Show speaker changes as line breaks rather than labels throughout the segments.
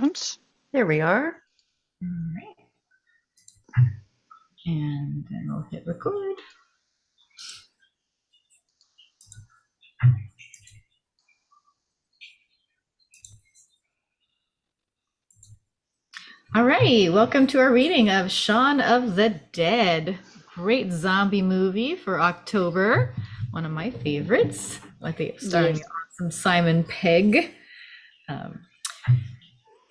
Oops.
There we are.
All right. And then we'll hit record. All right, welcome to our reading of Shaun of the Dead. Great zombie movie for October. One of my favorites. I think starring
Yes.
awesome Simon Pegg. Um,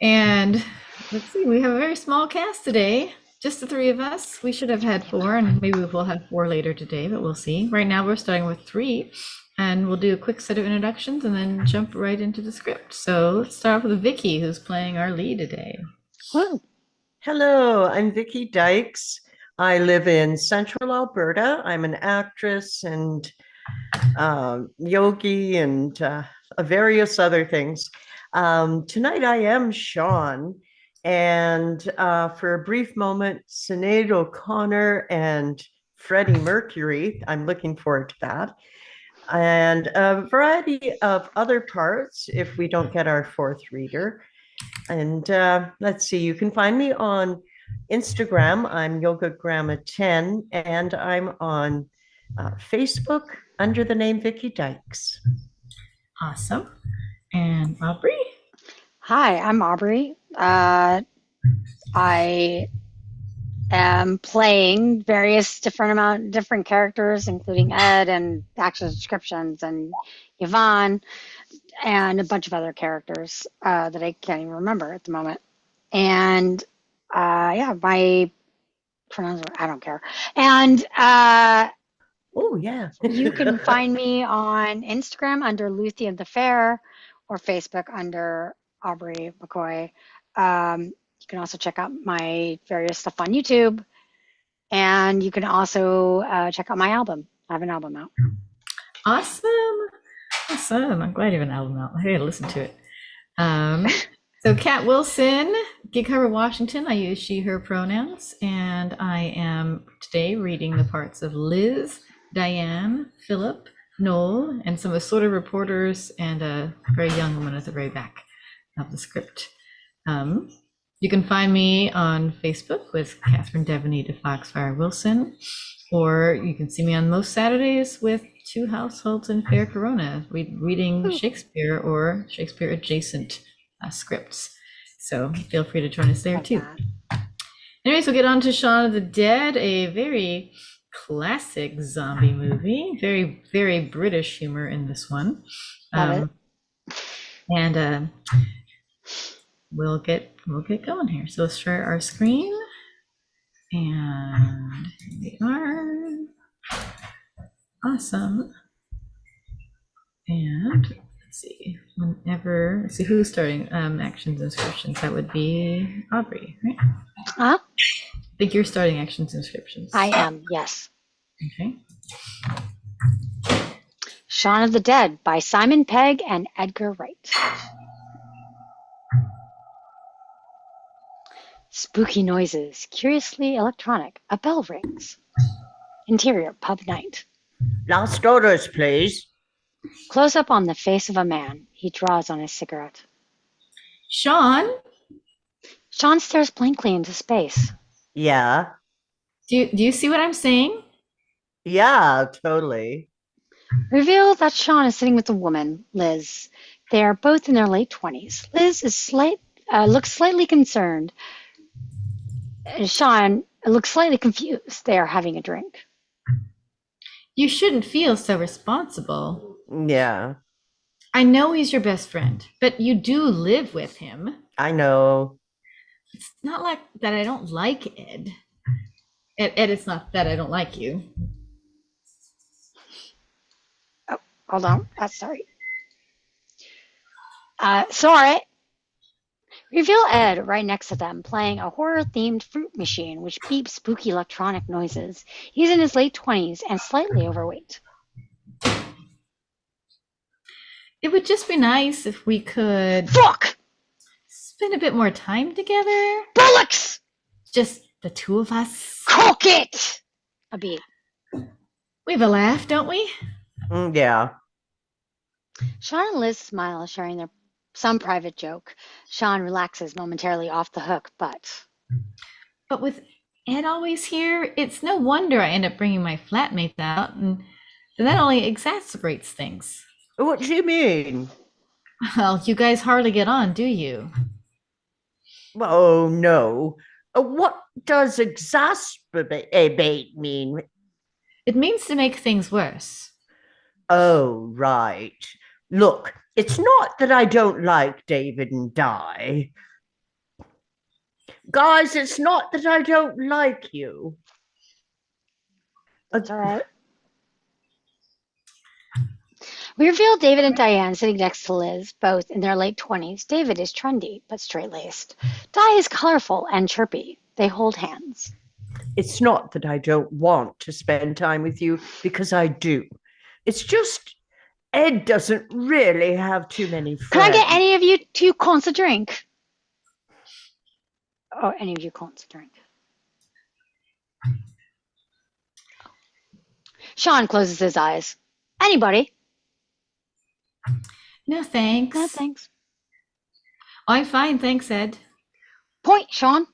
and let's see, we have a very small cast today. Just the three of us. We should have had four, and maybe we'll have four later today, but we'll see. Right now, we're starting with three, and we'll do a quick set of introductions and then jump right into the script. So let's start off with Vicky, who's playing our lead today.
Woo.
Hello, I'm Vicky Dykes. I live in Central Alberta. I'm an actress and yogi and various other things. Tonight I am Shaun, and for a brief moment, Sinead O'Connor and Freddie Mercury. I'm looking forward to that. And a variety of other parts if we don't get our fourth reader. And let's see, you can find me on Instagram. I'm YogaGramma10, and I'm on Facebook under the name Vicky Dykes.
Awesome. And Aubrey?
Hi, I'm Aubrey. I am playing various different characters, including Ed and action descriptions and Yvonne and a bunch of other characters that I can't even remember at the moment. And yeah, my pronouns are I don't care. And
Oh, yeah.
you can find me on Instagram under Lucy of the Fair or Facebook under Aubrey McCoy. You can also check out my various stuff on YouTube. And you can also check out my album. I have an album out.
Awesome. Awesome. I'm glad you have an album out. I gotta listen to it. So Kat Wilson, Gig Harbor, Washington. I use she, her pronouns, and I am today reading the parts of Liz, Diane, Philip, Noel, and some assorted reporters and a very young woman at the very back of the script. You can find me on Facebook with Catherine Devaney de Foxfire Wilson, or you can see me on most Saturdays with Two Households in Fair Corona, reading Shakespeare or Shakespeare adjacent scripts. So feel free to join us there too. Anyways, we'll get on to Shaun of the Dead, a very classic zombie movie. Very, very British humor in this one.
Love it.
And we'll get going here. So let's share our screen. And here we are. Awesome. And let's see, let's see who's starting actions and descriptions. That would be Aubrey, right?
Huh?
I think you're starting actions and descriptions.
I am, yes.
Okay.
Shaun of the Dead by Simon Pegg and Edgar Wright. Spooky noises, curiously electronic. A bell rings. Interior, pub night.
Last orders, please.
Close up on the face of a man. He draws on his cigarette.
Shaun?
Shaun stares blankly into space.
Yeah.
Do you see what I'm saying?
Yeah, totally.
Reveal that Shaun is sitting with a woman, Liz. They are both in their late 20s. Liz is looks slightly concerned. Shaun looks slightly confused. They are having a drink.
You shouldn't feel so responsible.
Yeah.
I know he's your best friend, but you do live with him.
I know.
It's not like that I don't like Ed. Ed, it's not that I don't like you.
Oh, hold on. Sorry. Sorry. Reveal Ed right next to them, playing a horror-themed fruit machine which beeps spooky electronic noises. He's in his late 20s and slightly overweight.
It would just be nice if we could
Fuck!
spend a bit more time together.
Bollocks!
Just the two of us.
Cook it! A beat.
We have a laugh, don't we?
Yeah.
Shaun and Liz smile, sharing their Some private joke. Sean relaxes momentarily off the hook, but
But with Ed always here, it's no wonder I end up bringing my flatmates out, and that only exacerbates things.
What do you mean?
Well, you guys hardly get on, do you?
Oh, no. What does exasperate mean?
It means to make things worse.
Oh, right. Look, it's not that I don't like David and Di. Guys, it's not that I don't like you.
that's all right. We reveal David and Diane sitting next to Liz, both in their late 20s. David is trendy but straight-laced. Di is colorful and chirpy. They hold hands.
It's not that I don't want to spend time with you, because I do. It's just Ed doesn't really have too many
Can I
friends.
get any of you two cons a drink? Oh, any of you cons a drink. Sean closes his eyes. Anybody?
No thanks.
No, thanks.
I'm fine, thanks, Ed.
Point, Sean.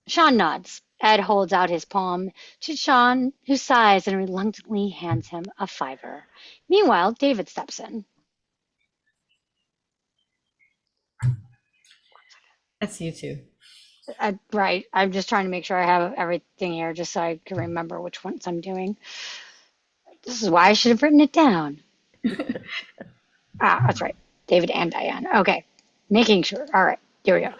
Sean nods. Ed holds out his palm to Sean, who sighs and reluctantly hands him a $5. Meanwhile, David steps in.
That's you too.
Right. I'm just trying to make sure I have everything here just so I can remember which ones I'm doing. This is why I should have written it down. That's right. David and Diane. Okay. Making sure. All right. Here we go.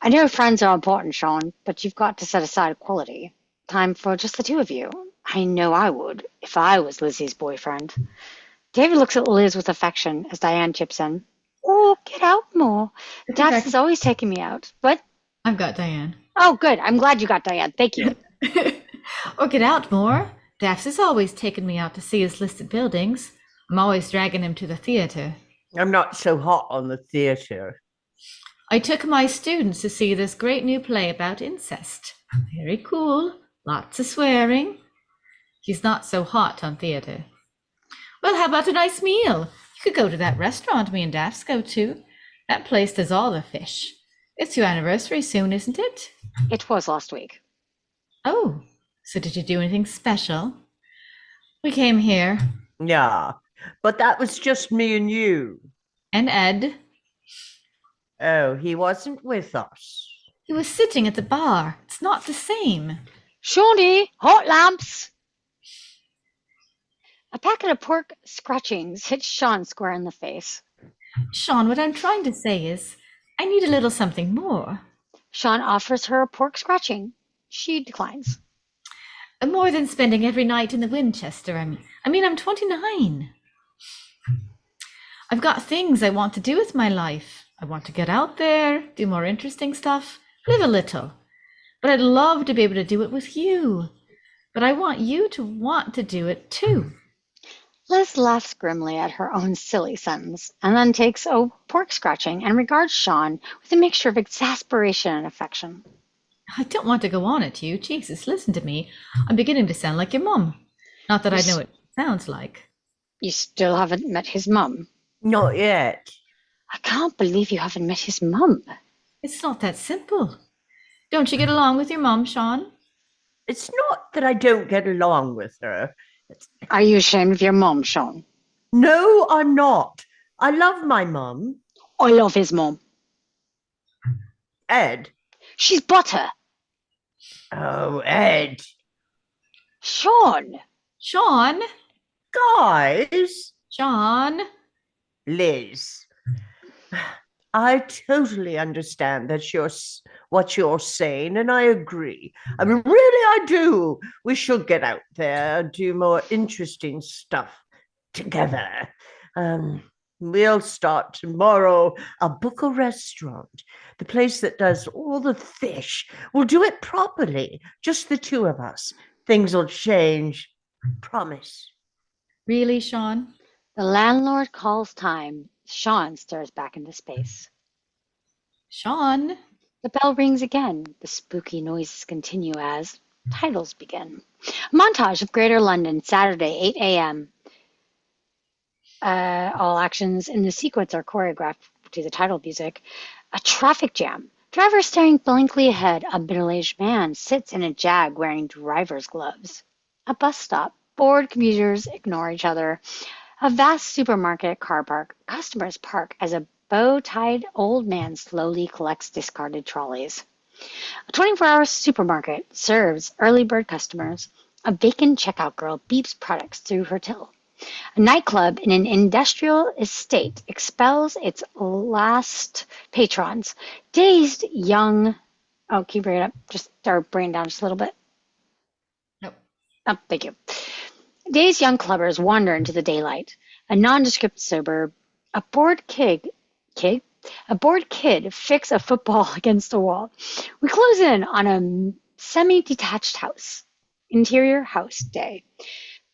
I know friends are important, Sean, but you've got to set aside equality. Time for just the two of you. I know I would if I was Lizzie's boyfriend. David looks at Liz with affection as Diane chips in. Oh, get out more. Dax is always taking me out. What?
I've got Diane.
Oh, good. I'm glad you got Diane. Thank you.
Or get out more. Dax is always taking me out to see his listed buildings. I'm always dragging him to the theater.
I'm not so hot on the theater.
I took my students to see this great new play about incest. Very cool. Lots of swearing. He's not so hot on theater. Well, how about a nice meal? You could go to that restaurant me and Dax go to. That place does all the fish. It's your anniversary soon, isn't it?
It was last week.
Oh, so did you do anything special? We came here.
Yeah, but that was just me and you.
And Ed.
Oh, he wasn't with us.
He was sitting at the bar. It's not the same.
Shawnee, hot lamps. A packet of pork scratchings hits Sean square in the face.
Sean, what I'm trying to say is, I need a little something more.
Sean offers her a pork scratching. She declines.
More than spending every night in the Winchester. I mean, I'm 29. I've got things I want to do with my life. I want to get out there, do more interesting stuff, live a little. But I'd love to be able to do it with you. But I want you to want to do it too.
Liz laughs grimly at her own silly sentence and then takes a pork scratching and regards Sean with a mixture of exasperation and affection.
I don't want to go on at you. Jesus, listen to me. I'm beginning to sound like your mum. Not that I know what it sounds like.
You still haven't met his mum?
Not yet.
I can't believe you haven't met his mum.
It's not that simple. Don't you get along with your mum, Sean?
It's not that I don't get along with her.
Are you ashamed of your mum, Sean?
No, I'm not. I love my mum.
I love his mum.
Ed.
She's butter.
Oh, Ed.
Sean.
Sean?
Guys.
Sean?
Liz. I totally understand what you're saying, and I agree. I mean, really, I do. We should get out there and do more interesting stuff together. We'll start tomorrow. I'll book a restaurant, the place that does all the fish. We'll do it properly, just the two of us. Things will change. Promise.
Really, Sean?
The landlord calls time. Sean stares back into space.
Sean?
The bell rings again. The spooky noises continue as titles begin. Montage of Greater London, Saturday, 8 a.m. All actions in the sequence are choreographed to the title music. A traffic jam. Driver staring blankly ahead. A middle-aged man sits in a Jag wearing driver's gloves. A bus stop. Bored commuters ignore each other. A vast supermarket car park. Customers park as a bow-tied old man slowly collects discarded trolleys. A 24-hour supermarket serves early bird customers. A vacant checkout girl beeps products through her till. A nightclub in an industrial estate expels its last patrons. Dazed young. Oh, can you bring it up? Just bring it down just a little bit.
Nope.
Oh, thank you. Dazed young clubbers wander into the daylight. A nondescript suburb. A bored a bored kid fix a football against the wall. We close in on a semi-detached house. Interior house day.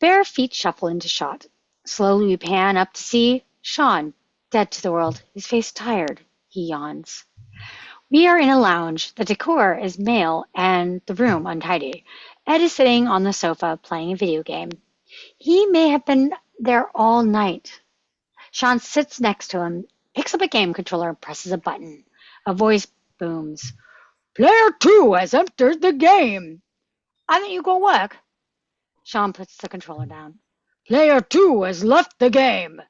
Bare feet shuffle into shot. Slowly we pan up to see SHAUN, dead to the world, his face tired. He yawns. We are in a lounge. The decor is male and the room untidy. Ed is sitting on the sofa playing a video game. He may have been there all night. SHAUN sits next to him, picks up a game controller, and presses a button. A voice booms. Player 2 has entered the game. I think you go work. SHAUN puts the controller down. Player 2 has left the game.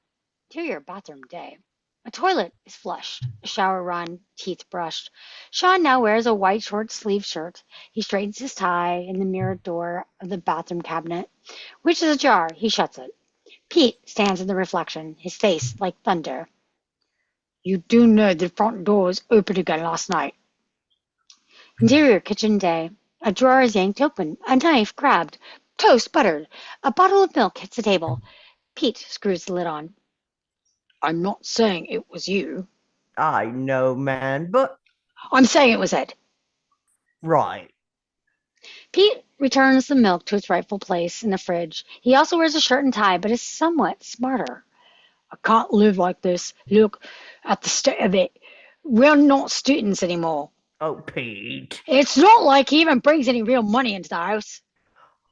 Interior bathroom day. A toilet is flushed, a shower run, teeth brushed. SHAUN now wears a white short sleeve shirt. He straightens his tie in the mirrored door of the bathroom cabinet, which is ajar. He shuts it. Pete stands in the reflection, his face like thunder. You do know the front door was open again last night. Interior kitchen day. A drawer is yanked open, a knife grabbed, toast buttered, a bottle of milk hits the table. Pete screws the lid on. I'm not saying it was you.
I know, man, but
I'm saying it was Ed.
right.
Pete returns the milk to its rightful place in the fridge. He also wears a shirt and tie, but is somewhat smarter. I can't live like this. Look at the state of it. We're not students anymore.
Oh, Pete.
It's not like he even brings any real money into the house.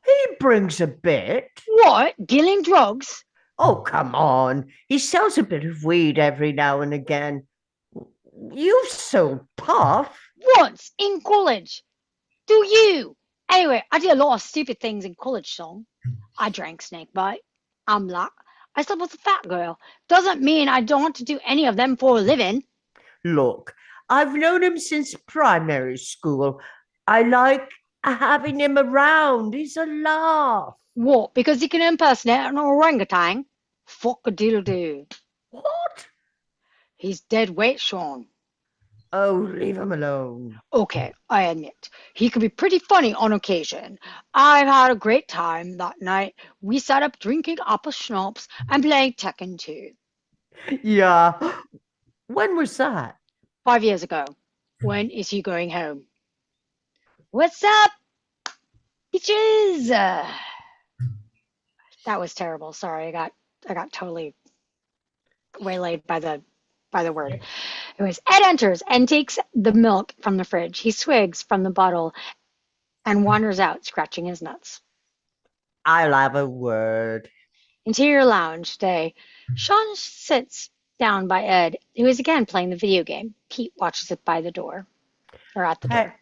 He brings a bit.
What? Dealing drugs?
Oh, come on. He sells a bit of weed every now and again. You so puff.
Once in college. Do you? Anyway, I did a lot of stupid things in college, Sean. I drank snakebite. I'm black. I slept with a fat girl. Doesn't mean I don't want to do any of them for a living.
Look, I've known him since primary school. I like having him around. He's a laugh.
What? Because he can impersonate an orangutan? Fuck-a-doodle-doo.
What?
He's dead weight, Sean.
Oh, leave him alone.
Okay, I admit, he can be pretty funny on occasion. I've had a great time that night. We sat up drinking apple schnapps and playing Tekken 2.
Yeah. When was that?
5 years ago. When is he going home? What's up, bitches? That was terrible. Sorry, I got totally waylaid by the word. Anyways, Ed enters and takes the milk from the fridge. He swigs from the bottle and wanders out, scratching his nuts.
I'll have a word.
Interior lounge day. SHAUN sits down by Ed, who is again playing the video game. Pete watches it by the door, or at the door.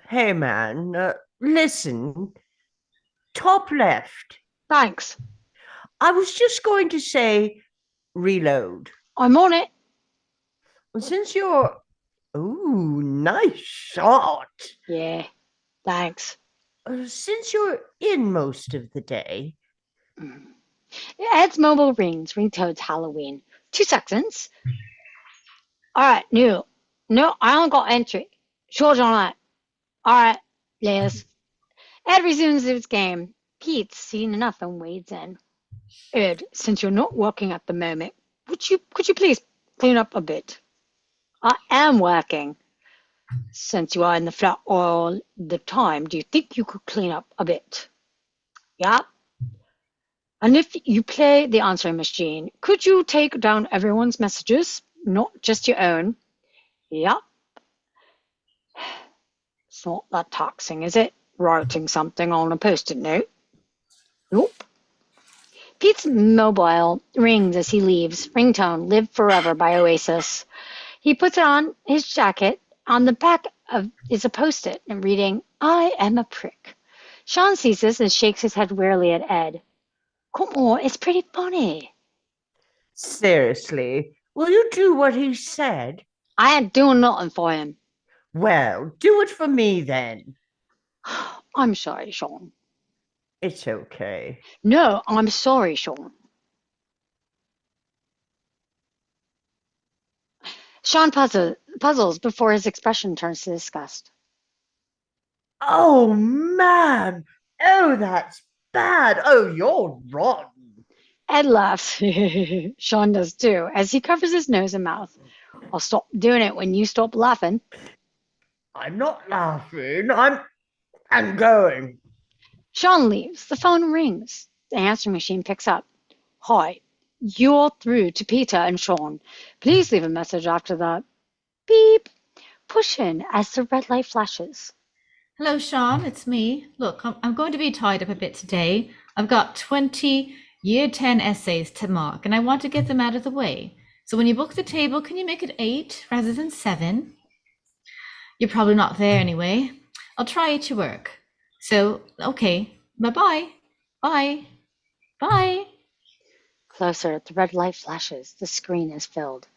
Hey man, listen. Top left.
Thanks.
I was just going to say reload.
I'm on it.
Since you're... Ooh, nice shot.
Yeah, thanks.
Since you're in most of the day...
Ed's mobile rings. Ringtone's Halloween. 2 seconds. All right, new. No, I don't got entry. George on that. All right, Liz. Ed resumes his game. Pete's seen enough and wades in. Ed, since you're not working at the moment, could you please clean up a bit? I am working. Since you are in the flat all the time, do you think you could clean up a bit? Yeah. And if you play the answering machine, could you take down everyone's messages, not just your own? Yep. It's not that taxing, is it? Writing something on a post-it note? Nope. Pete's mobile rings as he leaves. Ringtone, Live Forever by Oasis. He puts it on his jacket. On the back of is a post-it and reading, I am a prick. Sean sees this and shakes his head wearily at Ed. Come on, it's pretty funny.
Seriously, will you do what he said?
I ain't doing nothing for him.
Well, do it for me then.
I'm sorry, Sean.
It's okay.
No, I'm sorry, Sean. Sean puzzles before his expression turns to disgust.
Oh, man. Oh, that's bad. Oh, you're rotten.
Ed laughs. Sean does too, as he covers his nose and mouth. I'll stop doing it when you stop laughing.
I'm not laughing. I'm going.
Sean leaves. The phone rings. The answering machine picks up. Hi, you're through to Peter and Sean. Please leave a message after that. Beep. Push in as the red light flashes.
Hello, Sean. It's me. Look, I'm going to be tied up a bit today. I've got 20 Year 10 essays to mark, and I want to get them out of the way. So when you book the table, can you make it 8 rather than 7? You're probably not there anyway. I'll try it to work. So, okay. Bye-bye. Bye. Bye.
Closer, the red light flashes. The screen is filled.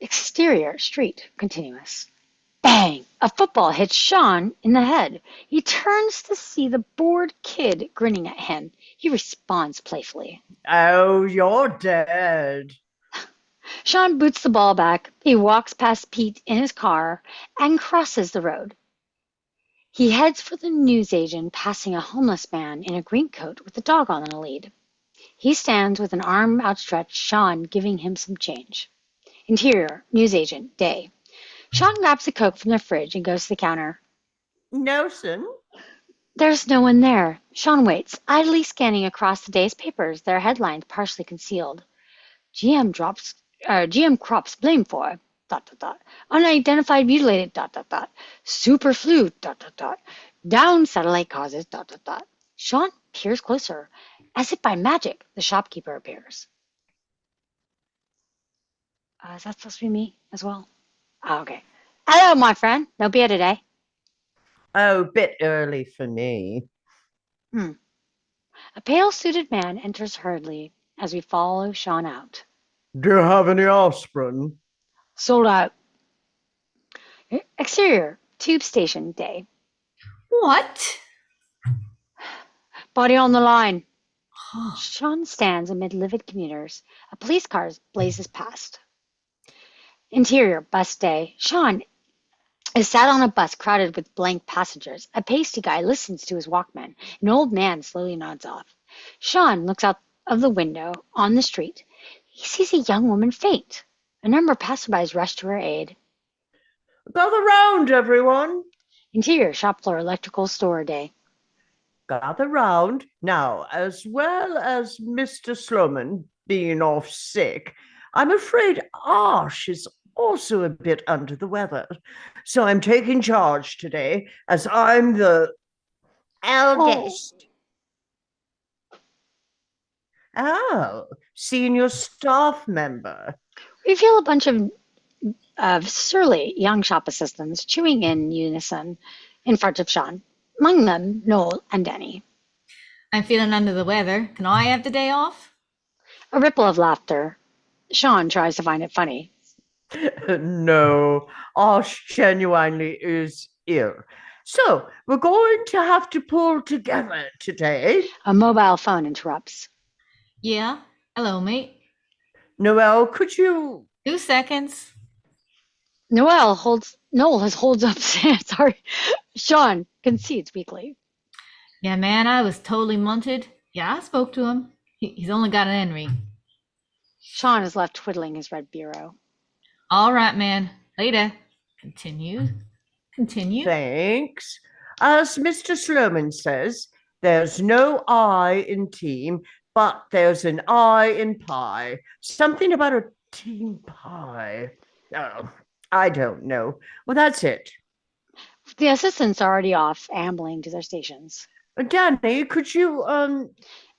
Exterior, street, continuous. Bang! A football hits Sean in the head. He turns to see the bored kid grinning at him. He responds playfully.
Oh, you're dead.
Sean boots the ball back. He walks past Pete in his car and crosses the road. He heads for the newsagent, passing a homeless man in a green coat with a dog on a lead. He stands with an arm outstretched, Sean giving him some change. Interior, newsagent, day. Sean grabs a Coke from the fridge and goes to the counter.
Nelson?
There's no one there. Sean waits, idly scanning across the day's papers, their headlines partially concealed. GM crops blamed for ... Unidentified mutilated ... Super flu ... Down satellite causes ... Sean peers closer. As if by magic, the shopkeeper appears. Is that supposed to be me as well? Oh, okay. Hello, my friend. No beer today.
Oh, bit early for me.
A pale-suited man enters hurriedly as we follow Sean out.
Do you have any aspirin?
Sold out. Exterior, tube station, day.
What?
Body on the line. Sean stands amid livid commuters. A police car blazes past. Interior, bus day. Sean is sat on a bus crowded with blank passengers. A pasty guy listens to his Walkman. An old man slowly nods off. Sean looks out of the window on the street. He sees a young woman faint. A number of passerbys rush to her aid.
Gather round, everyone.
Interior, shop floor, electrical store day.
Gather round. Now, as well as Mr. Sloman being off sick, I'm afraid Arsh is also a bit under the weather. So I'm taking charge today as I'm the eldest. Oh, senior staff member.
We feel a bunch of surly young shop assistants chewing in unison in front of Sean. Among them, Noel and Denny.
I'm feeling under the weather. Can I have the day off?
A ripple of laughter. Sean tries to find it funny.
No, Arsh genuinely is ill. So we're going to have to pull together today.
A mobile phone interrupts.
Yeah. Hello, mate.
Noel, could you...
2 seconds.
Noel holds up sorry. Sean concedes weakly.
Yeah, man, I was totally munted. Yeah, I spoke to him. He's only got an Henry.
Sean is left twiddling his red bureau.
All right, man. Later. Continue.
Thanks. As Mr. Sloman says, there's no I in team, but there's an I in pie. Something about a team pie. Oh, I don't know. Well, that's it.
The assistants are already off, ambling to their stations.
Danny, could you,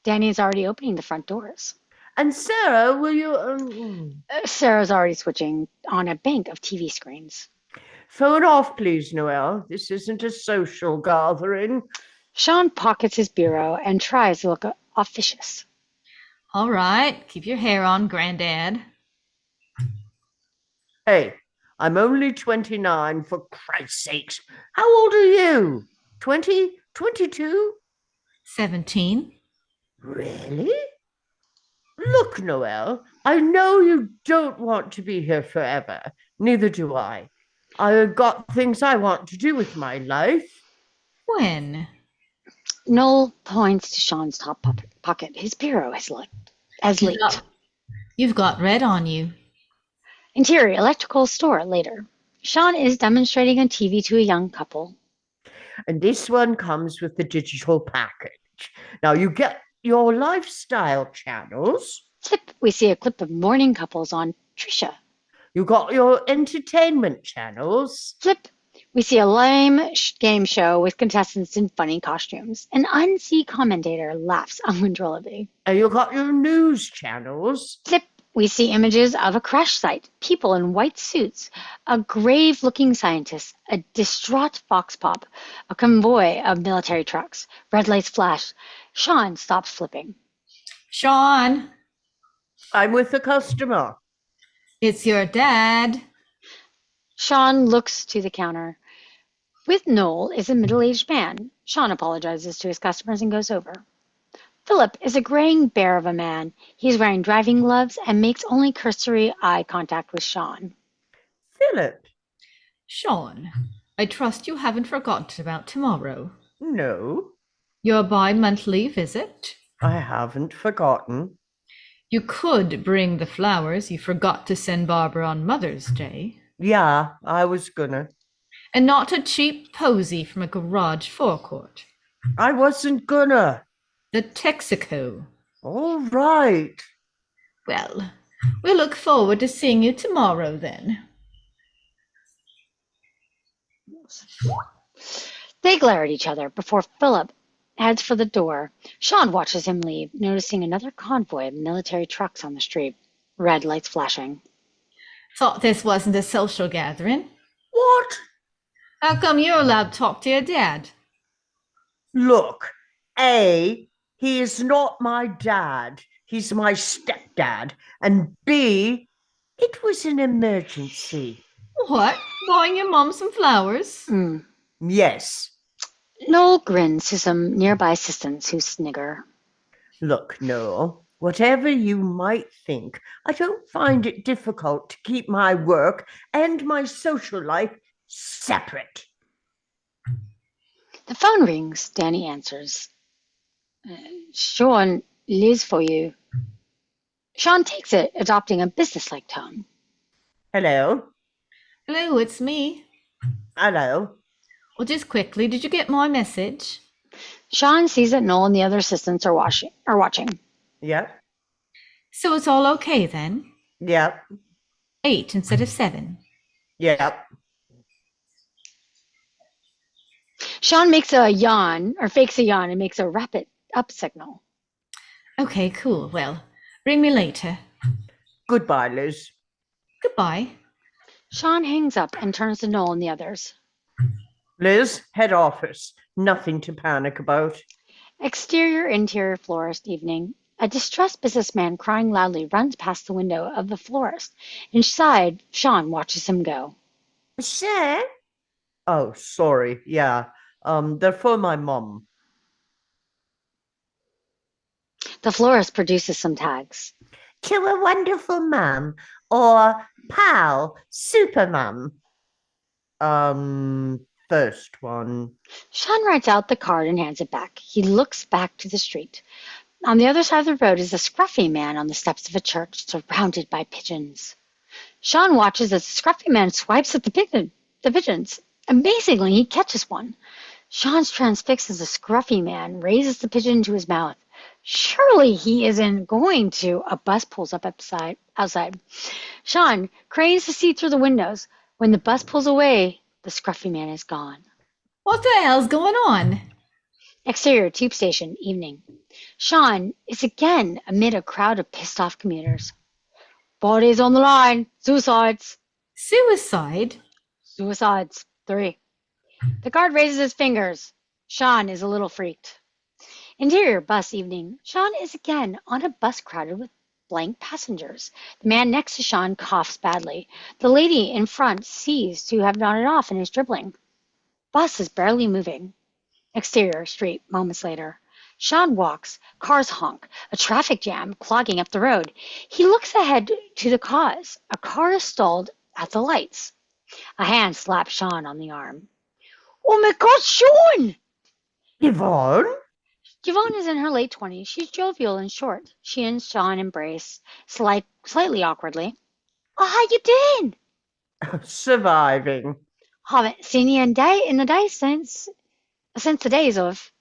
Danny is already opening the front doors.
And Sarah, will you
Sarah's already switching on a bank of TV screens.
phone off, please, Noelle? This isn't a social gathering.
Sean pockets his bureau and tries to look officious.
All right, keep your hair on, Granddad.
Hey, I'm only 29, for Christ's sakes. How old are you? 20? 22?
17.
Really? Look, Noelle, I know you don't want to be here forever. Neither do I. I've got things I want to do with my life.
When?
Noel points to Sean's top pocket. His bureau has leaked.
You've got red on you.
Interior electrical store later. Sean is demonstrating a TV to a young couple.
And this one comes with the digital package. Now you get your lifestyle channels.
Flip, we see a clip of morning couples on Trisha.
You got your entertainment channels.
Flip, we see a lame game show with contestants in funny costumes. An unseen commentator laughs uncontrollably.
And you got your news channels.
Flip, we see images of a crash site, people in white suits, a grave-looking scientist, a distraught fox pop, a convoy of military trucks. Red lights flash. Sean stops flipping.
Sean,
I'm with the customer.
it's your dad.
Sean looks to the counter. With Noel is a middle-aged man. Sean apologizes to his customers and goes over. Philip is a graying bear of a man. He's wearing driving gloves and makes only cursory eye contact with Sean.
Philip?
Sean, I trust you haven't forgotten about tomorrow.
No,
Your bi-monthly visit.
I haven't forgotten.
You could bring the flowers you forgot to send Barbara on Mother's Day.
Yeah, I was gonna.
And not a cheap posy from a garage forecourt.
I wasn't gonna.
The Texaco.
All right.
Well, we look forward to seeing you tomorrow then.
They glare at each other before Philip heads for the door. Sean watches him leave, noticing another convoy of military trucks on the street. Red lights flashing.
Thought this wasn't a social gathering.
What?
How come you're allowed to talk to your dad?
Look, A, he is not my dad. He's my stepdad. And B, it was an emergency.
What? Buying your mom some flowers?
Yes.
Noel grins to some nearby assistants who snigger.
Look, Noel, whatever you might think, I don't find it difficult to keep my work and my social life separate.
The phone rings. Danny answers. Sean lives for you. Sean takes it, adopting a businesslike tone.
Hello.
Hello, it's me.
Hello.
Well, just quickly, did you get my message?
Sean sees that Noel and the other assistants are watching.
Yep.
So it's all okay then?
Yep.
8 instead of 7.
Yep.
Sean makes a yawn, or fakes a yawn, and makes a wrap it up signal.
Okay, cool. Well, ring me later.
Goodbye, Liz.
Goodbye.
Sean hangs up and turns to Noel and the others.
Liz, head office. Nothing to panic about.
Exterior, interior florist evening. A distressed businessman crying loudly runs past the window of the florist. Inside, Sean watches him go.
Sir? Oh, sorry. Yeah. They're for my mum.
The florist produces some tags.
To a wonderful mum or pal, super mum. First one.
Sean writes out the card and hands it back. He looks back to the street. On the other side of the road is a scruffy man on the steps of a church surrounded by pigeons. Sean watches as the scruffy man swipes at the pigeons. Amazingly, he catches one. Sean's transfixed as the scruffy man raises the pigeon to his mouth. Surely he isn't going to. A bus pulls up outside. Sean cranes to see through the windows. When the bus pulls away, the scruffy man is gone.
What the hell's going on?
Exterior tube station, evening. Sean is again amid a crowd of pissed off commuters. Bodies on the line. Suicides.
Suicide?
Suicides. 3. The guard raises his fingers. Sean is a little freaked. Interior bus evening. Sean is again on a bus crowded with blank passengers. The man next to Sean coughs badly. The lady in front sees to have nodded off and is dribbling. Bus is barely moving. Exterior street, moments later. Sean walks. Cars honk. A traffic jam clogging up the road. He looks ahead to the cause. A car is stalled at the lights. A hand slaps Sean on the arm. Oh my God, Sean!
Yvonne?
Yvonne is in her late 20s. She's jovial and short. She and Sean embrace, slightly awkwardly. Oh, how you doing?
Surviving.
Haven't seen you in the day since the days of.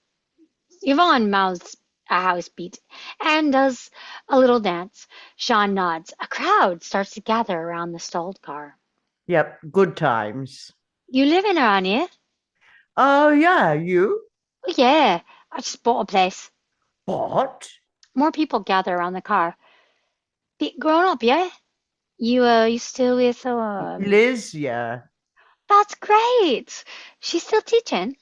Yvonne mouths a house beat and does a little dance. Sean nods. A crowd starts to gather around the stalled car.
Yep, good times.
You living around here?
Oh, yeah, you?
Oh, yeah. I just bought a place.
What?
More people gather around the car. Grown up, yeah? You still with
Liz, yeah.
That's great. She's still teaching.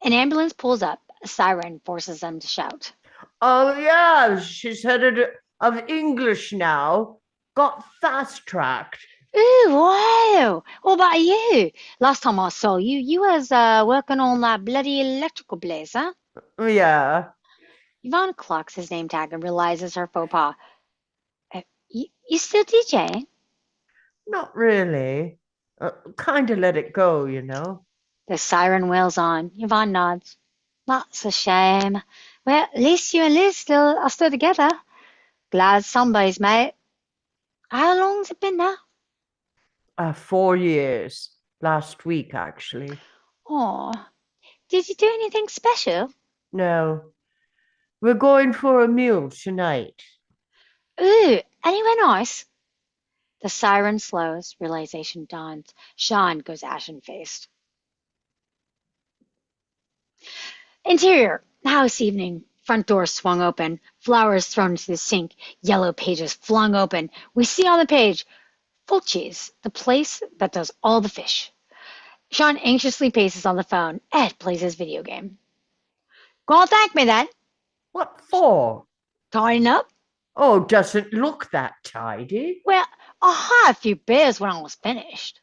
An ambulance pulls up. A siren forces them to shout.
Oh, yeah, she's headed of English now. Got fast-tracked.
Ooh, wow. What about you? Last time I saw you, you was working on that bloody electrical place, huh?
Yeah.
Yvonne clocks his name tag and realizes her faux pas. You still DJing?
Not really. Kind of let it go, you know.
The siren wails on. Yvonne nods. That's a shame. Well, at least you and Liz are still together. Glad somebody's mate. How long's it been now?
4 years. Last week, actually.
Oh, did you do anything special?
No. We're going for a meal tonight.
Ooh, anywhere nice? The siren slows. Realization dawns. Sean goes ashen-faced. Interior, house evening. Front door swung open. Flowers thrown into the sink. Yellow pages flung open. We see on the page, Fulci's, the place that does all the fish. Sean anxiously paces on the phone. Ed plays his video game. Go on, thank me then.
What for?
Tidying up?
Oh, doesn't look that tidy.
Well, I had a few beers when I was finished.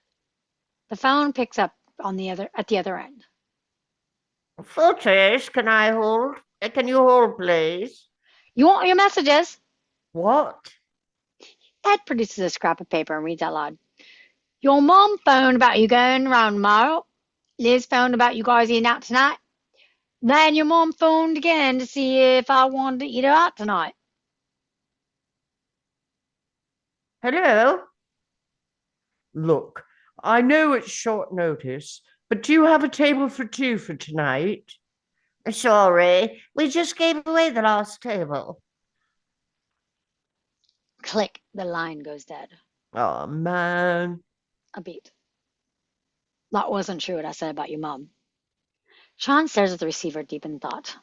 The phone picks up at the other end.
Fulci's, can I hold? Can you hold, please?
You want your messages?
What?
Ed produces a scrap of paper and reads out loud. Your mom phoned about you going around tomorrow. Liz phoned about you guys eating out tonight. Then your mom phoned again to see if I wanted to eat out tonight.
Hello? Look, I know it's short notice, but do you have a table for two for tonight? Sorry, we just gave away the last table.
Click, the line goes dead.
Oh, man.
A beat. That wasn't true what I said about your mom. Sean stares at the receiver deep in thought.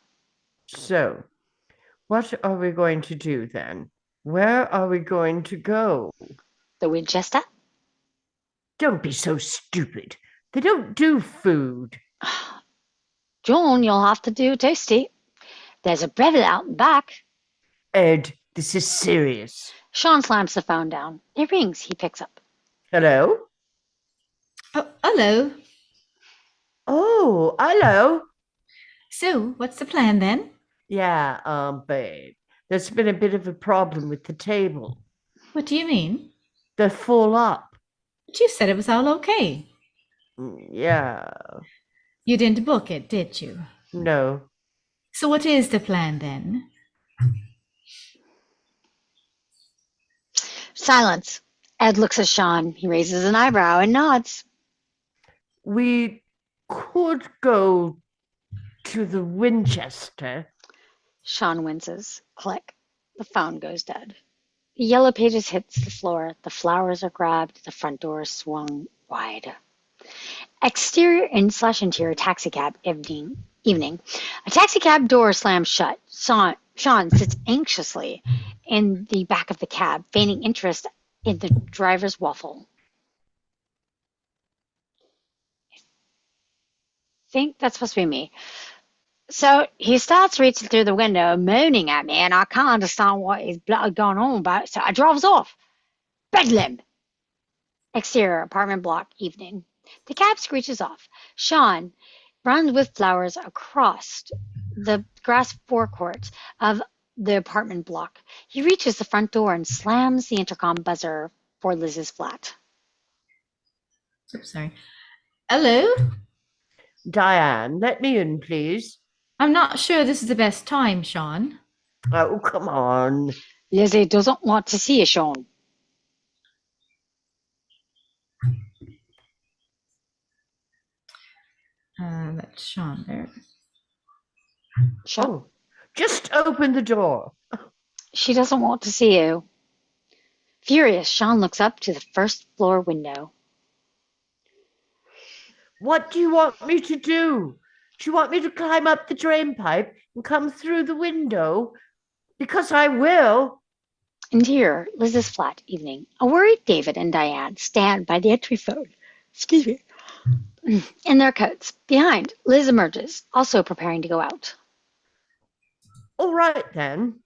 So, what are we going to do then? Where are we going to go?
The Winchester?
Don't be so stupid. They don't do food.
John, you'll have to do tasty. There's a Breville out in back.
Ed, this is serious.
Sean slams the phone down. It rings. He picks up.
Hello?
Oh, hello.
Oh, hello.
So, what's the plan then?
Yeah, babe. There's been a bit of a problem with the table.
What do you mean?
They're full up.
But you said it was all okay.
Yeah.
You didn't book it, did you?
No.
So what is the plan then?
Silence. Ed looks at Sean. He raises an eyebrow and nods.
We could go to the Winchester.
Sean winces. Click. The phone goes dead. The yellow pages hits the floor. The flowers are grabbed. The front door is swung wide. Exterior in/interior taxicab evening. evening. A taxicab door slams shut. Sean sits anxiously in the back of the cab, feigning interest in the driver's waffle. I think that's supposed to be me. So he starts reaching through the window, moaning at me, and I can't understand what is going on about, so I drives off. Bedlam! Exterior apartment block evening. The cab screeches off. Sean runs with flowers across the grass forecourt of the apartment block. He reaches the front door and slams the intercom buzzer for Liz's flat.
Oops, sorry. Hello?
Diane, let me in, please.
I'm not sure this is the best time, Sean.
Oh, come on.
Lizzie doesn't want to see you, Sean.
That's Sean there.
Sean,
Oh, just open the door.
she doesn't want to see you. Furious, Sean looks up to the first floor window.
What do you want me to do? Do you want me to climb up the drain pipe and come through the window? Because I will.
Interior, Liz's flat evening. A worried David and Diane stand by the entry phone. Excuse me. In their coats. Behind, Liz emerges, also preparing to go out.
All right, then.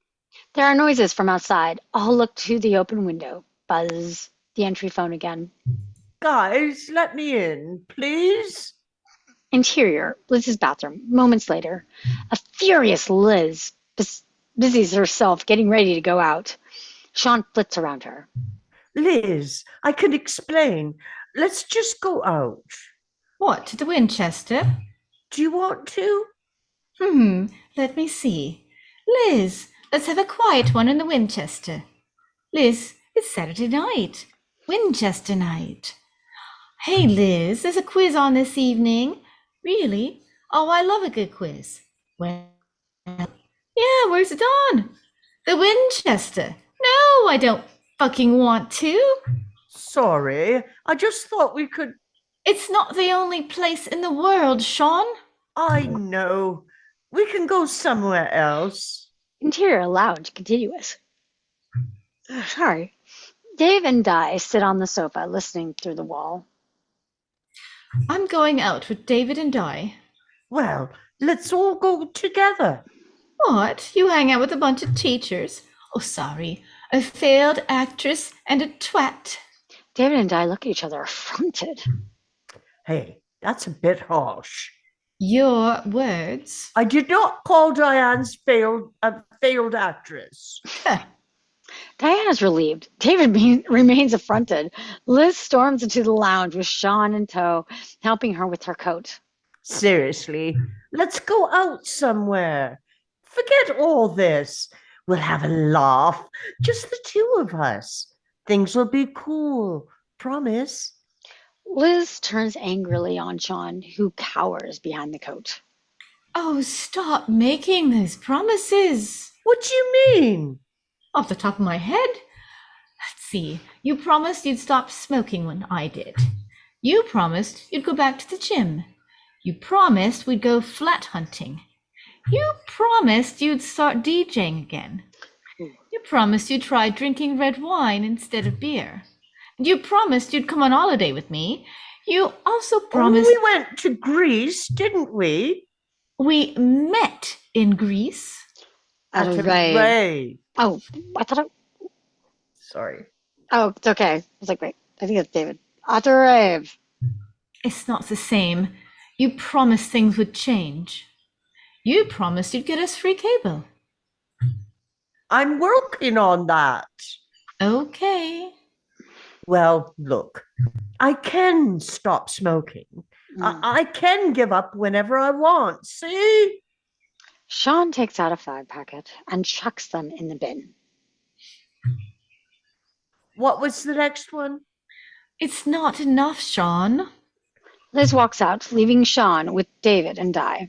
There are noises from outside. All look to the open window. Buzz. The entry phone again.
Guys, let me in, please.
Interior, Liz's bathroom. Moments later, a furious Liz busies herself getting ready to go out. Sean flits around her.
Liz, I can explain. Let's just go out.
What, to the Winchester?
Do you want to?
Let me see. Liz, let's have a quiet one in the Winchester. Liz, it's Saturday night. Winchester night. Hey, Liz, there's a quiz on this evening. Really? Oh, I love a good quiz. Well, yeah, where's it on? The Winchester. No, I don't fucking want to.
Sorry, I just thought we could.
It's not the only place in the world, Sean.
I know. We can go somewhere else.
Interior lounge continuous. Sorry. Dave and Di sit on the sofa listening through the wall.
I'm going out with David and Di.
Well, let's all go together.
What? You hang out with a bunch of teachers? Oh, sorry. A failed actress and a twat.
David and Di look at each other affronted.
Hey, that's a bit harsh.
Your words.
I did not call Diane's a failed actress.
Diana's relieved. David remains affronted. Liz storms into the lounge with Sean in tow, helping her with her coat.
Seriously, let's go out somewhere. Forget all this. We'll have a laugh. Just the two of us. Things will be cool. Promise.
Liz turns angrily on Sean, who cowers behind the coat.
Oh, stop making those promises.
What do you mean?
Off the top of my head. Let's see. You promised you'd stop smoking when I did. You promised you'd go back to the gym. You promised we'd go flat hunting. You promised you'd start DJing again. You promised you'd try drinking red wine instead of beer. You promised you'd come on holiday with me. You also promised...
We went to Greece, didn't we?
We met in Greece.
At a rave.
Rave.
Oh, I thought it...
Sorry.
Oh, it's okay. I was like, wait, I think it's David. At a rave.
It's not the same. You promised things would change. You promised you'd get us free cable.
I'm working on that.
Okay.
Well, look, I can stop smoking. I can give up whenever I want. See?
Sean takes out a fag packet and chucks them in the bin.
What was the next one?
It's not enough, Sean.
Liz walks out, leaving Sean with David and Di.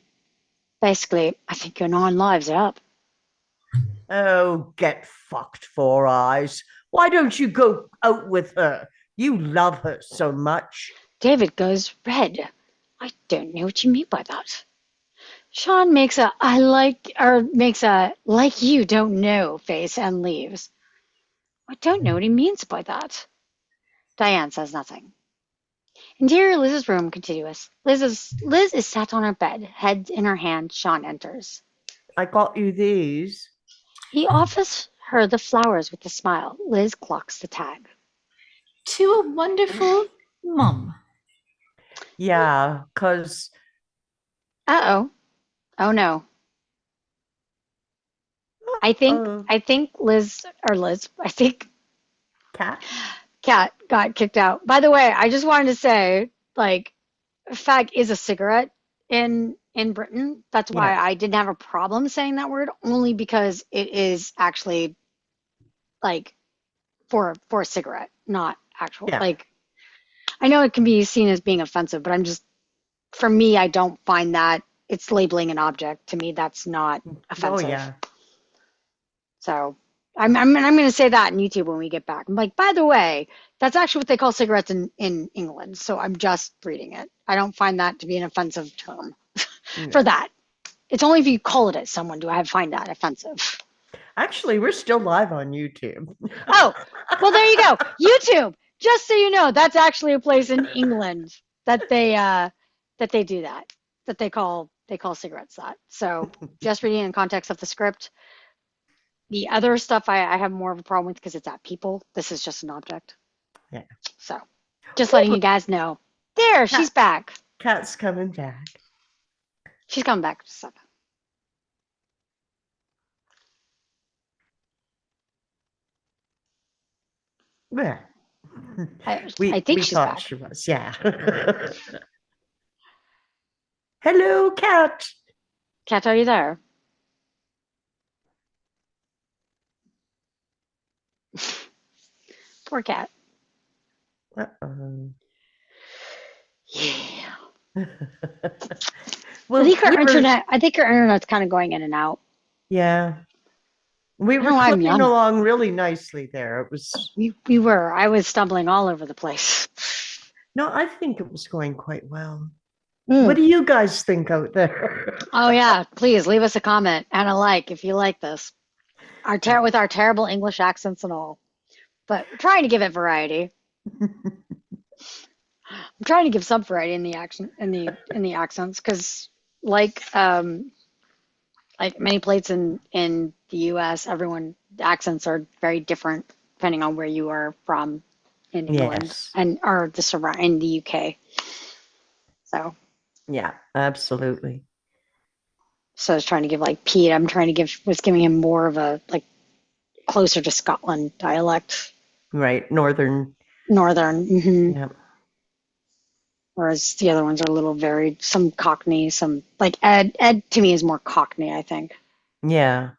Basically, I think your 9 lives are up.
Oh, get fucked, Four Eyes. Why don't you go out with her? You love her so much.
David goes red. I don't know what you mean by that. Sean makes a I like or makes a like you don't know face and leaves. I don't know what he means by that. Diane says nothing. Interior Liz's room contiguous. Liz is sat on her bed, head in her hand. Sean enters.
I got you these.
He offers her the flowers with a smile. Liz clocks the tag.
To a wonderful mum.
Yeah, because
Uh-oh. Oh no. I think
uh,
I think Liz or Liz, I think
cat.
Kat got kicked out. By the way, I just wanted to say, like, fag is a cigarette in Britain. That's why
Yeah,
I didn't have a problem saying that word, only because it is actually like for a cigarette, not actual.
yeah.
Like, I know it can be seen as being offensive, but I'm just for me, I don't find that it's labeling an object. To me, that's not
Oh
offensive.
yeah.
So I'm going to say that in YouTube when we get back. I'm like, by the way, that's actually what they call cigarettes in England. So I'm just reading it. I don't find that to be an offensive term for
No.
that. It's only if you call it at someone do I find that offensive.
Actually, we're still live on YouTube.
Oh, well, there you go. YouTube. Just so you know, that's actually a place in England that they do that. That they call cigarettes that. So just reading in context of the script. The other stuff I have more of a problem with because it's at people. This is just an object.
Yeah.
So just letting you guys know. There, she's
Cat,
back.
cat's coming back.
She's coming back. Just a second.
Yeah.
I think
We
she's
thought
back.
she was, yeah. Hello, cat.
Kat, are you there? Poor cat.
Uh-oh.
Yeah.
Well,
I think her internet's kind of going in and out.
yeah, we
I don't
were
know why
clicking along really nicely there. It was,
we were. I was stumbling all over the place.
no, I think it was going quite well. What
Mm.
do you guys think out there?
Oh yeah, please leave us a comment and a like if you like this. With our terrible English accents and all. But we're trying to give it variety. I'm trying to give some variety in the action in the accents because like like many places in the US, everyone the accents are very different depending on where you are from in England
Yes.
and or the surround in the UK. So
Yeah, absolutely.
I was trying to give like Pete, I'm trying to was giving him more of a like closer to Scotland dialect,
Right. Northern.
northern.
Yeah.
Whereas the other ones are a little varied. Some Cockney, some like Ed. Ed to me is more Cockney, I think.
Yeah.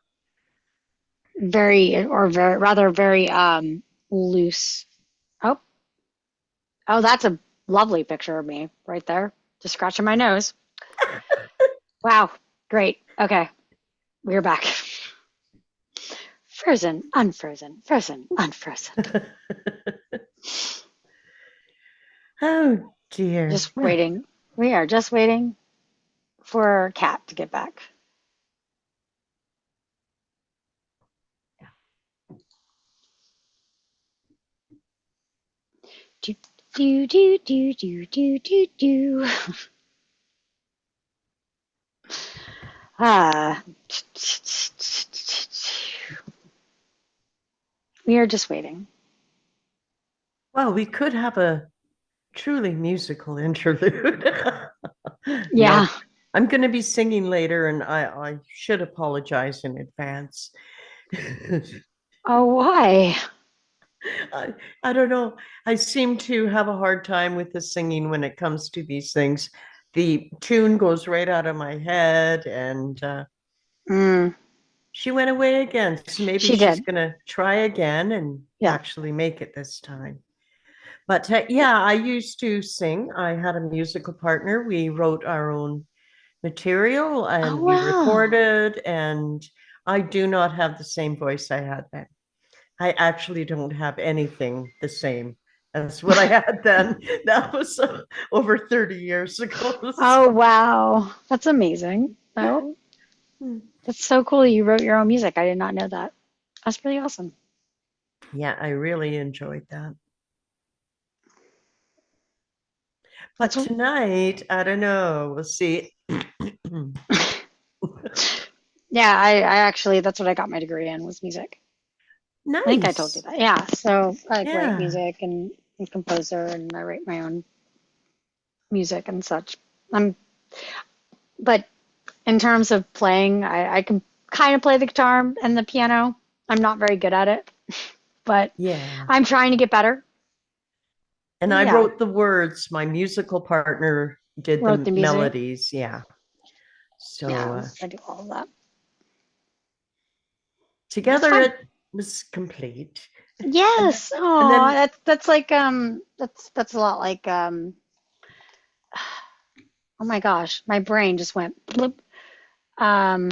Rather very loose. Oh, oh, that's a lovely picture of me right there, just scratching my nose. Wow, great. Okay, we're back. Frozen, unfrozen, frozen, unfrozen.
Oh dear.
Just waiting. We are just waiting for Cat to get back. Do do do do do do do do. Ah, we are just waiting.
Well, we could have a truly musical interlude. No,
Yeah.
I'm going to be singing later, and I should apologize in advance.
Oh, why?
I don't know. I seem to have a hard time with the singing when it comes to these things. The tune goes right out of my head, and
Mm,
she went away again. So maybe
she
she's
did.
going to try again and
Yeah.
actually make it this time. But yeah, I used to sing. I had a musical partner. We wrote our own material
Oh,
and we
wow.
recorded, and I do not have the same voice I had then. I actually don't have anything the same as what I had then. That was over 30 years ago.
Oh, wow. That's amazing. Oh,
Hmm.
that's so cool. You wrote your own music. I did not know that. That's pretty awesome.
Yeah, I really enjoyed that. But
That's
tonight, I don't know. We'll see.
yeah. I actually that's what I got my degree in was music. I think I told you
Nice.
that. Yeah. So I write
Yeah.
music and composer, and I write my own music and such. I'm but in terms of playing, I can kind of play the guitar and the piano. I'm not very good at it, but
Yeah.
I'm trying to get better.
And I
Yeah,
wrote the words. My musical partner did
wrote
the
the music.
melodies. Yeah. So
Yeah, I do all of that. That's
together
fun.
it was complete. And then,
Yes.
and
Oh,
then
that's like that's a lot like oh my gosh, my brain just went bloop. Um,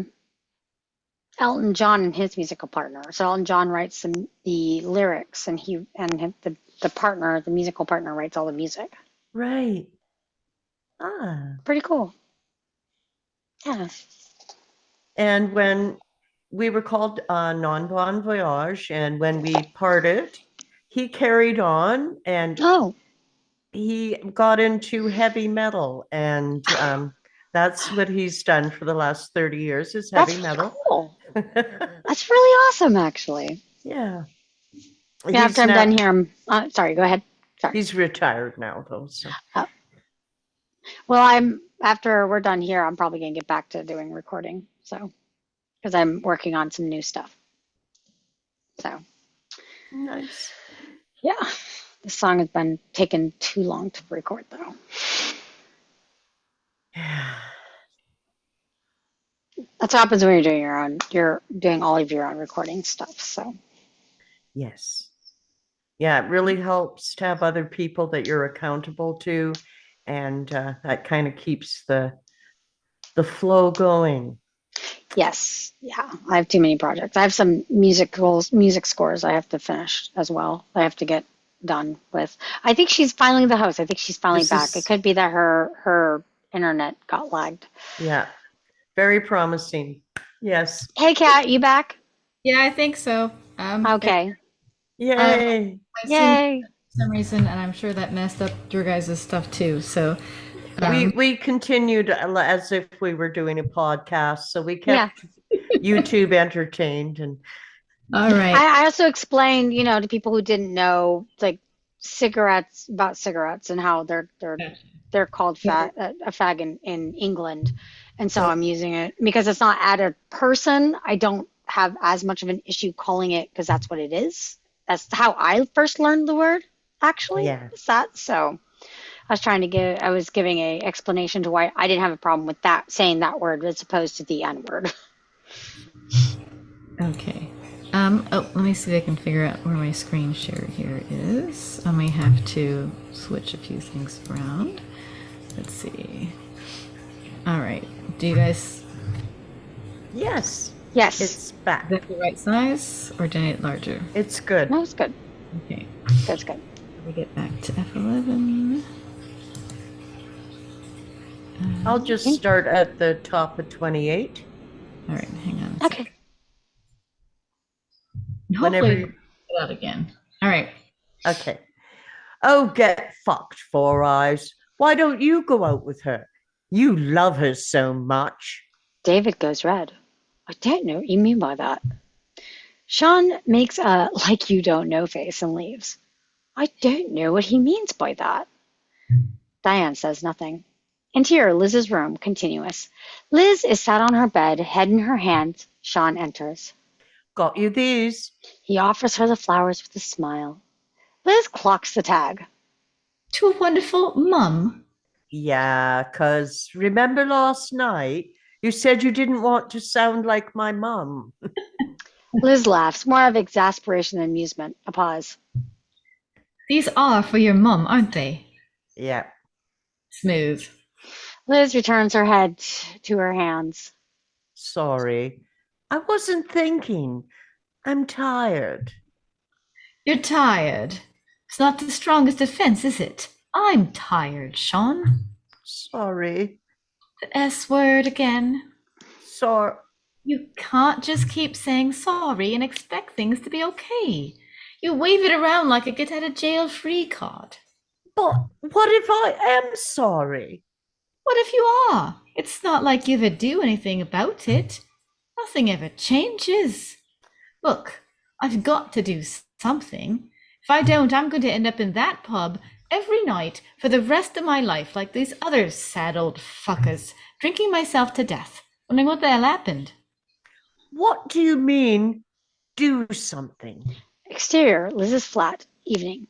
Elton John and his musical partner. So Elton John writes the lyrics, and the partner, the musical partner, writes all the music.
right. Ah.
Pretty cool. Yeah.
And when we were called non bon voyage, and when we parted, he carried on and
Oh,
he got into heavy metal. And that's what he's done for the last 30 years is
that's
heavy
pretty
metal.
cool. That's really awesome, actually.
Yeah.
Yeah, after
He's
I'm done
now
here, sorry. Go ahead. Sorry.
he's retired now though. So
Uh, well, I'm after we're done here, I'm probably gonna get back to doing recording. So because I'm working on some new stuff. So
nice.
yeah, this song has been taking too long to record though.
Yeah.
That's what happens when you're doing you're doing all of your own recording stuff. So
Yes. Yeah, it really helps to have other people that you're accountable to, and that kind of keeps the flow going.
yes, yeah, I have too many projects. I have some music scores I have to finish as well. I have to get done with. I think she's finally the host. I think she's finally
This
back. It
is
could be that her internet got lagged.
yeah, very promising. Yes.
Hey, Kat, you back?
Yeah, I think so.
Okay.
Um,
Yay.
I've seen for
Yay.
some reason, and I'm sure that messed up your guys' stuff too. So,
We continued as if we were doing a podcast, so we
Yeah.
kept YouTube entertained and
all right.
I also explained, to people who didn't know, like cigarettes and how they're called a fag in England, and so
So,
I'm using it because it's not at a person. I don't have as much of an issue calling it because that's what it is. That's how I first learned the word. Actually,
yeah.
is that so? I was giving a explanation to why I didn't have a problem with that saying that word as opposed to the N word.
okay. Oh, let me see if I can figure out where my screen share here is. I may have to switch a few things around. Let's see. All right. Do you guys,
Yes.
Yes.
It's back.
is that the right size or do I need it larger?
It's good.
No, it's good.
Okay.
That's good.
We get back to F11.
I'll just start at the top of 28.
All right, hang on.
Okay.
Whenever
Hopefully,
you,
get out again. All right.
okay. Oh, get fucked, Four Eyes. Why don't you go out with her? You love her so much.
David goes red. I don't know what you mean by that. Sean makes a like you don't know face and leaves. I don't know what he means by that. Diane says nothing. Interior Liz's room, continuous. Liz is sat on her bed, head in her hands. Sean enters.
Got you these.
He offers her the flowers with a smile. Liz clocks the tag.
To a wonderful mum.
Yeah, 'cause remember last night you said you didn't want to sound like my mum.
Liz laughs, more of exasperation than amusement. A pause.
These are for your mum, aren't they?
Yeah.
Smooth.
Liz returns her head to her hands.
Sorry. I wasn't thinking. I'm tired.
You're tired. It's not the strongest defense, is it? I'm tired, Sean.
Sorry.
The S word again.
sorry.
You can't just keep saying sorry and expect things to be okay. You wave it around like a get out of jail free card.
But what if I am sorry?
What if you are? It's not like you ever do anything about it. Nothing ever changes. Look, I've got to do something. If I don't, I'm going to end up in that pub every night for the rest of my life, like these other sad old fuckers, drinking myself to death, wondering what the hell happened.
What do you mean, do something?
Exterior, Liz's flat, evening.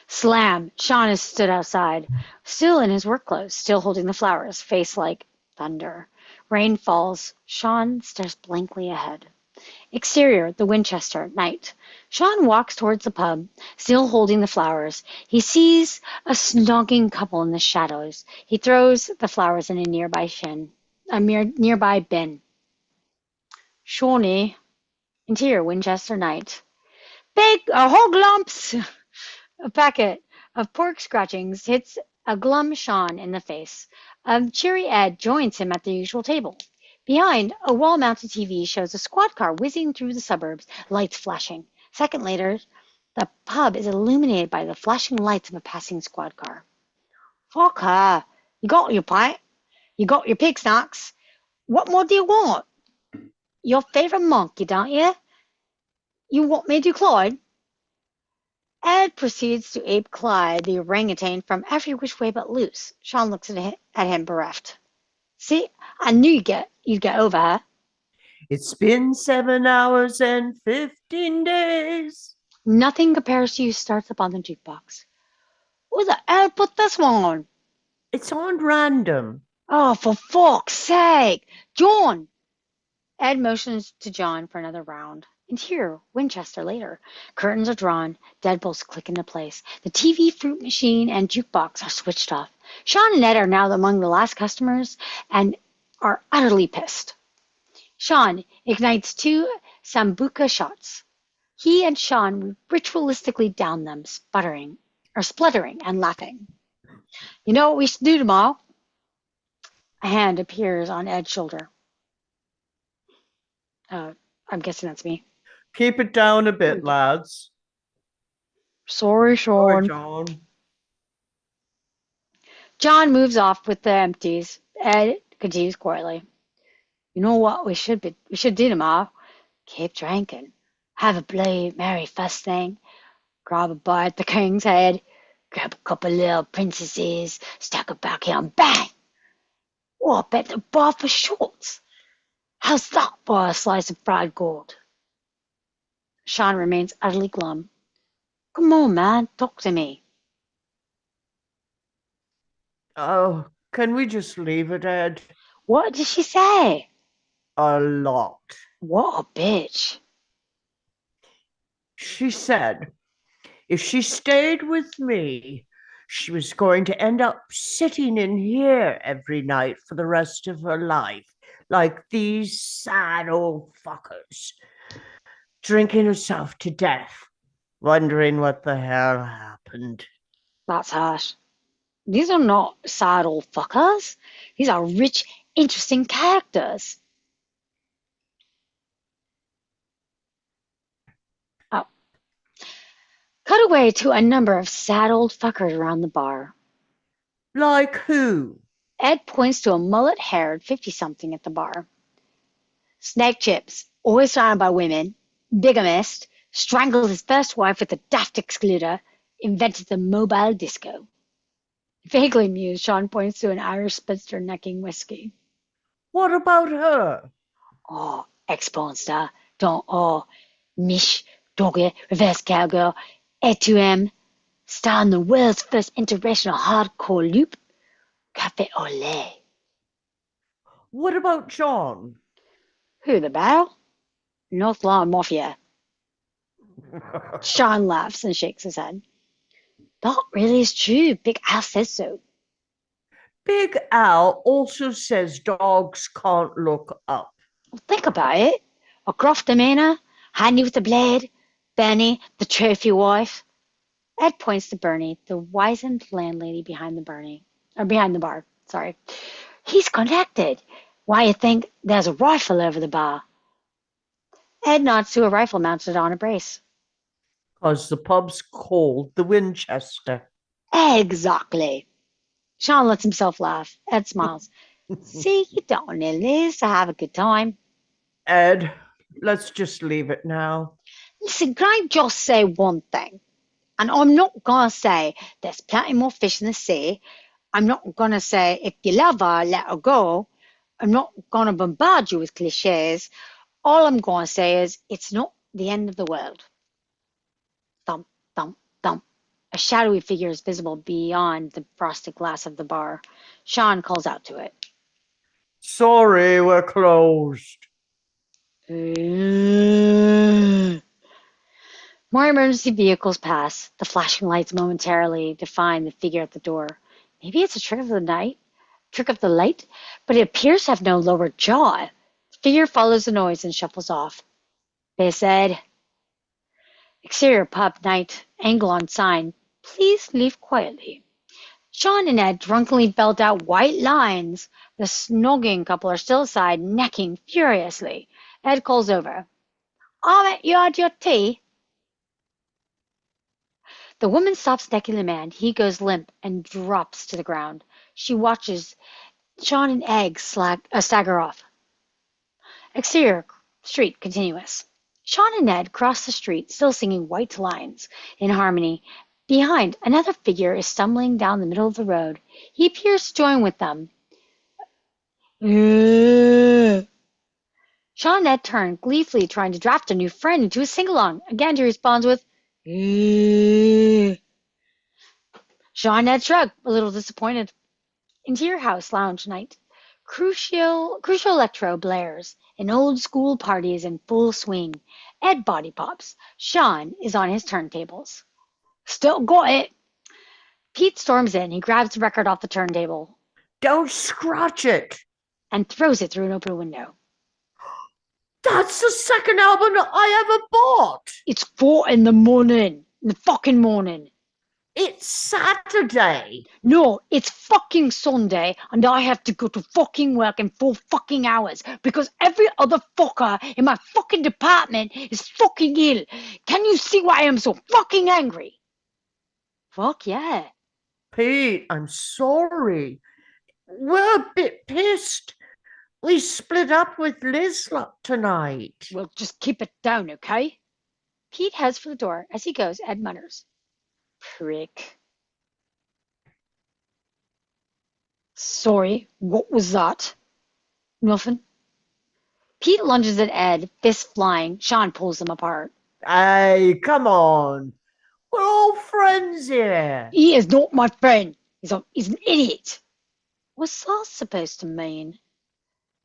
Slam! Sean has stood outside, still in his work clothes, still holding the flowers, face like thunder. Rain falls. Sean stares blankly ahead. Exterior, the Winchester, night. Sean walks towards the pub, still holding the flowers. He sees a snogging couple in the shadows. He throws the flowers in a nearby bin. Shawnee, interior, Winchester, night. Big hog lumps! A packet of pork scratchings hits a glum Sean in the face. A cheery Ed joins him at the usual table. Behind, a wall-mounted TV shows a squad car whizzing through the suburbs, lights flashing. A second later, the pub is illuminated by the flashing lights of a passing squad car. Fuck her. You got your pint. You got your pig snacks. What more do you want? Your favourite monkey, don't you? You want me to Clyde? Ed proceeds to ape Clyde, the orangutan, from every which way but loose. Sean looks at him bereft. See, I knew you'd get over her.
It's been 7 hours and 15 days.
Nothing compares to you starts up on the jukebox. Who the hell put this one on?
It's on random.
Oh, for fuck's sake! John! Ed motions to John for another round. And here, Winchester later. Curtains are drawn, deadbolts click into place. The TV, fruit machine, and jukebox are switched off. Sean and Ed are now among the last customers and are utterly pissed. Sean ignites 2 Sambuca shots. He and Sean ritualistically down them, spluttering and laughing. You know what we should do tomorrow? A hand appears on Ed's shoulder. I'm guessing that's me.
Keep it down a bit, lads.
Sorry,
Sorry,
Sean.
John.
John moves off with the empties. Ed continues quietly. You know what we should do tomorrow? Keep drinking. Have a bloody merry first thing. Grab a bite at the King's Head. Grab a couple of little princesses. Stack it back here and bang! Oh, I bet the bar for shorts. How's that for a slice of fried gold? Sean remains utterly glum. Come on, man, talk to me.
Oh, can we just leave it, Ed?
What did she say?
A lot.
What a bitch.
She said if she stayed with me, she was going to end up sitting in here every night for the rest of her life, like these sad old fuckers, drinking herself to death, wondering what the hell happened.
That's harsh. These are not sad old fuckers. These are rich, interesting characters. Oh. Cut away to a number of sad old fuckers around the bar.
Like who?
Ed points to a mullet-haired 50-something at the bar. Snake chips, always surrounded by women, bigamist, strangled his first wife with a daft excluder, invented the mobile disco. Vaguely amused, Sean points to an Irish spinster necking whiskey.
What about her?
Oh, ex-porn star, mish, doggy, reverse cowgirl, A2M, star in the world's first interracial hardcore loop, Cafe Olé.
What about John?
Who, the battle? North Lawn Mafia. Sean laughs and shakes his head. That really is true. Big Al says so.
Big Al also says dogs can't look up.
Well, think about it. A gruff demeanor, handy with the blade, Bernie, the trophy wife. Ed points to Bernie, the wizened landlady behind the bar. Sorry. He's connected. Why you think there's a rifle over the bar? Ed nods to a rifle mounted on a brace.
'Cause the pub's called the Winchester.
Exactly. Sean lets himself laugh. Ed smiles. See, you don't need this to have a good time.
Ed, let's just leave it now.
Listen, can I just say one thing? And I'm not gonna say there's plenty more fish in the sea. I'm not gonna say if you love her, let her go. I'm not gonna bombard you with cliches. All I'm gonna say is it's not the end of the world. Thump, thump, thump. A shadowy figure is visible beyond the frosted glass of the bar. Sean calls out to it.
Sorry, we're closed.
More emergency vehicles pass. The flashing lights momentarily define the figure at the door. Maybe it's a trick of the night, trick of the light, but it appears to have no lower jaw. The figure follows the noise and shuffles off. They said, exterior pub night, angle on sign. Please leave quietly. Sean and Ed drunkenly belt out white lines. The snogging couple are still aside, necking furiously. Ed calls over. Haven't you had your tea? The woman stops necking the man. He goes limp and drops to the ground. She watches Sean and Ed stagger off. Exterior street continuous. Sean and Ned cross the street, still singing White Lines in harmony. Behind, another figure is stumbling down the middle of the road. He appears to join with them. Sean and Ned turn, gleefully trying to draft a new friend into a sing-along. Again, he responds with, Sean and Ned shrug, a little disappointed. Interior house lounge night. Crucial electro blares. An old school party is in full swing. Ed body pops. Sean is on his turntables. Still got it. Pete storms in. He grabs the record off the turntable
Don't scratch it.
and throws it through an open window.
That's the second album I ever bought.
It's 4 in the morning. In the fucking morning.
It's Saturday.
No, it's fucking Sunday and I have to go to fucking work in 4 fucking hours because every other fucker in my fucking department is fucking ill. Can you see why I am so fucking angry? Fuck yeah.
Pete, I'm sorry. We're a bit pissed. We split up with Liz tonight.
Well, just keep it down, okay? Pete heads for the door. As he goes, Ed mutters, prick. Sorry, what was that? Nothing. Pete lunges at Ed, fist flying. Sean pulls them apart.
Hey, come on. We're all friends here.
He is not my friend. He's an idiot. What's that supposed to mean?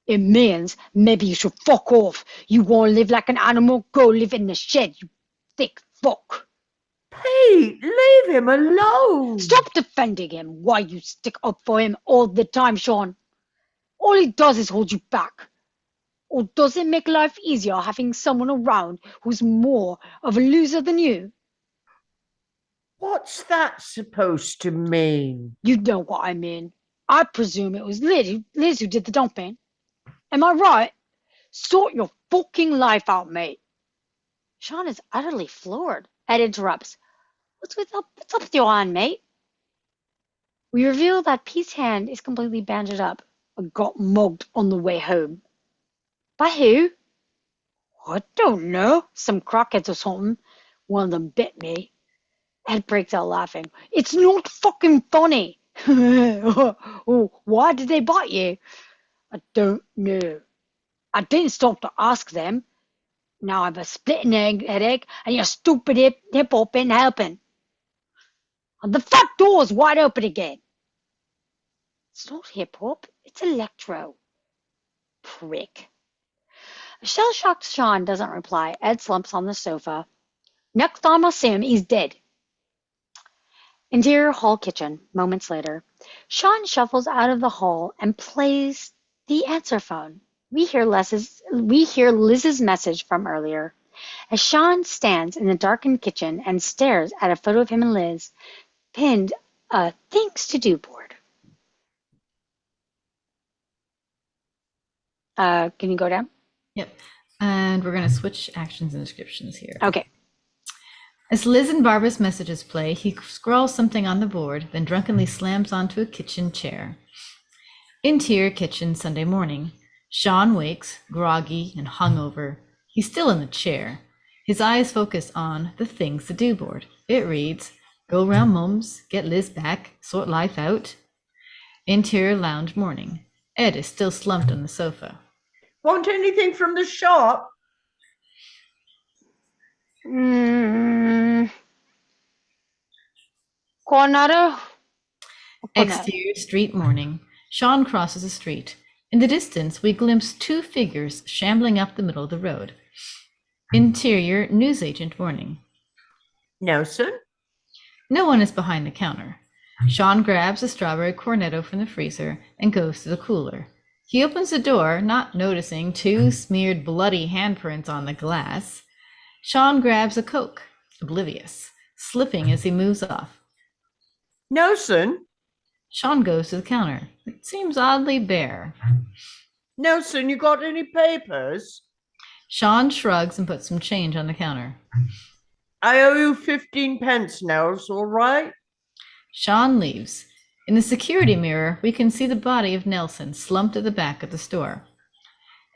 It means maybe you should fuck off. You want to live like an animal? Go live in the shed, you thick fuck.
Pete, leave him alone.
Stop defending him. Why you stick up for him all the time, Sean? All he does is hold you back. Or does it make life easier having someone around who's more of a loser than you?
What's that supposed to mean?
You know what I mean. I presume it was Liz who did the dumping. Am I right? Sort your fucking life out, mate. Sean is utterly floored. Ed interrupts. What's up with your hand, mate? We reveal that Pete's hand is completely bandaged up. I got mugged on the way home. By who? I don't know. Some crockheads or something. One of them bit me. Ed breaks out laughing. It's not fucking funny. Oh, why did they bite you? I don't know. I didn't stop to ask them. Now I've a splitting headache and your stupid hip hop ain't helping. And the front door's wide open again. It's not hip hop, it's electro. Prick. A shell-shocked Sean doesn't reply. Ed slumps on the sofa. Next time I see him, he's dead. Interior hall kitchen, moments later. Sean shuffles out of the hall and plays the answer phone. We hear Liz's message from earlier. As Sean stands in the darkened kitchen and stares at a photo of him and Liz, pinned a things to do board. Can you go down?
Yep. And we're going to switch actions and descriptions here.
Okay.
As Liz and Barbara's messages play, he scrawls something on the board, then drunkenly slams onto a kitchen chair. Interior kitchen, Sunday morning. SHAUN wakes, groggy and hungover. He's still in the chair. His eyes focus on the things to do board. It reads, go round mums, get Liz back, sort life out. Interior lounge morning. Ed is still slumped on the sofa.
Want anything from the shop?
Cornetto?
Exterior street morning. SHAUN crosses the street. In the distance, we glimpse two figures shambling up the middle of the road. Interior newsagent morning.
Nelson?
No one is behind the counter. SHAUN grabs a strawberry cornetto from the freezer and goes to the cooler. He opens the door, not noticing two smeared bloody handprints on the glass. SHAUN grabs a Coke, oblivious, slipping as he moves off.
Nelson?
SHAUN goes to the counter. It seems oddly bare.
Nelson, you got any papers?
SHAUN shrugs and puts some change on the counter.
I owe you 15 pence, Nels, all right?
SHAUN leaves. In the security mirror, we can see the body of Nelson slumped at the back of the store.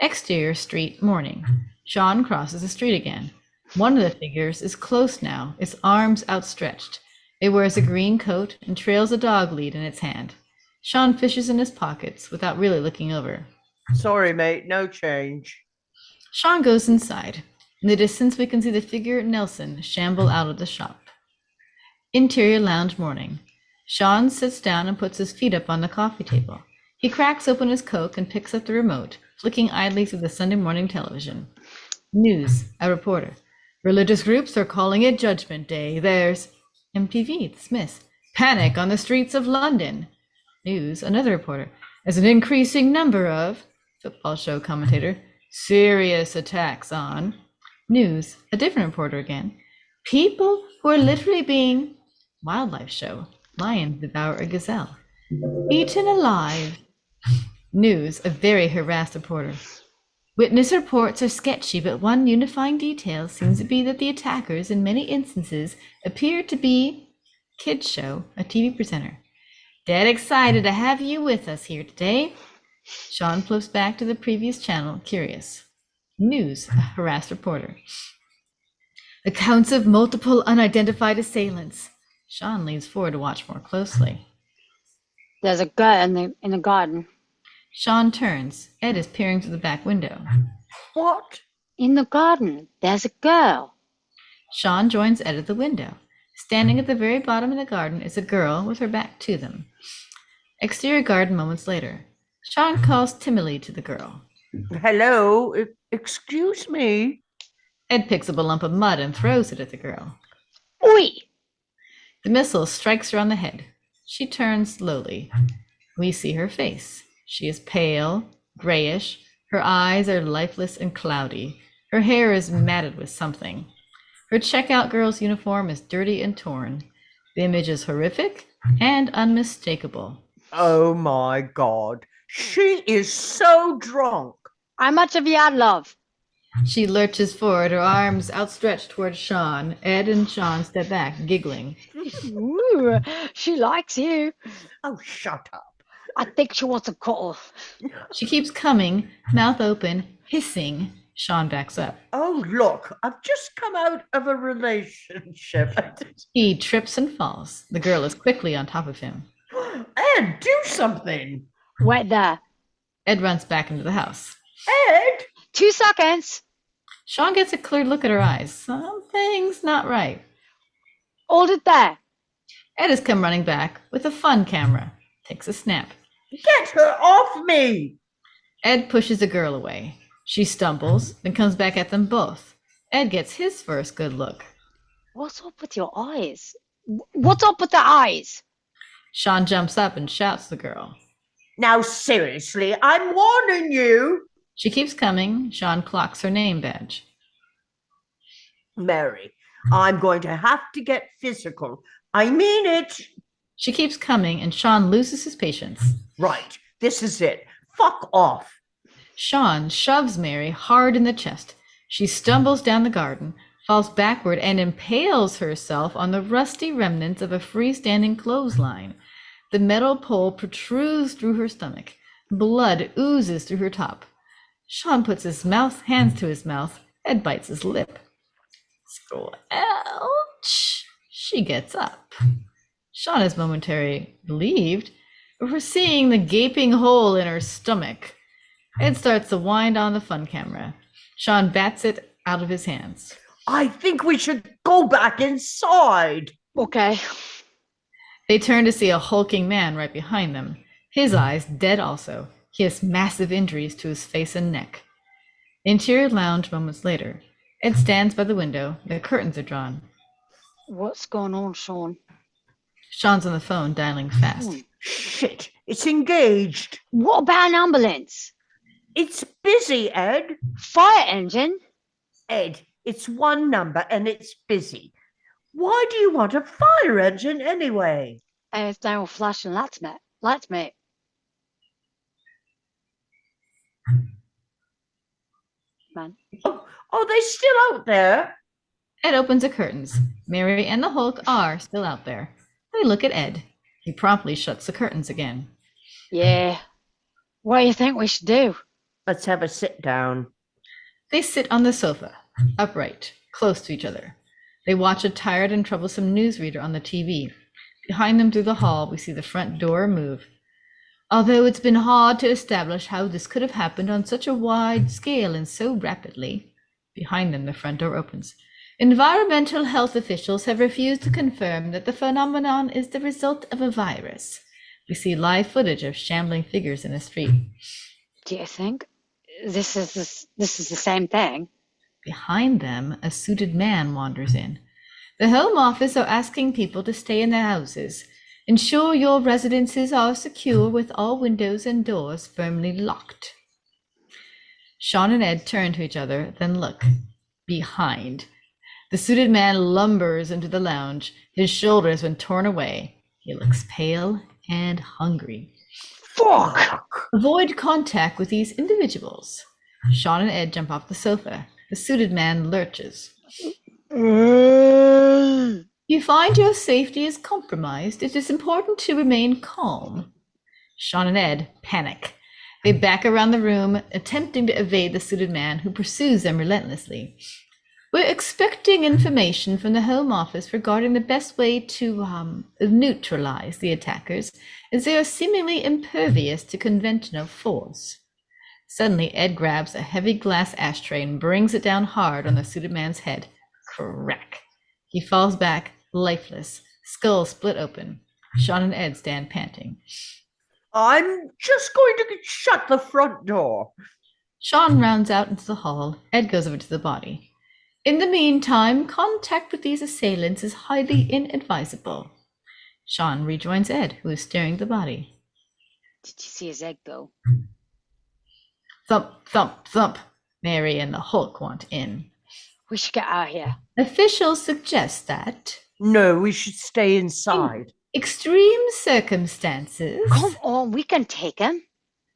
Exterior street morning. SHAUN crosses the street again. One of the figures is close now, its arms outstretched. It wears a green coat and trails a dog lead in its hand. SHAUN fishes in his pockets without really looking over.
Sorry, mate, no change.
SHAUN goes inside. In the distance, we can see the figure Nelson shamble out of the shop. Interior lounge morning. SHAUN sits down and puts his feet up on the coffee table. He cracks open his Coke and picks up the remote, flicking idly through the Sunday morning television. News, a reporter. Religious groups are calling it Judgment Day. There's MTV, the Smiths. Panic on the streets of London. News, another reporter. As an increasing number of, football show commentator, serious attacks on. News, a different reporter again. People who are literally being, wildlife show. Lions devour a gazelle. Eaten alive. News, a very harassed reporter. Witness reports are sketchy, but one unifying detail seems to be that the attackers, in many instances, appear to be Kids Show, a TV presenter. Dead excited to have you with us here today. SHAUN flips back to the previous channel, curious. News, a harassed reporter. Accounts of multiple unidentified assailants. SHAUN leans forward to watch more closely.
There's a girl in the garden.
SHAUN turns. Ed is peering through the back window.
What?
In the garden, there's a girl.
SHAUN joins Ed at the window. Standing at the very bottom of the garden is a girl with her back to them. Exterior garden moments later. SHAUN calls timidly to the girl.
Hello, excuse me.
Ed picks up a lump of mud and throws it at the girl.
Oi!
The missile strikes her on the head. She turns slowly. We see her face. She is pale, grayish. Her eyes are lifeless and cloudy. Her hair is matted with something. Her checkout girl's uniform is dirty and torn. The image is horrific and unmistakable.
Oh my God. She is so drunk.
How much have you had, love?
She lurches forward, her arms outstretched towards SHAUN. Ed and SHAUN step back, giggling.
Ooh, she likes you.
Oh, shut up.
I think she wants a cuddle.
She keeps coming, mouth open, hissing. SHAUN backs up.
Oh, look, I've just come out of a relationship.
He trips and falls. The girl is quickly on top of him.
Ed, do something.
Wait there.
Ed runs back into the house.
Ed?
2 seconds.
SHAUN gets a clear look at her eyes. Something's not right.
Hold it there.
Ed has come running back with a fun camera. Takes a snap.
Get her off me.
Ed pushes the girl away. She stumbles, then comes back at them both. Ed gets his first good look.
What's up with your eyes? What's up with the eyes?
SHAUN jumps up and shouts to the girl.
Now, seriously, I'm warning you.
She keeps coming. SHAUN clocks her name badge.
Mary, I'm going to have to get physical. I mean it.
She keeps coming, and SHAUN loses his patience.
Right, this is it. Fuck off.
Shaun shoves Mary hard in the chest. She stumbles down the garden, falls backward, and impales herself on the rusty remnants of a freestanding clothesline. The metal pole protrudes through her stomach. Blood oozes through her top. Shaun puts his hands to his mouth and bites his lip. Ouch! She gets up. Shaun is momentarily relieved before seeing the gaping hole in her stomach. Ed starts to wind on the fun camera. Shaun bats it out of his hands.
I think we should go back inside.
Okay.
They turn to see a hulking man right behind them. His eyes dead also. He has massive injuries to his face and neck. Interior lounge moments later. Ed stands by the window. The curtains are drawn.
What's going on, Shaun?
Shaun's on the phone, dialing fast.
Shit, it's engaged.
What about an ambulance?
It's busy, Ed.
Fire engine?
Ed, it's one number and it's busy. Why do you want a fire engine anyway?
It's now flashing lights, mate. Man.
Are they still out there?
Ed opens the curtains. Mary and the Hulk are still out there. They look at Ed. He promptly shuts the curtains again.
Yeah. What do you think we should do?
Let's have a sit down.
They sit on the sofa, upright, close to each other. They watch a tired and troublesome newsreader on the TV. Behind them through the hall, we see the front door move. Although it's been hard to establish how this could have happened on such a wide scale and so rapidly. Behind them, the front door opens. Environmental health officials have refused to confirm that the phenomenon is the result of a virus. We see live footage of shambling figures in the street.
Do you think this is the same thing?
Behind them, a suited man wanders in. The Home Office are asking people to stay in their houses. Ensure your residences are secure with all windows and doors firmly locked. Shaun and Ed turn to each other, then look. Behind. The suited man lumbers into the lounge. His shoulder has been torn away. He looks pale and hungry.
Fuck!
Avoid contact with these individuals. Shaun and Ed jump off the sofa. The suited man lurches. You find your safety is compromised. It is important to remain calm. Shaun and Ed panic. They back around the room, attempting to evade the suited man who pursues them relentlessly. We're expecting information from the Home Office regarding the best way to neutralize the attackers, as they are seemingly impervious to conventional force. Suddenly, Ed grabs a heavy glass ashtray and brings it down hard on the suited man's head. Crack. He falls back, lifeless, skull split open. Shaun and Ed stand panting.
I'm just going to shut the front door.
Shaun rounds out into the hall. Ed goes over to the body. In the meantime, contact with these assailants is highly inadvisable. Shaun rejoins Ed, who is staring at the body.
Did you see his egg, though?
Thump, thump, thump. Mary and the Hulk want in.
We should get out of here.
Officials suggest that,
No, we should stay inside.
extreme circumstances,
Come on, we can take him.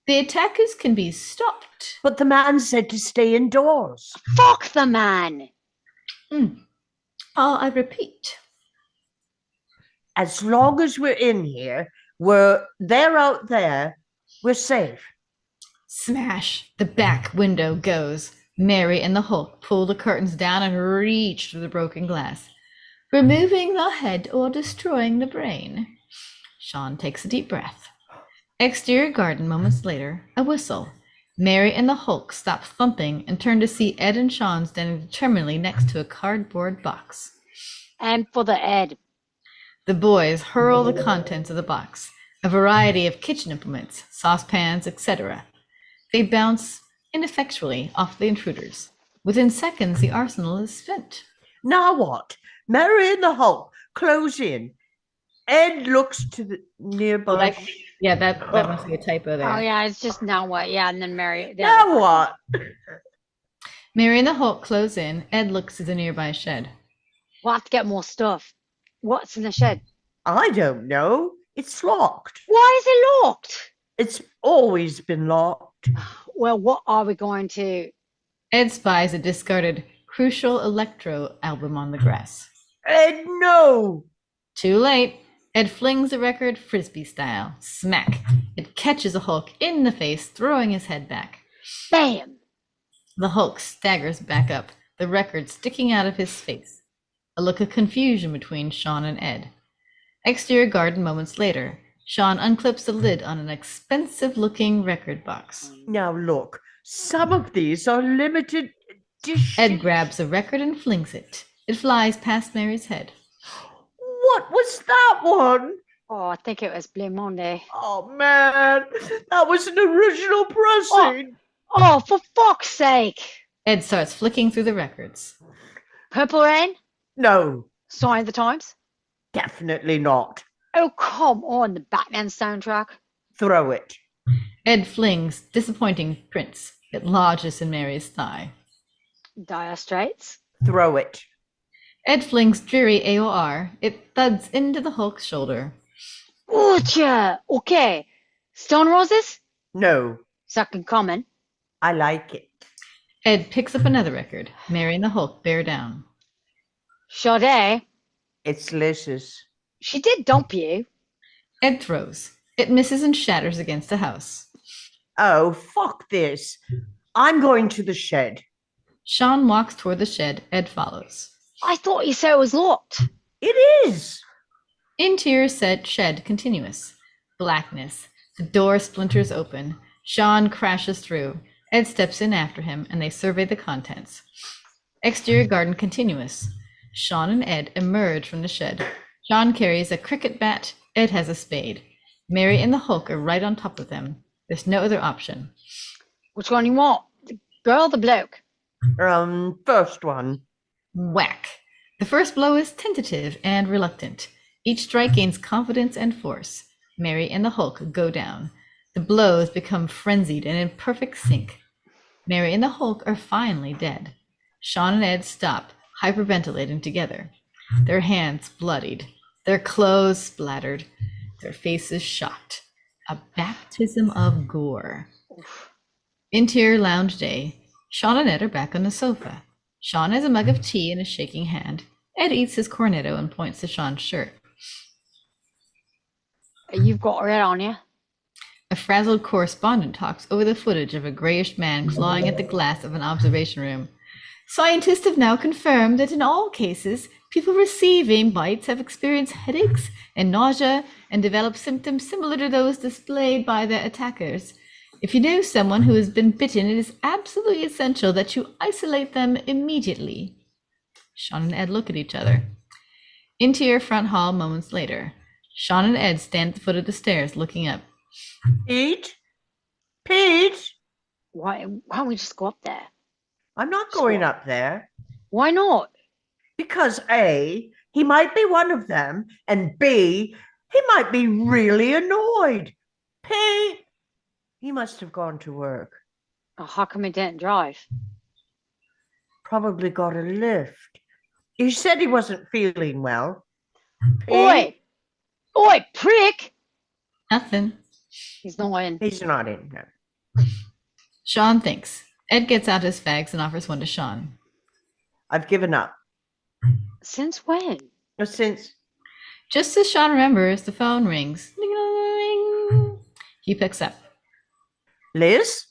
the attackers can be stopped.
But the man said to stay indoors.
Fuck the man.
I repeat.
As long as we're in here, they're out there, we're safe.
Smash. The back window goes. Mary and the Hulk pull the curtains down and reach through the broken glass, removing the head or destroying the brain. Shaun takes a deep breath. Exterior garden moments later, a whistle. Mary and the Hulk stop thumping and turn to see Ed and Shaun standing determinedly next to a cardboard box.
And for the Ed.
The boys hurl the contents of the box, a variety of kitchen implements, saucepans, etc. They bounce ineffectually off the intruders. Within seconds, the arsenal is spent.
Now what? Mary and the Hulk close in. Ed looks to the nearby.
That must be a typo there.
Oh, yeah, it's just now what? Yeah, and then Mary.
Now what?
Mary and the Hulk close in. Ed looks to the nearby shed.
We'll have to get more stuff. What's in the shed?
I don't know. It's locked.
Why is it locked?
It's always been locked.
Well, what are we going to?
Ed spies a discarded Crucial Electro album on the grass.
Ed, no!
Too late. Ed flings the record frisbee style. Smack. It catches a Hulk in the face, throwing his head back.
Bam!
The Hulk staggers back up, the record sticking out of his face. A look of confusion between Shaun and Ed. Exterior garden moments later. Shaun unclips the lid on an expensive-looking record box.
Now look, some of these are limited edition.
Ed grabs the record and flings it. It flies past Mary's head.
What was that one?
Oh, I think it was Blue Monday.
Oh man, that was an original pressing.
Oh, for fuck's sake!
Ed starts flicking through the records.
Purple Rain?
No,
Sign of the Times?
definitely not.
Oh, come on, the Batman soundtrack.
Throw it.
Ed flings disappointing prints. It lodges in Mary's thigh.
Dire Straits?
Throw it.
Ed flings dreary AOR. It thuds into the Hulk's shoulder.
Ooh-cha! Okay. Stone Roses?
No,
Second Common.
I like it.
Ed picks up another record. Mary and the Hulk bear down.
Sade?
It's Liz's.
She did dump you.
Ed throws. It misses and shatters against a house.
Oh, fuck this. I'm going to the shed.
Shaun walks toward the shed. Ed follows.
I thought you said it was locked.
It is.
Interior set shed continuous. Blackness. The door splinters open. Shaun crashes through. Ed steps in after him, and they survey the contents. Exterior garden continuous. Shaun and Ed emerge from the shed. Shaun carries a cricket bat. Ed has a spade. Mary and the Hulk are right on top of them. There's no other option.
Which one you want? The girl or the bloke?
First one.
Whack. The first blow is tentative and reluctant. Each strike gains confidence and force. Mary and the Hulk go down. The blows become frenzied and in perfect sync. Mary and the Hulk are finally dead. Shaun and Ed stop, hyperventilating together. Their hands bloodied, their clothes splattered, their faces shocked. A baptism of gore. Interior lounge day. Shaun and Ed are back on the sofa. Shaun has a mug of tea in a shaking hand. Ed eats his cornetto and points to Shaun's shirt.
You've got red on you.
A frazzled correspondent talks over the footage of a grayish man clawing at the glass of an observation room. Scientists have now confirmed that in all cases, people receiving bites have experienced headaches and nausea and developed symptoms similar to those displayed by their attackers. If you know someone who has been bitten, it is absolutely essential that you isolate them immediately. Shaun and Ed look at each other. Interior front hall moments later. Shaun and Ed stand at the foot of the stairs looking up.
Pete? Pete?
Why don't we just go up there?
I'm not going up there.
Why not?
Because A, he might be one of them, and B, he might be really annoyed. Pete? He must have gone to work.
Oh, how come he didn't drive?
Probably got a lift. He said he wasn't feeling well. Pete?
Oi! Oi, prick!
Nothing.
He's not in.
He's not in there.
Shaun thinks. Ed gets out his fags and offers one to Shaun.
I've given up.
Since when?
Since
Just as Shaun remembers, the phone rings. Ding-a-ling. He picks up.
Liz?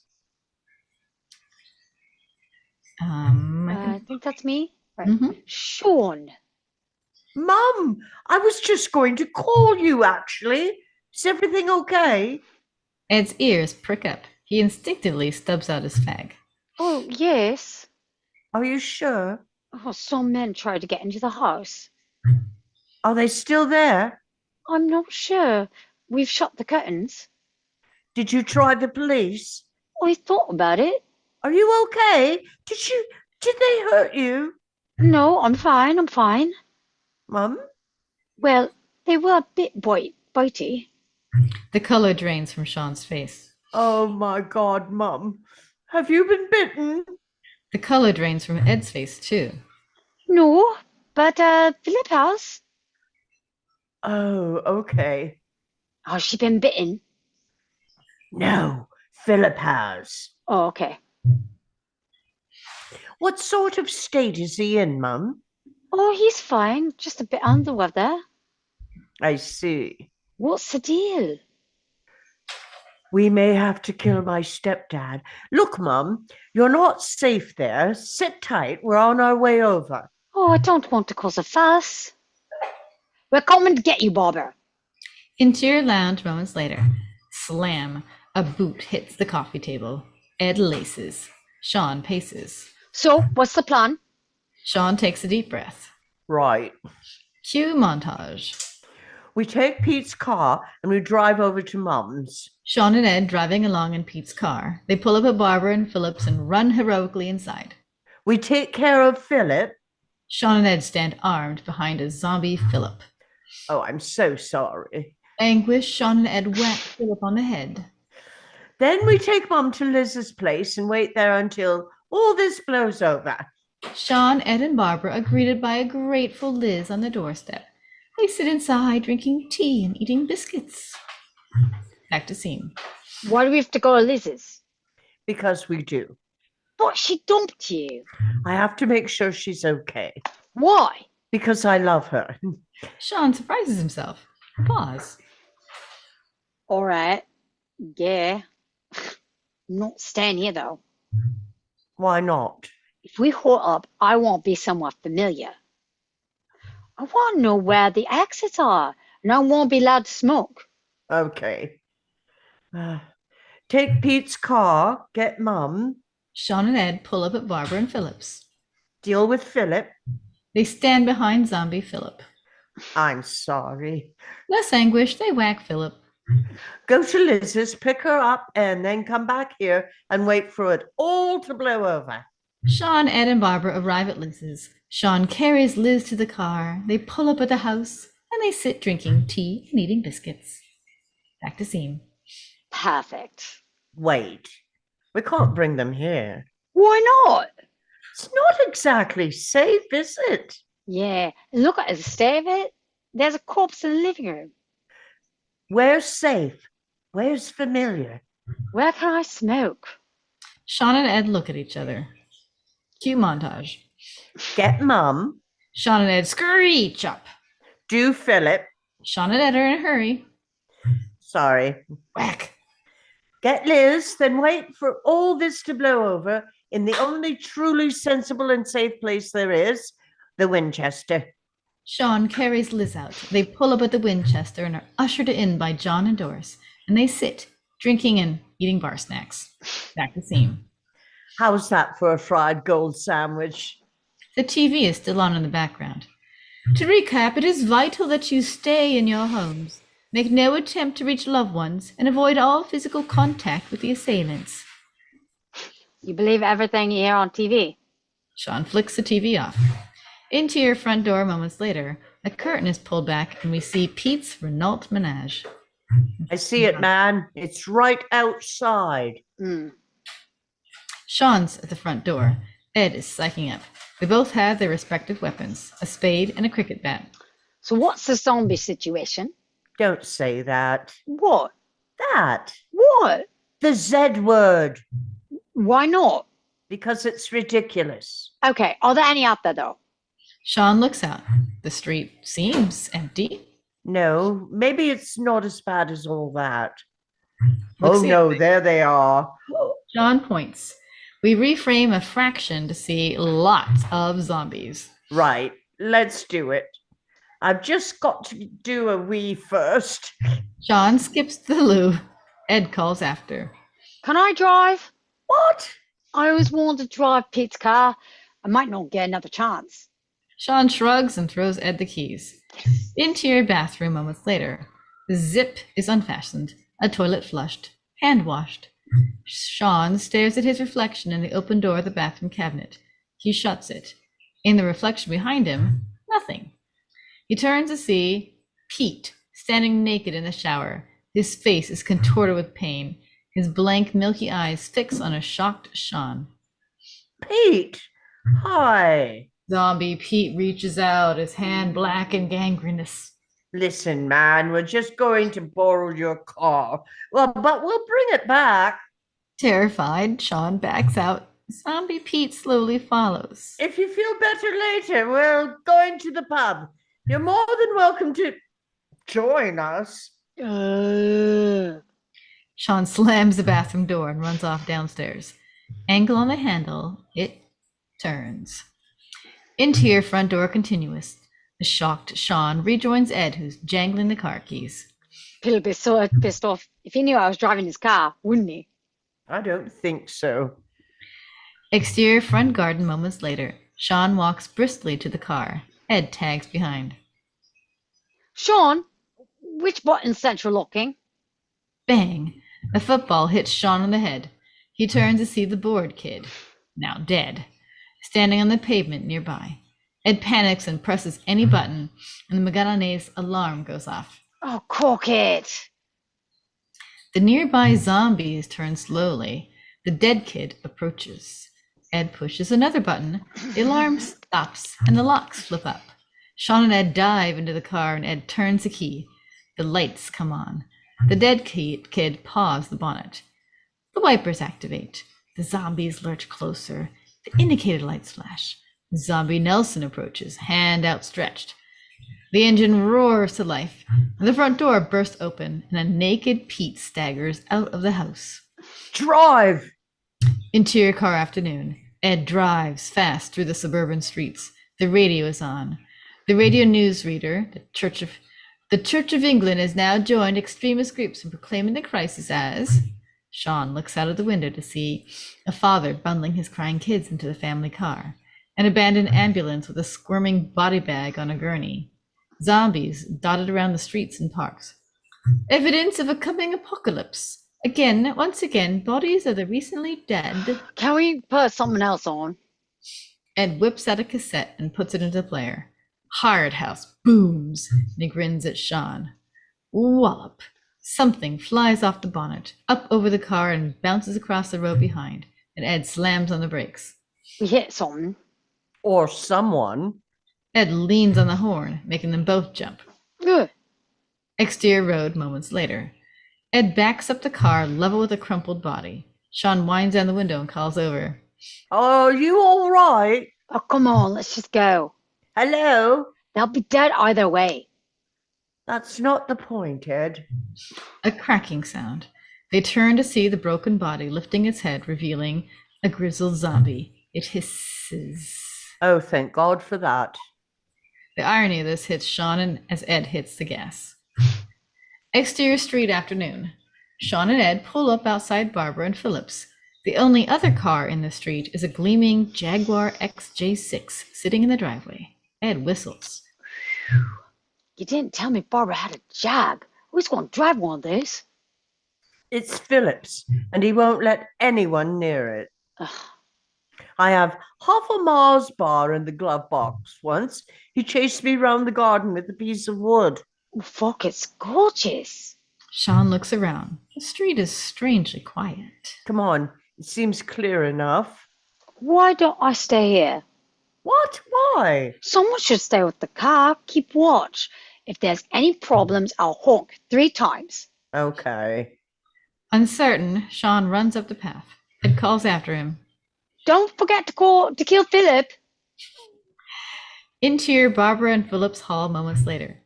I think that's me. Right.
Mhm.
Shaun.
Mum, I was just going to call you, actually. Is everything okay?
Ed's ears prick up. He instinctively stubs out his fag.
Oh, yes.
Are you sure?
Oh, some men tried to get into the house.
Are they still there?
I'm not sure. We've shut the curtains.
Did you try the police?
I thought about it.
Are you okay? Did they hurt you?
No, I'm fine. I'm fine.
Mum?
Well, they were a bit bitey.
The color drains from Shaun's face.
Oh my God, Mum. Have you been bitten?
The color drains from Ed's face, too.
No, but Philip has.
Oh, okay.
Has she been bitten?
No, Philip has.
Oh, okay.
What sort of state is he in, Mum?
Oh, he's fine. Just a bit under the weather.
I see.
What's the deal?
We may have to kill my stepdad. Look, Mum, you're not safe there. Sit tight. We're on our way over.
Oh, I don't want to cause a fuss. We're coming to get you, Barbara.
Interior lounge moments later. Slam. A boot hits the coffee table. Ed laces. Sean paces.
So, what's the plan?
Sean takes a deep breath.
Right.
Cue montage.
We take Pete's car and we drive over to Mum's.
Sean and Ed driving along in Pete's car. They pull up at Barbara and Phillips and run heroically inside.
We take care of Philip.
Sean and Ed stand armed behind a zombie Philip.
Oh, I'm so sorry.
Anguish, Sean and Ed whack Philip on the head.
Then we take Mum to Liz's place and wait there until all this blows over.
Sean, Ed, and Barbara are greeted by a grateful Liz on the doorstep. They sit inside drinking tea and eating biscuits. Back to scene.
Why do we have to go to Liz's?
Because we do.
But she dumped you.
I have to make sure she's okay.
Why?
Because I love her.
Sean surprises himself. Pause.
All right. Yeah. I'm not staying here, though.
Why not?
If we hold up, I won't be somewhere familiar. I want to know where the exits are, and I won't be allowed to smoke.
Okay. Take Pete's car, get Mum,
Sean and Ed pull up at Barbara and Phillips.
deal with Philip.
They stand behind zombie Philip.
I'm sorry.
Less anguish, they whack Philip.
Go to Liz's, pick her up, and then come back here and wait for it all to blow over.
Sean, Ed, and Barbara arrive at Liz's. Sean carries Liz to the car. They pull up at the house, and they sit drinking tea and eating biscuits. Back to scene.
Perfect.
Wait, we can't bring them here.
Why not?
It's not exactly safe, is it?
Yeah, look at the state of it. There's a corpse in the living room.
Where's safe? Where's familiar?
Where can I smoke?
Sean and Ed look at each other. Cue montage.
Get Mum,
Sean and Ed screech up.
do Philip.
Sean and Ed are in a hurry.
Sorry.
Whack.
Get Liz, then wait for all this to blow over in the only truly sensible and safe place there is, the Winchester.
Sean carries Liz out. They pull up at the Winchester and are ushered in by John and Doris, and they sit, drinking and eating bar snacks. Back to scene.
How's that for a fried gold sandwich?
The TV is still on in the background. To recap, it is vital that you stay in your homes. Make no attempt to reach loved ones and avoid all physical contact with the assailants.
You believe everything you hear on TV?
Sean flicks the TV off. Interior front door moments later, a curtain is pulled back and we see Pete's Renault Menage.
I see it, man. It's right outside.
Sean's at the front door. Ed is psyching up. They both have their respective weapons, a spade and a cricket bat.
So what's the zombie situation?
Don't say that.
What?
That.
What?
The Z word.
Why not?
Because it's ridiculous.
Okay, are there any out there though?
Sean looks out. The street seems empty.
No, maybe it's not as bad as all that.
Looks
Oh no,
empty.
there they are.
John points. We reframe a fraction to see lots of zombies.
Right, let's do it. I've just got to do a wee first.
Sean skips to the loo. Ed calls after.
Can I drive?
What?
I always wanted to drive Pete's car. I might not get another chance.
Sean shrugs and throws Ed the keys. Interior bathroom moments later. The zip is unfastened. A toilet flushed. Hand washed. Sean stares at his reflection in the open door of the bathroom cabinet. He shuts it. In the reflection behind him, nothing. He turns to see Pete standing naked in the shower. His face is contorted with pain. His blank, milky eyes fix on a shocked Sean.
Pete, hi.
Zombie Pete reaches out, his hand black and gangrenous.
Listen, man, we're just going to borrow your car. Well, but we'll bring it back.
Terrified, Shaun backs out. Zombie Pete slowly follows.
If you feel better later, we're going to the pub. You're more than welcome to join us.
Shaun slams the bathroom door and runs off downstairs. Angle on the handle, it turns. Interior front door continuous. The shocked Shaun rejoins Ed, who's jangling the car keys.
He'll be so pissed off. If he knew I was driving his car, wouldn't he?
I don't think so.
Exterior front garden moments later. Shaun walks briskly to the car. Ed tags behind.
Shaun, which button's central locking?
Bang! A football hits Shaun on the head. He turns to see the bored kid, now dead, standing on the pavement nearby. Ed panics and presses any button, and the Magallanes alarm goes off.
Oh, cork it!
The nearby zombies turn slowly. The dead kid approaches. Ed pushes another button. The alarm stops, and the locks flip up. Shaun and Ed dive into the car, and Ed turns the key. The lights come on. The dead kid paws the bonnet. The wipers activate. The zombies lurch closer. The indicator lights flash. Zombie Nelson approaches, hand outstretched. The engine roars to life, and the front door bursts open, and a naked Pete staggers out of the house.
Drive!
Interior car afternoon. Ed drives fast through the suburban streets. The radio is on. The radio newsreader, the Church of England has now joined extremist groups in proclaiming the crisis as... Shaun looks out of the window to see a father bundling his crying kids into the family car. An abandoned ambulance with a squirming body bag on a gurney. Zombies dotted around the streets and parks. Evidence of a coming apocalypse. Once again, bodies of the recently dead.
Can we put something else on?
Ed whips out a cassette and puts it into the player. Hard House booms, and he grins at Shaun. Wallop. Something flies off the bonnet, up over the car and bounces across the road behind, and Ed slams on the brakes.
We hit something.
Or someone.
Ed leans on the horn, making them both jump.
Ugh.
Exterior road moments later. Ed backs up the car level with a crumpled body. Shaun winds down the window and calls over.
Are you all right?
Oh, come on, let's just go.
Hello?
They'll be dead either way.
That's not the point, Ed.
A cracking sound. They turn to see the broken body lifting its head, revealing a grizzled zombie. It hisses.
Oh, thank God for that.
The irony of this hits Shaun as Ed hits the gas. Exterior street afternoon. Shaun and Ed pull up outside Barbara and Phillips. The only other car in the street is a gleaming Jaguar XJ6 sitting in the driveway. Ed whistles.
You didn't tell me Barbara had a Jag. Who's going to drive one of those?
It's Phillips, and he won't let anyone near it.
Ugh.
I have half a Mars bar in the glove box. Once he chased me round the garden with a piece of wood.
Oh, fuck, it's gorgeous.
Shaun looks around. The street is strangely quiet.
Come on, it seems clear enough.
Why don't I stay here?
What? Why?
Someone should stay with the car, keep watch. If there's any problems, I'll honk 3 times.
Okay.
Uncertain, Shaun runs up the path. Ed calls after him.
Don't forget to kill Philip.
Interior Barbara and Phillips Hall moments later.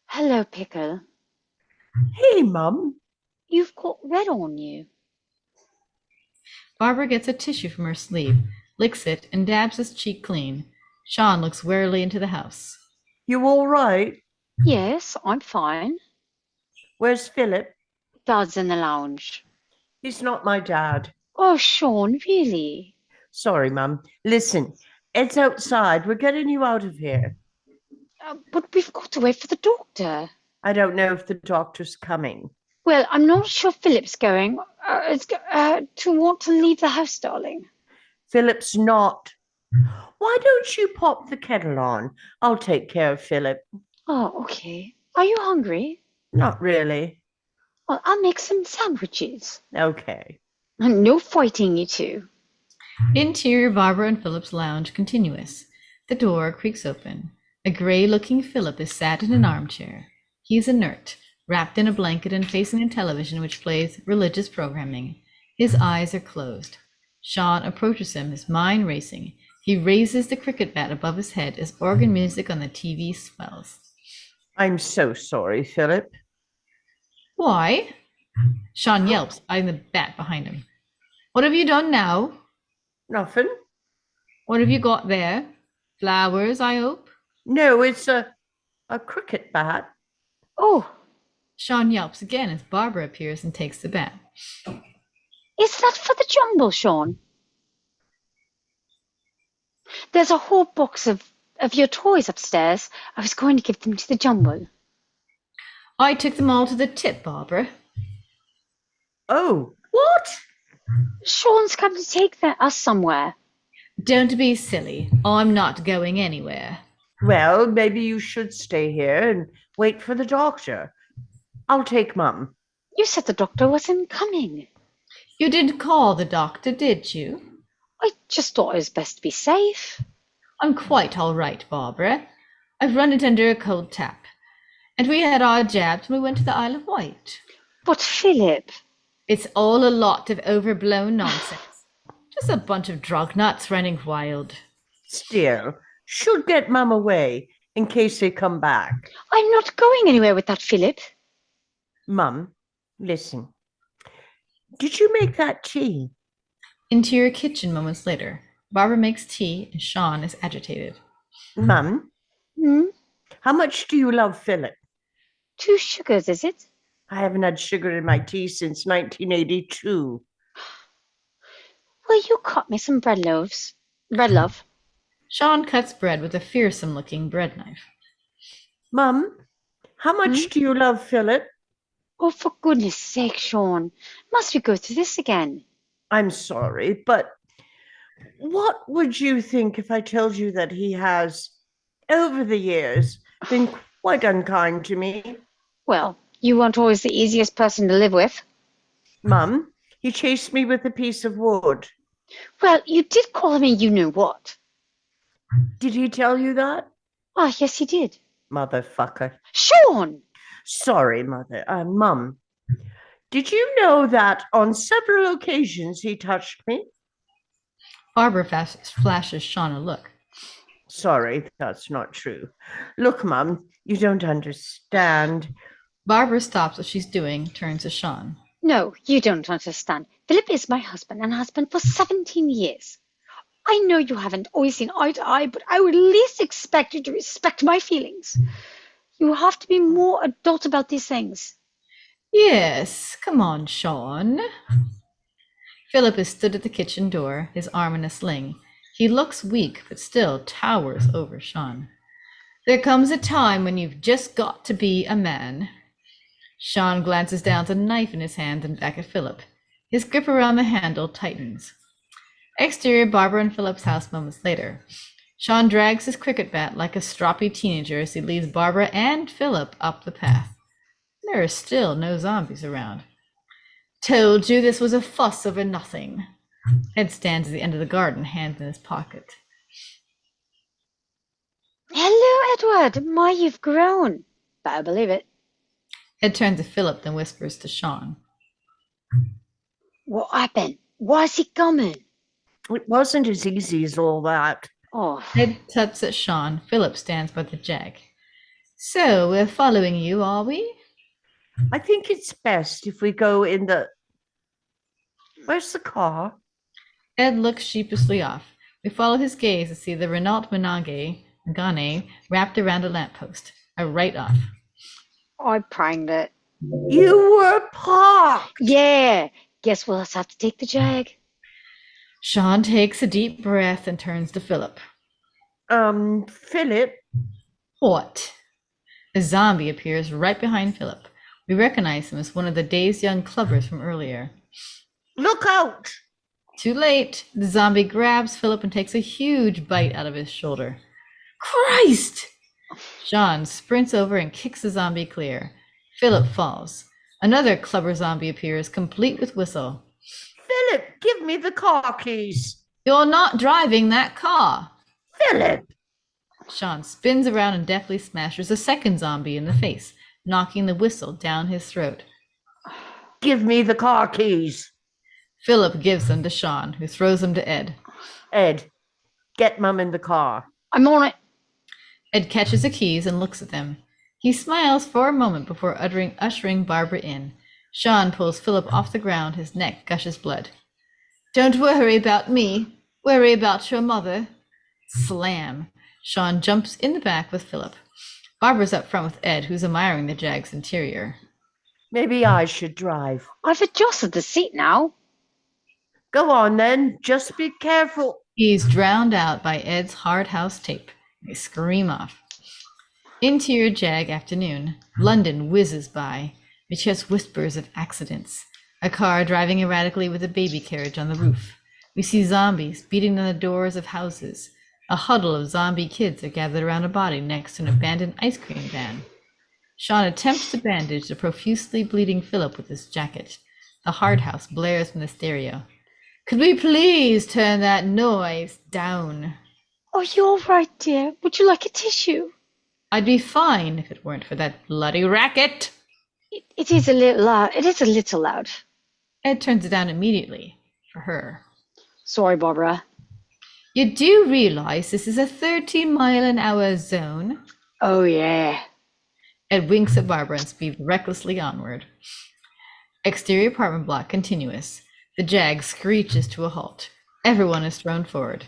Hello, Pickle.
Hey, Mum.
You've got red on you.
Barbara gets a tissue from her sleeve, licks it, and dabs his cheek clean. Shaun looks warily into the house.
You all right?
Yes, I'm fine.
Where's Philip?
Dad's in the lounge.
He's not my dad.
Oh, Shaun, really?
Sorry, Mum. Listen, Ed's outside. We're getting you out of here.
But we've got to wait for the doctor.
I don't know if the doctor's coming.
Well, I'm not sure Philip's going to want to leave the house, darling.
Philip's not. Why don't you pop the kettle on? I'll take care of Philip.
Oh, okay. Are you hungry?
Not really.
Well, I'll make some sandwiches.
Okay.
And no fighting, you two.
Interior Barbara and Philip's lounge continuous. The door creaks open. A gray-looking Philip is sat in an armchair. He's inert, wrapped in a blanket and facing a television which plays religious programming. His eyes are closed. Shaun approaches him, his mind racing. He raises the cricket bat above his head as organ music on the TV swells.
I'm so sorry, Philip.
Why? Shaun yelps, eyeing the bat behind him. What have you done now?
Nothing.
What have you got there? Flowers, I hope?
No, it's a cricket bat.
Oh,
Shaun yelps again as Barbara appears and takes the bat.
is that for the jumble, Shaun? There's a whole box of your toys upstairs. I was going to give them to the jumble.
I took them all to the tip, Barbara.
Oh, what?
Shaun's come to take us somewhere.
Don't be silly. I'm not going anywhere.
Well, maybe you should stay here and wait for the doctor. I'll take Mum.
You said the doctor wasn't coming.
You didn't call the doctor, did you?
I just thought it was best to be safe.
I'm quite all right, Barbara. I've run it under a cold tap. And we had our jabs when we went to the Isle of Wight.
But Philip...
It's all a lot of overblown nonsense. Just a bunch of drug nuts running wild.
Still, should get Mum away in case they come back.
I'm not going anywhere with that, Philip.
Mum, listen. Did you make that tea?
Interior kitchen moments later. Barbara makes tea and Shaun is agitated.
Mum,
Hmm?
how much do you love Philip?
2 sugars, is it?
I haven't had sugar in my tea since 1982.
Will you cut me some bread loaves? Bread, love.
Shaun cuts bread with a fearsome-looking bread knife.
Mum, how much do you love Philip?
Oh, for goodness sake, Shaun. Must we go through this again?
I'm sorry, but what would you think if I told you that he has, over the years, been quite unkind to me?
Well, you weren't always the easiest person to live with.
Mum, he chased me with a piece of wood.
Well, you did call me you-know-what.
Did he tell you that?
Ah, yes, he did.
Motherfucker.
Shaun!
Sorry, Mum. Did you know that on several occasions he touched me?
Barbara flashes Shaun a look.
Sorry, that's not true. Look, Mum, you don't understand.
Barbara stops what she's doing, turns to Shaun.
No, you don't understand. Philip is my husband and has been for 17 years. I know you haven't always seen eye to eye, but I would at least expect you to respect my feelings. You have to be more adult about these things.
Yes, come on, Shaun. Philip is stood at the kitchen door, his arm in a sling. He looks weak, but still towers over Shaun. There comes a time when you've just got to be a man. Shaun glances down at the knife in his hand and back at Philip. His grip around the handle tightens. Exterior Barbara and Philip's house moments later. Shaun drags his cricket bat like a stroppy teenager as he leads Barbara and Philip up the path. There are still no zombies around. Told you this was a fuss over nothing. Ed stands at the end of the garden, hands in his pocket.
Hello, Edward. My, you've grown. Better believe it.
Ed turns to Philip, then whispers to Shaun.
What happened? Why is he coming?
It wasn't as easy as all that.
Oh,
Ed taps at Shaun. Philip stands by the jag. So, we're following you, are we?
I think it's best if we go in the... Where's the car?
Ed looks sheepishly off. We follow his gaze to see the Renault Megane wrapped around a lamppost. A write-off.
I pranged it.
You were parked.
Yeah. Guess we'll just have to take the jag.
Shaun takes a deep breath and turns to Philip.
Philip?
What? A zombie appears right behind Philip. We recognize him as one of the dazed young clubbers from earlier.
Look out!
Too late. The zombie grabs Philip and takes a huge bite out of his shoulder. Christ! Shaun sprints over and kicks the zombie clear. Philip falls. Another clubber zombie appears, complete with whistle.
Philip, give me the car keys.
You're not driving that car.
Philip!
Shaun spins around and deftly smashes a second zombie in the face. knocking the whistle down his throat.
Give me the car keys.
Philip gives them to Sean, who throws them to Ed.
Ed, get Mum in the car.
I'm on it.
Ed catches the keys and looks at them. He smiles for a moment before ushering Barbara in. Sean pulls Philip off the ground. His neck gushes blood. Don't worry about me. Worry about your mother. Slam. Sean jumps in the back with Philip. Barbara's up front with Ed, who's admiring the Jag's interior.
Maybe I should drive.
I've adjusted the seat now.
Go on then. Just be careful.
He's drowned out by Ed's hard house tape. They scream off. Interior Jag afternoon. London whizzes by. It just whispers of accidents. A car driving erratically with a baby carriage on the roof. We see zombies beating down the doors of houses. A huddle of zombie kids are gathered around a body next to an abandoned ice cream van. Sean attempts to bandage the profusely bleeding Philip with his jacket. The hard house blares from the stereo. Could we please turn that noise down?
Oh, you're right, dear. Would you like a tissue?
I'd be fine if it weren't for that bloody racket.
It is a little loud. It is a little loud.
Ed turns it down immediately. For her.
Sorry, Barbara.
You do realize this is a 30-mile-an-hour zone?
Oh, yeah.
Ed winks at Barbara and speeds recklessly onward. Exterior apartment block continuous. The Jag screeches to a halt. Everyone is thrown forward.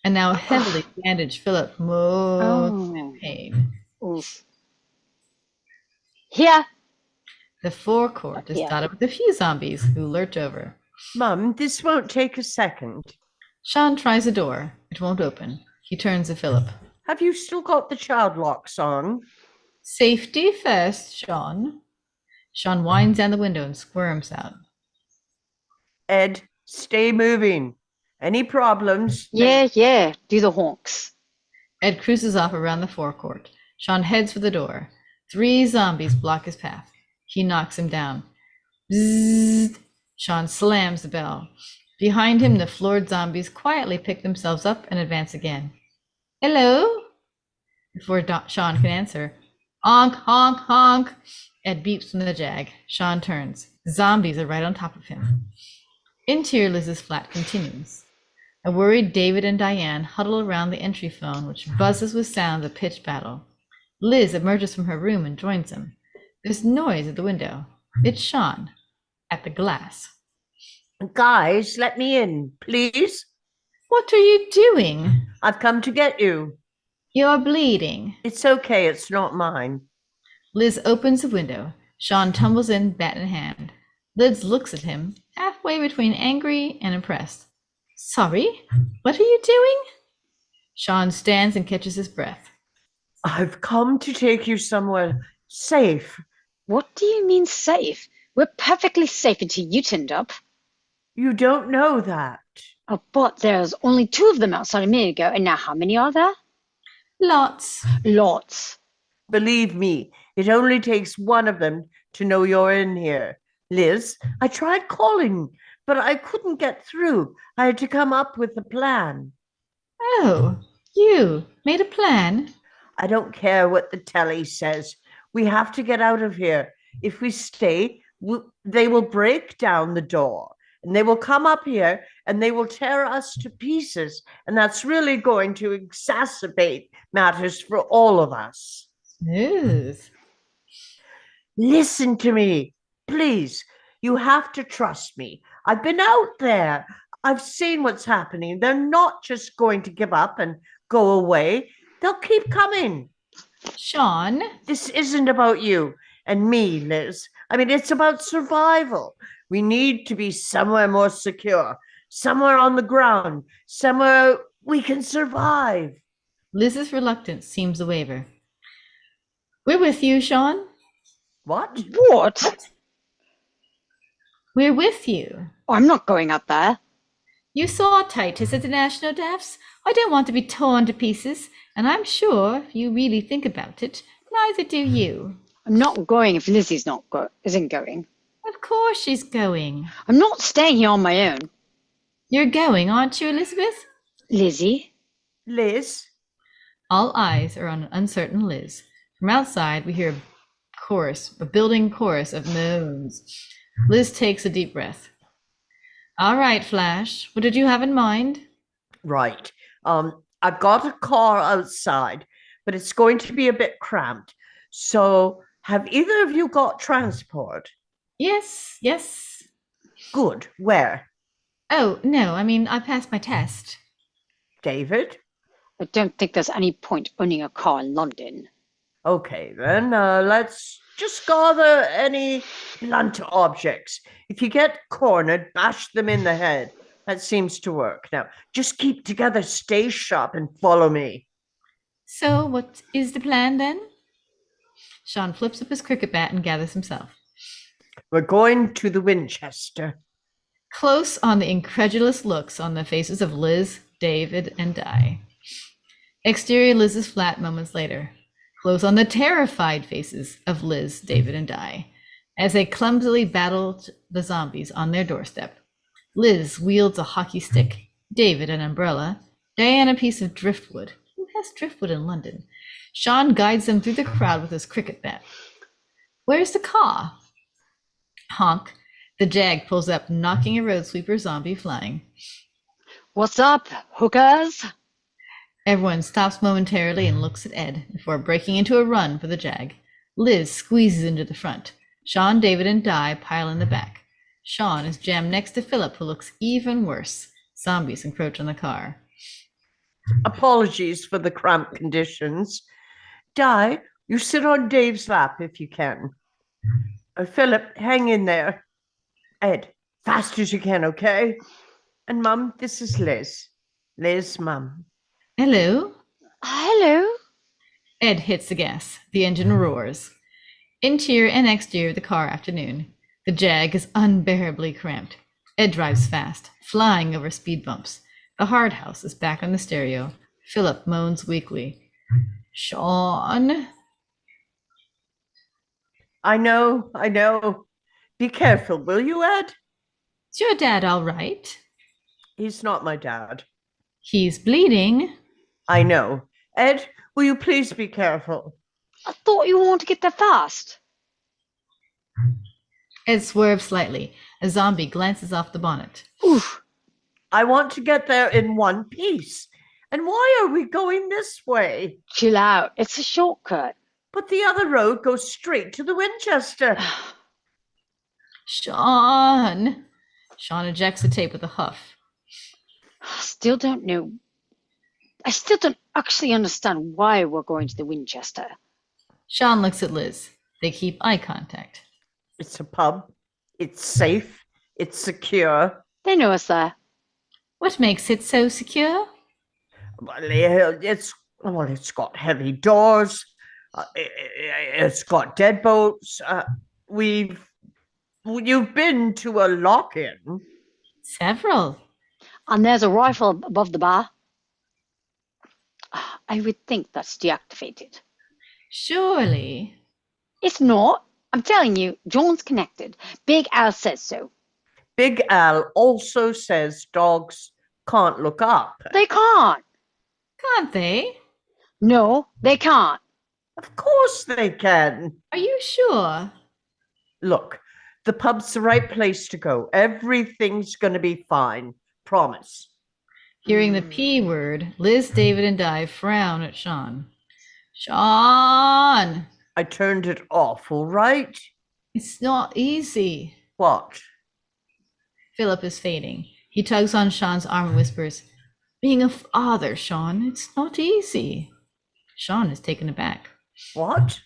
And now heavily bandaged Philip moans in pain.
Oof. Here.
The forecourt is dotted with a few zombies who lurch over.
Mum, this won't take a second.
Sean tries the door. It won't open. He turns to Philip.
Have you still got the child locks on?
Safety first, Sean. Sean winds down the window and squirms out.
Ed, stay moving. Any problems?
Yeah. Do the honks.
Ed cruises off around the forecourt. Sean heads for the door. 3 zombies block his path. He knocks him down. Bzzz. Sean slams the bell. Behind him, the floored zombies quietly pick themselves up and advance again. Hello? Before Sean can answer, honk, honk, honk. Ed beeps from the Jag. Sean turns. Zombies are right on top of him. Interior Liz's flat continues. A worried David and Diane huddle around the entry phone, which buzzes with sounds of pitched battle. Liz emerges from her room and joins them. There's noise at the window. It's Sean. At the glass.
Guys, let me in, please.
What are you doing?
I've come to get you.
You're bleeding.
It's okay, it's not mine.
Liz opens the window. Sean tumbles in, bat in hand. Liz looks at him, halfway between angry and impressed. Sorry? What are you doing? Sean stands and catches his breath.
I've come to take you somewhere safe.
What do you mean safe? We're perfectly safe until you turned up.
You don't know that.
Oh, but there's only 2 of them outside a minute ago, and now how many are there?
Lots.
Lots.
Believe me, it only takes one of them to know you're in here. Liz, I tried calling, but I couldn't get through. I had to come up with a plan.
Oh, you made a plan?
I don't care what the telly says. We have to get out of here. If we stay, they will break down the door. And they will come up here and they will tear us to pieces. And that's really going to exacerbate matters for all of us.
Smooth.
Listen to me, please. You have to trust me. I've been out there. I've seen what's happening. They're not just going to give up and go away. They'll keep coming.
Sean?
This isn't about you and me, Liz. I mean, it's about survival. We need to be somewhere more secure, somewhere on the ground, somewhere we can survive.
Liz's reluctance seems to waver. We're with you, Sean.
What?
What?
We're with you.
I'm not going up there.
You saw Titus at the National Deaths. I don't want to be torn to pieces, and I'm sure if you really think about it, neither do you.
I'm not going if Lizzie's isn't going.
Of course she's going.
I'm not staying here on my own.
You're going, aren't you, Elizabeth?
Lizzie?
Liz?
All eyes are on an uncertain Liz. From outside, we hear a a building chorus of moans. Liz takes a deep breath. All right, Flash, what did you have in mind?
Right. I've got a car outside, but it's going to be a bit cramped. So, have either of you got transport?
Yes, yes.
Good. Where?
Oh, no, I mean, I passed my test.
David?
I don't think there's any point owning a car in London.
Okay, then let's just gather any blunt objects. If you get cornered, bash them in the head. That seems to work. Now, just keep together, stay sharp, and follow me.
So, what is the plan then? Sean flips up his cricket bat and gathers himself.
We're going to the Winchester.
Close on the incredulous looks on the faces of Liz, David, and Di. Exterior Liz's flat moments later. Close on the terrified faces of Liz, David, and Di as they clumsily battled the zombies on their doorstep. Liz wields a hockey stick, David an umbrella, Diane a piece of driftwood. Who has driftwood in London? Sean guides them through the crowd with his cricket bat. Where's the car? Honk. The Jag pulls up, knocking a road sweeper zombie flying.
What's up, hookers?
Everyone stops momentarily and looks at Ed before breaking into a run for the Jag. Liz squeezes into the front. Sean, David, and Di pile in the back. Sean is jammed next to Philip, who looks even worse. Zombies encroach on the car.
Apologies for the cramped conditions. Di, you sit on Dave's lap if you can. Philip, hang in there. Ed, fast as you can, okay? And Mum, this is Liz. Liz, Mum.
Hello?
Hello?
Ed hits the gas. The engine roars. Interior and exterior of the car afternoon. The Jag is unbearably cramped. Ed drives fast, flying over speed bumps. The hard house is back on the stereo. Philip moans weakly. Sean?
I know. Be careful, will you, Ed?
Is your dad all right?
He's not my dad.
He's bleeding.
I know. Ed, will you please be careful?
I thought you wanted to get there fast.
Ed swerves slightly. A zombie glances off the bonnet.
Oof.
I want to get there in one piece. And why are we going this way?
Chill out. It's a shortcut.
But the other road goes straight to the Winchester.
Sean! Sean ejects the tape with a huff.
I still don't actually understand why we're going to the Winchester.
Sean looks at Liz. They keep eye contact.
It's a pub. It's safe. It's secure.
They know us there.
What makes it so secure?
Well, it's got heavy doors. It's got deadbolts. You've been to a lock-in.
Several.
And there's a rifle above the bar. I would think that's deactivated.
Surely.
It's not. I'm telling you, John's connected. Big Al says so.
Big Al also says dogs can't look up.
They can't.
Can't they?
No, they can't.
Of course they can.
Are you sure?
Look, the pub's the right place to go. Everything's going to be fine. Promise.
Hearing the P word, Liz, David, and Di frown at Sean. Sean!
I turned it off, all right?
It's not easy.
What?
Philip is fading. He tugs on Sean's arm and whispers, Being a father, Sean, it's not easy. Sean is taken aback.
What?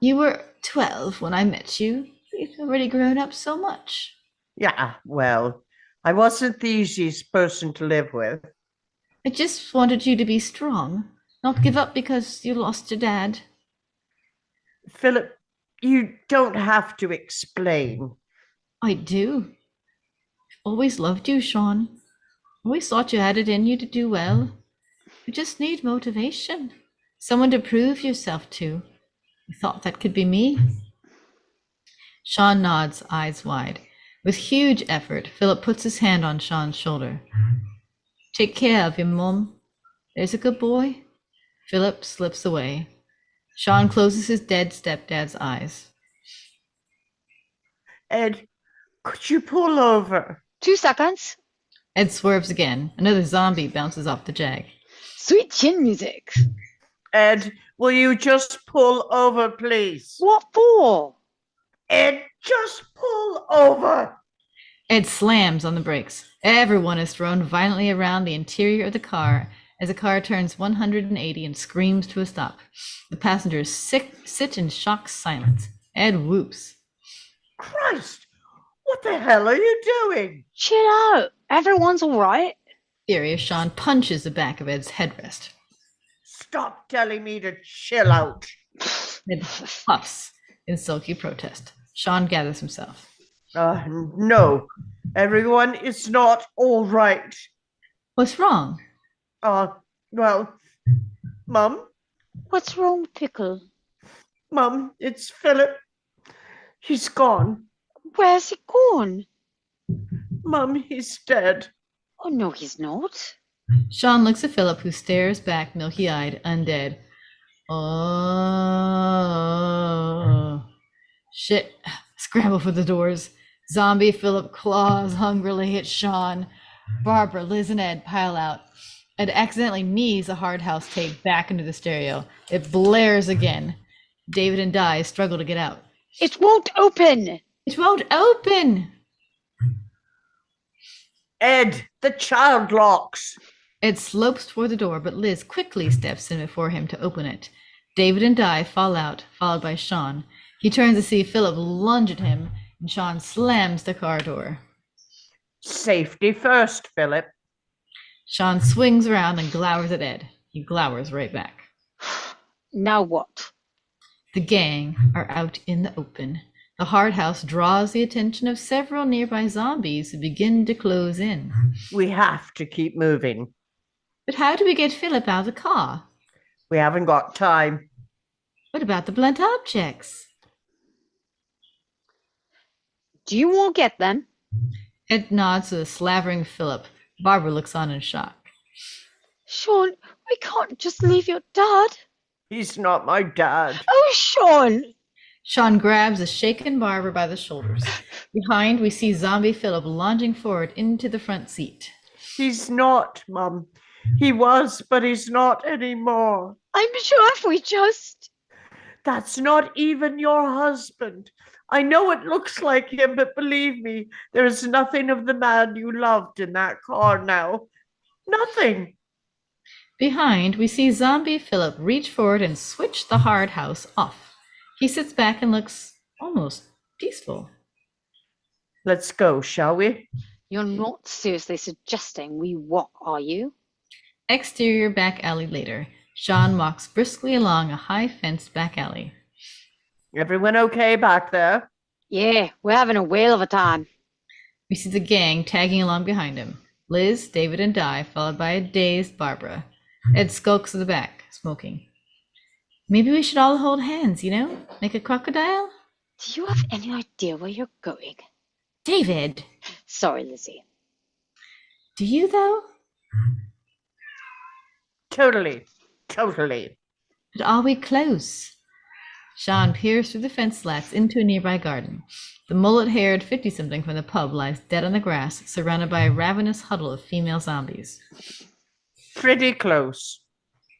You were 12 when I met you. You've already grown up so much.
Yeah, well, I wasn't the easiest person to live with.
I just wanted you to be strong, not give up because you lost your dad.
Philip, you don't have to explain.
I do. I've always loved you, Sean. Always thought you had it in you to do well. You just need motivation. Someone to prove yourself to. I thought that could be me. Sean nods, eyes wide. With huge effort, Philip puts his hand on Sean's shoulder. Take care of him, Mum. There's a good boy. Philip slips away. Sean closes his dead stepdad's eyes.
Ed, could you pull over?
2 seconds.
Ed swerves again. Another zombie bounces off the jag.
Sweet chin music.
Ed, will you just pull over, please?
What for?
Ed, just pull over.
Ed slams on the brakes. Everyone is thrown violently around the interior of the car as the car turns 180 and screams to a stop. The passengers sit in shocked silence. Ed whoops.
Christ, what the hell are you doing?
Chill out. Everyone's all right.
Furious, Sean punches the back of Ed's headrest.
Stop telling me to chill out.
Ed puffs in sulky protest. Sean gathers himself.
No, everyone is not all right.
What's wrong?
Well, Mum,
What's wrong, Pickle?
Mum, it's Philip. He's gone.
Where's he gone?
Mum, he's dead.
Oh, no, he's not.
Sean looks at Philip, who stares back milky-eyed, undead. Oh, shit. Scramble for the doors. Zombie Philip claws hungrily at Sean. Barbara, Liz, and Ed pile out. Ed accidentally knees a hard house tape back into the stereo. It blares again. David and Di struggle to get out.
It won't open.
It won't open.
Ed, the child locks.
Ed slopes toward the door, but Liz quickly steps in before him to open it. David and Di fall out, followed by Sean. He turns to see Philip lunge at him, and Sean slams the car door.
Safety first, Philip.
Sean swings around and glowers at Ed. He glowers right back.
Now what?
The gang are out in the open. The hard house draws the attention of several nearby zombies who begin to close in.
We have to keep moving.
But how do we get Philip out of the car?
We haven't got time.
What about the blunt objects?
Do you want to get them?
Ed nods to the slavering Philip. Barbara looks on in shock.
Sean, we can't just leave your dad.
He's not my dad.
Oh, Sean.
Sean grabs a shaken Barbara by the shoulders. Behind, we see zombie Philip lunging forward into the front seat.
He's not, Mum. He was, but he's not anymore.
I'm sure if we just...
That's not even your husband. I know it looks like him, but believe me, there is nothing of the man you loved in that car now. Nothing.
Behind, we see zombie Philip reach forward and switch the hard house off. He sits back and looks almost peaceful.
Let's go, shall we?
You're not seriously suggesting we walk, are you?
Exterior back alley later. Sean walks briskly along a high-fenced back alley.
Everyone okay back there?
Yeah, we're having a whale of a time.
We see the gang tagging along behind him. Liz, David, and Di, followed by a dazed Barbara. Ed skulks to the back, smoking. Maybe we should all hold hands, Make a crocodile?
Do you have any idea where you're going?
David!
Sorry, Lizzie.
Do you, though?
Totally.
But are we close? Sean peers through the fence slats into a nearby garden. The mullet-haired 50-something from the pub lies dead on the grass, surrounded by a ravenous huddle of female zombies.
Pretty close.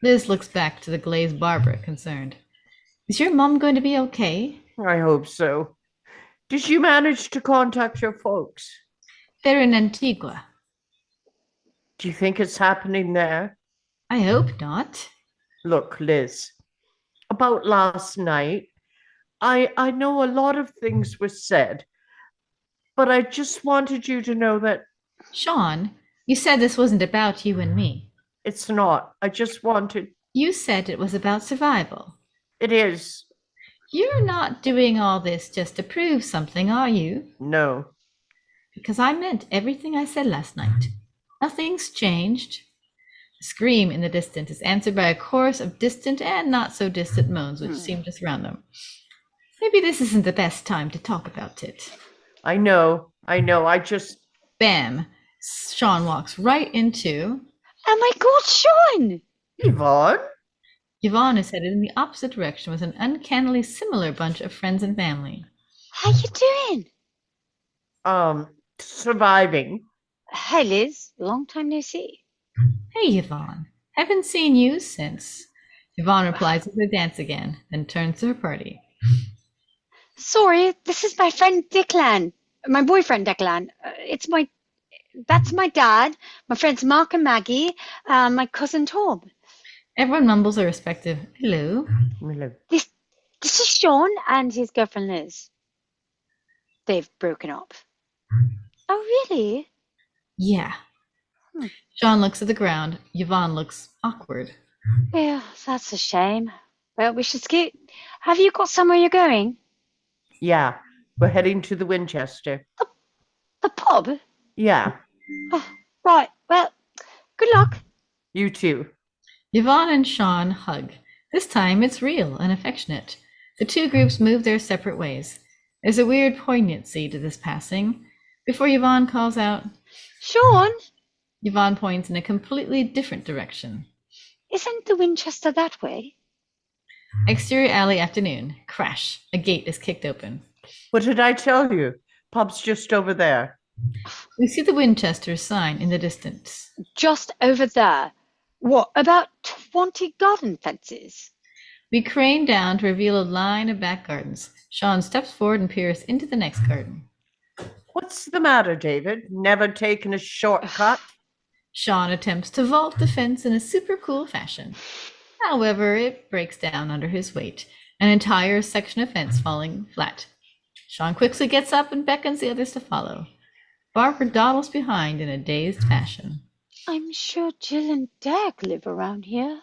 Liz looks back to the glazed Barbara, concerned. Is your mom going to be okay?
I hope so. Did you manage to contact your folks?
They're in Antigua.
Do you think it's happening there?
I hope not.
Look, Liz, about last night, I know a lot of things were said, but I just wanted you to know that...
Sean, you said this wasn't about you and me.
It's not. I just wanted...
You said it was about survival.
It is.
You're not doing all this just to prove something, are you?
No.
Because I meant everything I said last night. Nothing's changed. The scream in the distance is answered by a chorus of distant and not so distant moans which seem to surround them. Maybe this isn't the best time to talk about it.
I know. I just...
Bam! Sean walks right into...
Oh my God, Sean!
Yvonne?
Yvonne is headed in the opposite direction with an uncannily similar bunch of friends and family.
How you doing?
Surviving.
Hey, Liz. Long time no see.
Hey, Yvonne. Haven't seen you since. Yvonne replies with a dance again, then turns to her party.
Sorry, this is my friend Declan. My boyfriend Declan. That's my dad. My friends Mark and Maggie. My cousin Tom.
Everyone mumbles a respective hello.
Hello.
This is Sean and his girlfriend Liz. They've broken up. Oh, really?
Yeah. Sean looks at the ground. Yvonne looks awkward.
Well, that's a shame. Well, we should scoot. Have you got somewhere you're going?
Yeah, we're heading to the Winchester.
The pub?
Yeah,
Oh, right. Well, good luck.
you too.
Yvonne and Sean hug. This time it's real and affectionate. The two groups move their separate ways. There's a weird poignancy to this passing. Before Yvonne calls out,
Sean,
Yvonne points in a completely different direction.
isn't the Winchester that way?
Exterior alley afternoon. Crash. A gate is kicked open.
What did I tell you? Pub's just over there.
We see the Winchester sign in the distance.
Just over there. What, about 20 garden fences?
We crane down to reveal a line of back gardens. Sean steps forward and peers into the next garden.
What's the matter, David? Never taken a shortcut?
Sean attempts to vault the fence in a super cool fashion. However, it breaks down under his weight, an entire section of fence falling flat. Sean quickly gets up and beckons the others to follow. Barbara dawdles behind in a dazed fashion.
I'm sure Jill and Dag live around here.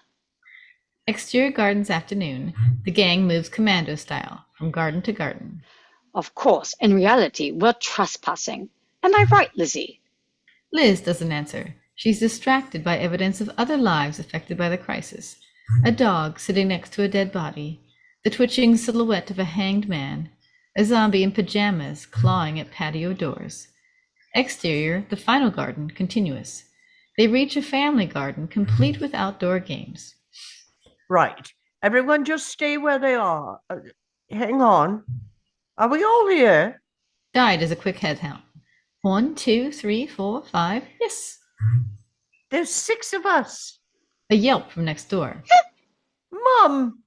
Exterior gardens afternoon. The gang moves commando style, from garden to garden.
Of course, in reality, we're trespassing. Am I right, Lizzie?
Liz doesn't answer. She's distracted by evidence of other lives affected by the crisis. A dog sitting next to a dead body, the twitching silhouette of a hanged man, a zombie in pajamas clawing at patio doors. Exterior, the final garden, continuous. They reach a family garden complete with outdoor games.
Right. Everyone just stay where they are. Hang on. Are we all here?
Di does a quick head count. 1, 2, 3, 4, 5. Yes.
There's 6 of us.
A yelp from next door.
Mum!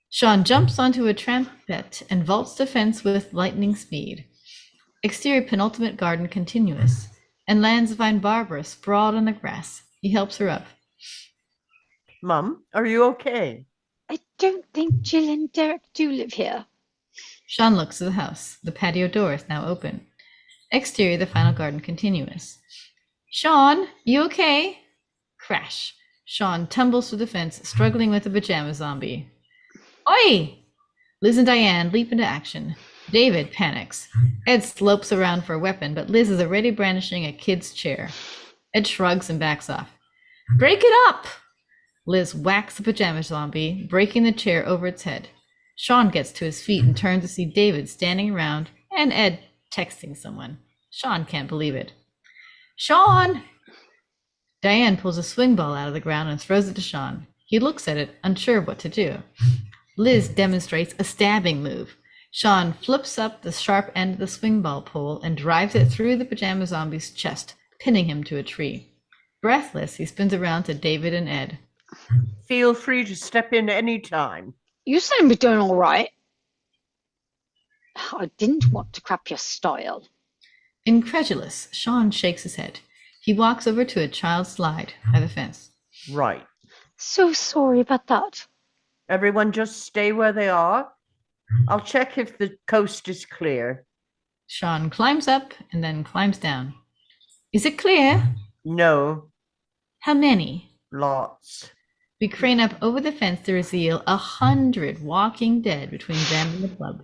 Sean jumps onto a trampette and vaults the fence with lightning speed. Exterior penultimate garden continuous, and lands to find Barbara sprawled on the grass. He helps her up.
Mum, are you okay?
I don't think Jill and Derek do live here.
Sean looks at the house. The patio door is now open. Exterior, the final garden continuous. Sean, you okay? Crash. Sean tumbles through the fence, struggling with the pajama zombie. Oi! Liz and Diane leap into action. David panics. Ed slopes around for a weapon, but Liz is already brandishing a kid's chair. Ed shrugs and backs off. Break it up! Liz whacks the pajama zombie, breaking the chair over its head. Sean gets to his feet and turns to see David standing around and Ed texting someone. Sean can't believe it. Sean! Diane pulls a swing ball out of the ground and throws it to Sean. He looks at it, unsure of what to do. Liz demonstrates a stabbing move. Sean flips up the sharp end of the swing ball pole and drives it through the pajama zombie's chest, pinning him to a tree. Breathless, he spins around to David and Ed.
Feel free to step in any time.
You seem to be doing all right. I didn't want to crap your style.
Incredulous, Sean shakes his head. He walks over to a child slide by the fence.
Right.
So sorry about that.
Everyone just stay where they are. I'll check if the coast is clear.
Sean climbs up and then climbs down. Is it clear?
No,
How many?
lots.
We crane up over the fence to reveal 100 walking dead between them and the club.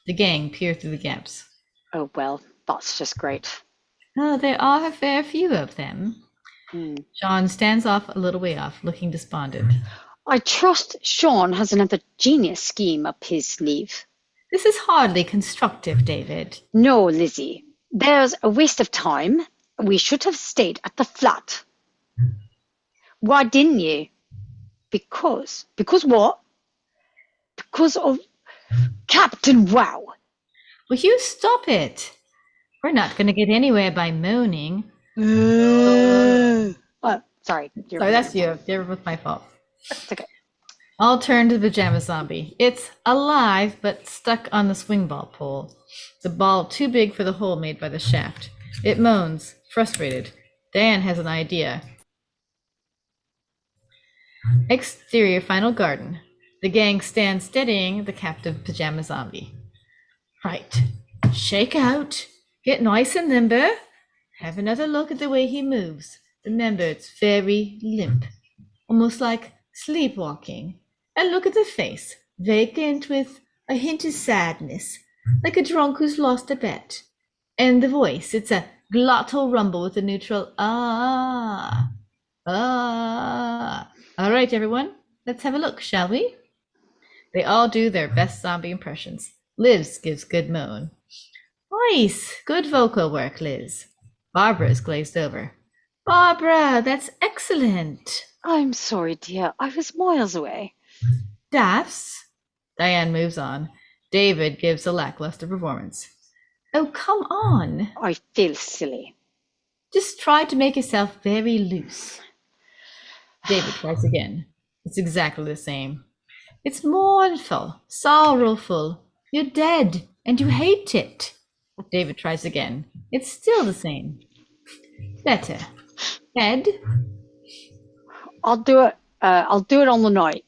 The gang peer through the gaps.
Oh, well, that's just great.
Oh, there are a fair few of them.
Hmm.
Sean stands off a little way off, looking despondent.
I trust Sean has another genius scheme up his sleeve.
This is hardly constructive, David.
No, Lizzie. There's a waste of time. We should have stayed at the flat. Why didn't you? Because. Because what? Because of Captain Wow.
Will you stop it? We're not going to get anywhere by moaning.
Oh, sorry.
Sorry, that's you. It was my fault.
It's okay.
I'll turn to the pajama zombie. It's alive, but stuck on the swing ball pole. The ball too big for the hole made by the shaft. It moans, frustrated. Dan has an idea. Exterior final garden. The gang stands steadying the captive pajama zombie. Right. Shake out. Get nice and limber. Have another look at the way he moves. Remember, it's very limp. Almost like sleepwalking. And look at the face. Vacant with a hint of sadness. Like a drunk who's lost a bet. And the voice. It's a glottal rumble with a neutral ah. Ah. All right, everyone. Let's have a look, shall we? They all do their best zombie impressions. Liz gives good moan. Nice. Good vocal work, Liz. Barbara's glazed over. Barbara, that's excellent.
I'm sorry, dear. I was miles away.
Daphs. Diane moves on. David gives a lackluster performance. Oh, come on.
I feel silly.
Just try to make yourself very loose. David tries again. It's exactly the same. It's mournful, sorrowful. You're dead, and you hate it. David tries again. It's still the same. Better. Ed?
I'll do it. I'll do it on the night.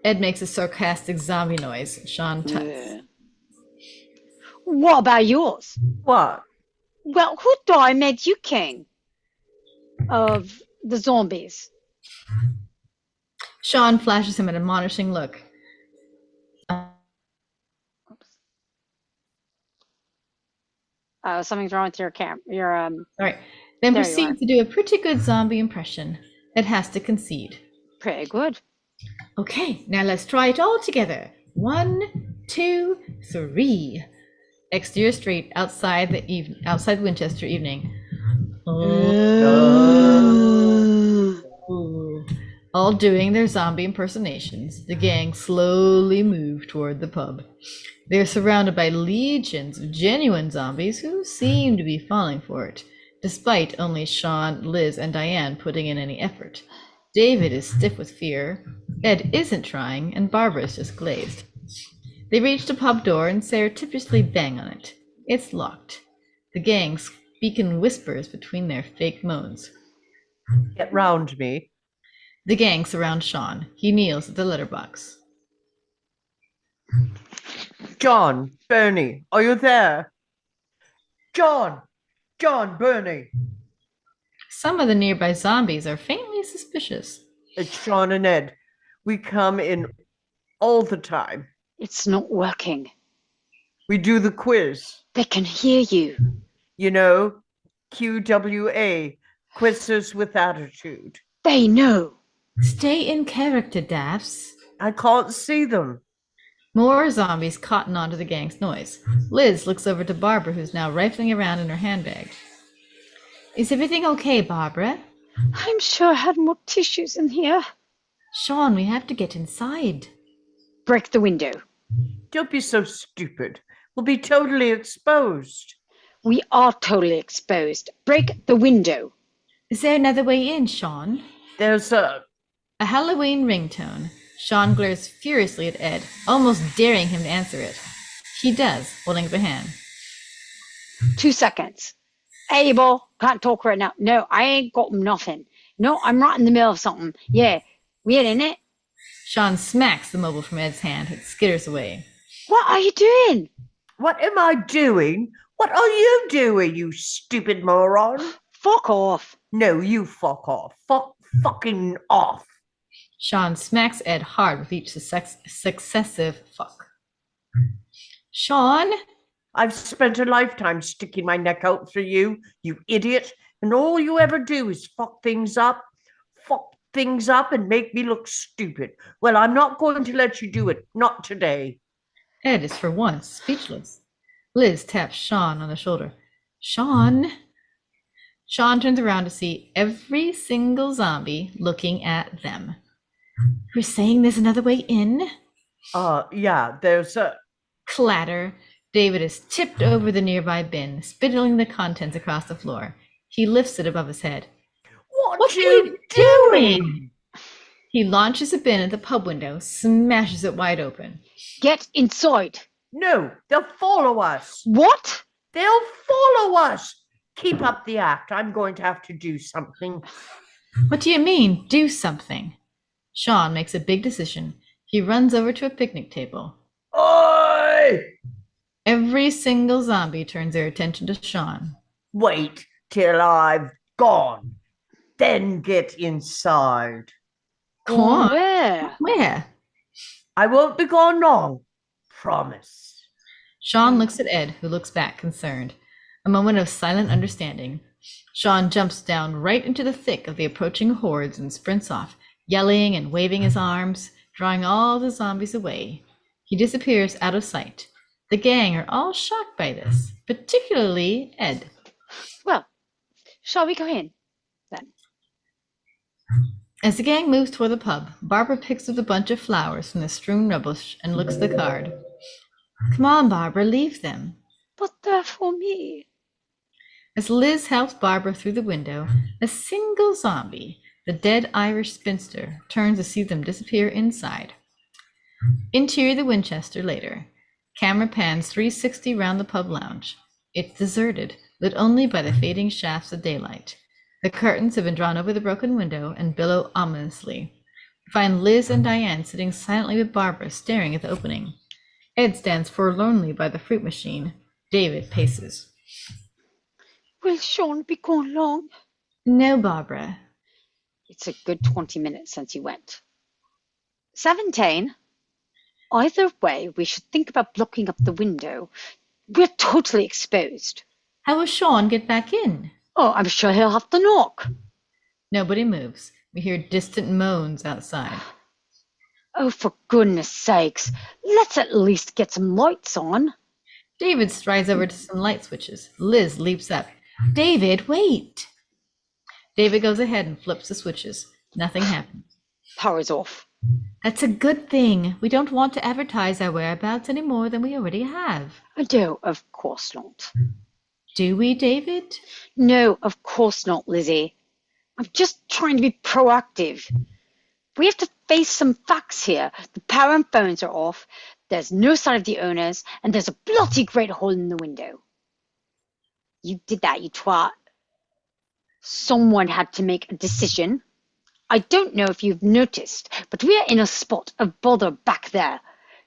Ed makes a sarcastic zombie noise. Sean tucks.
Yeah. What about yours?
What?
Well, who do I made you king of the zombies?
Sean flashes him an admonishing look.
Something's wrong with your cam.
All right. Then
there
proceed to do a pretty good zombie impression. Ed has to concede.
Pretty good.
Okay, now let's try it all together. 1, 2, 3. Exterior street outside Winchester evening. All doing their zombie impersonations, the gang slowly move toward the pub. They're surrounded by legions of genuine zombies who seem to be falling for it, despite only Sean, Liz, and Diane putting in any effort. David is stiff with fear, Ed isn't trying, and Barbara's just glazed. They reach the pub door and surreptitiously bang on it. It's locked. The gang speak in whispers between their fake moans.
Get round me.
The gang surrounds Sean. He kneels at the letterbox.
John, Bernie, are you there? John, Bernie.
Some of the nearby zombies are faintly suspicious.
It's Sean and Ed. We come in all the time.
It's not working.
We do the quiz.
They can hear you.
You know, QWA, quizzes with attitude.
They know.
Stay in character, Daphs.
I can't see them.
More zombies cotton onto the gang's noise. Liz looks over to Barbara, who's now rifling around in her handbag. Is everything okay, Barbara?
I'm sure I had more tissues in here.
Sean, we have to get inside.
Break the window.
Don't be so stupid. We'll be totally exposed.
We are totally exposed. Break the window.
Is there another way in, Sean?
There's a
Halloween ringtone. Sean glares furiously at Ed, almost daring him to answer it. He does, holding up a hand.
2 seconds. Abel, can't talk right now. No, I ain't got nothing. No, I'm right in the middle of something. Yeah, we ain't in it.
Sean smacks the mobile from Ed's hand. It skitters away.
What are you doing?
What am I doing? What are you doing, you stupid moron?
Fuck off.
No, you fuck off. Fucking off.
Sean smacks Ed hard with each successive fuck. Sean?
I've spent a lifetime sticking my neck out for you, you idiot, and all you ever do is fuck things up and make me look stupid. Well, I'm not going to let you do it. Not today.
Ed is for once speechless. Liz taps Sean on the shoulder. Sean? Shaun turns around to see every single zombie looking at them. You're saying there's another way in?
Yeah, there's a.
Clatter. David is tipped over the nearby bin, spitting the contents across the floor. He lifts it above his head.
What are you doing?
He launches a bin at the pub window, smashes it wide open.
Get inside.
No, they'll follow us.
What?
They'll follow us. Keep up the act. I'm going to have to do something.
What do you mean, do something? Shaun makes a big decision. He runs over to a picnic table.
Oi!
Every single zombie turns their attention to Shaun.
Wait till I've gone. Then get inside.
Come on.
Where?
Where?
I won't be gone long. Promise.
Shaun looks at Ed, who looks back, concerned. A moment of silent understanding. Shaun jumps down right into the thick of the approaching hordes and sprints off, yelling and waving his arms, drawing all the zombies away. He disappears out of sight. The gang are all shocked by this, particularly Ed.
Well, shall we go in then?
As the gang moves toward the pub, Barbara picks up a bunch of flowers from the strewn rubbish and looks at the card. Come on, Barbara, leave them.
But they're for me.
As Liz helps Barbara through the window, a single zombie, the dead Irish spinster, turns to see them disappear inside. Interior the Winchester later. Camera pans 360 round the pub lounge. It's deserted, lit only by the fading shafts of daylight. The curtains have been drawn over the broken window and billow ominously. We find Liz and Diane sitting silently with Barbara, staring at the opening. Ed stands forlornly by the fruit machine. David paces.
Will Shaun be gone long?
No, Barbara.
It's a good 20 minutes since he went. 17. Either way, we should think about blocking up the window. We're totally exposed.
How will Shaun get back in?
Oh, I'm sure he'll have to knock.
Nobody moves. We hear distant moans outside.
Oh, for goodness sakes, let's at least get some lights on.
David strides over to some light switches. Liz leaps up. David, wait! David goes ahead and flips the switches. Nothing happens.
Power's off.
That's a good thing. We don't want to advertise our whereabouts any more than we already have.
No, of course not.
Do we, David?
No, of course not, Lizzie. I'm just trying to be proactive. We have to face some facts here. The power and phones are off. There's no sign of the owners, and there's a bloody great hole in the window. You did that, you twat. Someone had to make a decision. I don't know if you've noticed, but we are in a spot of bother back there.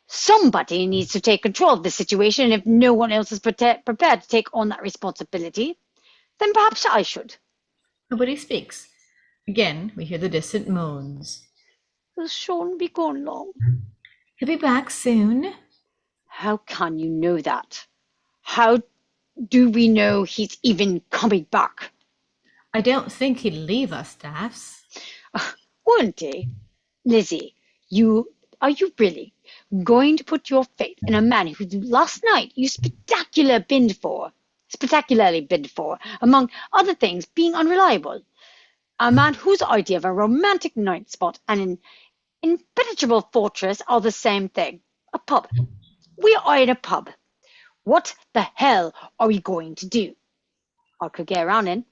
Somebody needs to take control of the situation, and if no one else is prepared to take on that responsibility, then perhaps I should.
Nobody speaks. Again, we hear the distant moans.
Will Shaun be gone long?
He'll be back soon.
How can you know that? How do we know he's even coming back?
I don't think he'd leave us, Daphs.
Won't he? Lizzie, are you really going to put your faith in a man who last night you spectacularly binned for, among other things, being unreliable? A man whose idea of a romantic night spot and an impenetrable fortress are the same thing. A pub. We are in a pub. What the hell are we going to do? I could get around in.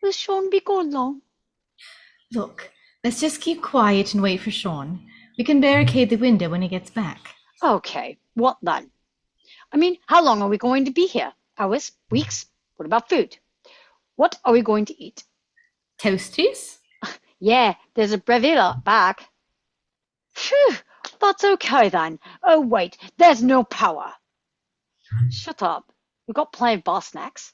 Will Shaun be gone long?
Look, let's just keep quiet and wait for Shaun. We can barricade the window when he gets back.
Okay, what then? I mean, how long are we going to be here? Hours? Weeks? What about food? What are we going to eat?
Toasties?
Yeah, there's a breville out back. Phew, that's okay then. Oh wait, there's no power. Shut up. We've got plenty of bar snacks.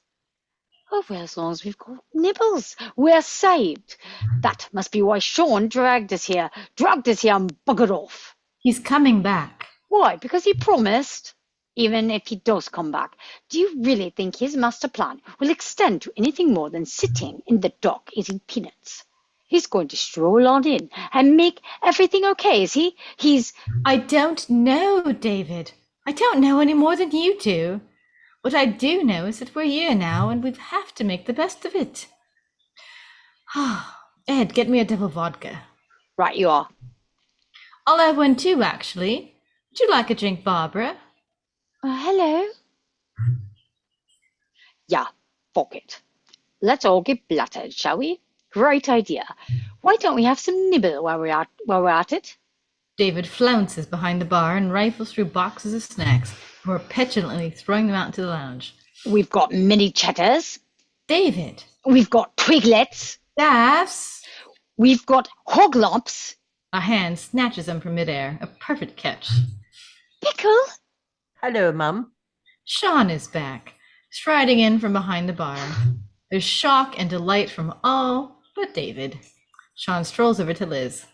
Oh, well, as long as we've got nibbles, we're saved. That must be why Shaun dragged us here and buggered off.
He's coming back.
Why? Because he promised? Even if he does come back, do you really think his master plan will extend to anything more than sitting in the dock eating peanuts? He's going to stroll on in and make everything okay, is he?
I don't know, David. I don't know any more than you do. What I do know is that we're here now, and we have to make the best of it. Ed, get me a double vodka.
Right, you are.
I'll have one too, actually. Would you like a drink, Barbara?
Hello? Yeah, fuck it. Let's all get blattered, shall we? Great idea. Why don't we have some nibble while we're at it?
David flounces behind the bar and rifles through boxes of snacks, more petulantly throwing them out into the lounge.
We've got mini cheddars.
David!
We've got twiglets.
Daffs!
We've got hoglomps.
A hand snatches them from midair, a perfect catch.
Pickle.
Hello, Mum.
SHAUN is back, striding in from behind the bar. There's shock and delight from all but David. SHAUN strolls over to Liz.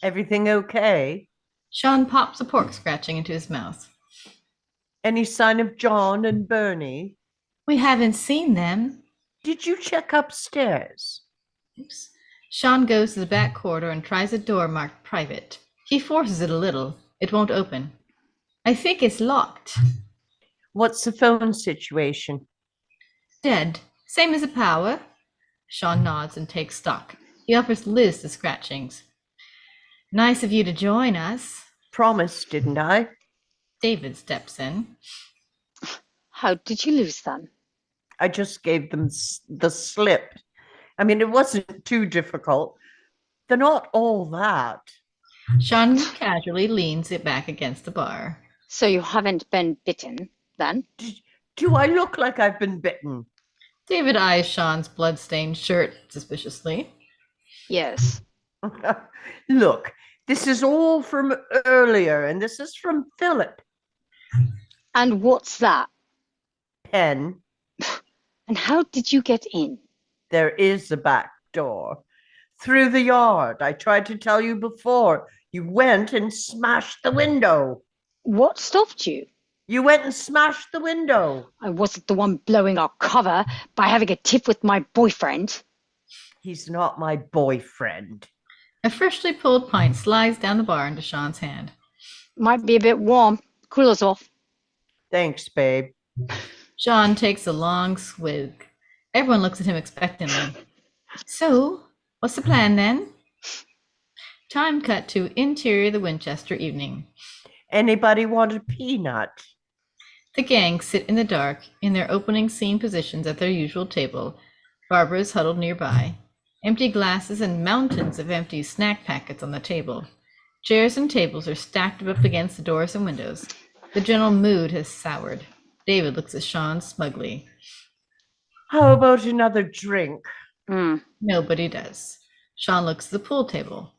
Everything okay?
SHAUN pops a pork scratching into his mouth.
Any sign of John and Bernie?
We haven't seen them.
Did you check upstairs?
Oops. SHAUN goes to the back corridor and tries a door marked private. He forces it a little. It won't open. I think it's locked.
What's the phone situation?
Dead. Same as the power. SHAUN nods and takes stock. He offers Liz the scratchings. Nice of you to join us.
Promised, didn't I?
David steps in.
How did you lose them?
I just gave them the slip. I mean, it wasn't too difficult. They're not all that.
SHAUN casually leans it back against the bar.
So you haven't been bitten, then?
Do I look like I've been bitten?
David eyes SHAUN's blood-stained shirt suspiciously.
Yes.
Look, this is all from earlier, and this is from Philip.
And what's that?
Pen.
And how did you get in?
There is a back door. Through the yard. I tried to tell you before. You went and smashed the window.
What stopped you?
You went and smashed the window.
I wasn't the one blowing our cover by having a tiff with my boyfriend.
He's not my boyfriend.
A freshly pulled pint slides down the bar into SHAUN's hand.
Might be a bit warm. Cool us off.
Thanks, babe.
SHAUN takes a long swig. Everyone looks at him expectantly. So, what's the plan then? Time cut to interior of the Winchester evening.
Anybody want a peanut?
The gang sit in the dark in their opening scene positions at their usual table. Barbara is huddled nearby. Empty glasses and mountains of empty snack packets on the table. Chairs and tables are stacked up against the doors and windows. The general mood has soured. David looks at SHAUN smugly.
How about another drink?
Nobody does. SHAUN looks at the pool table.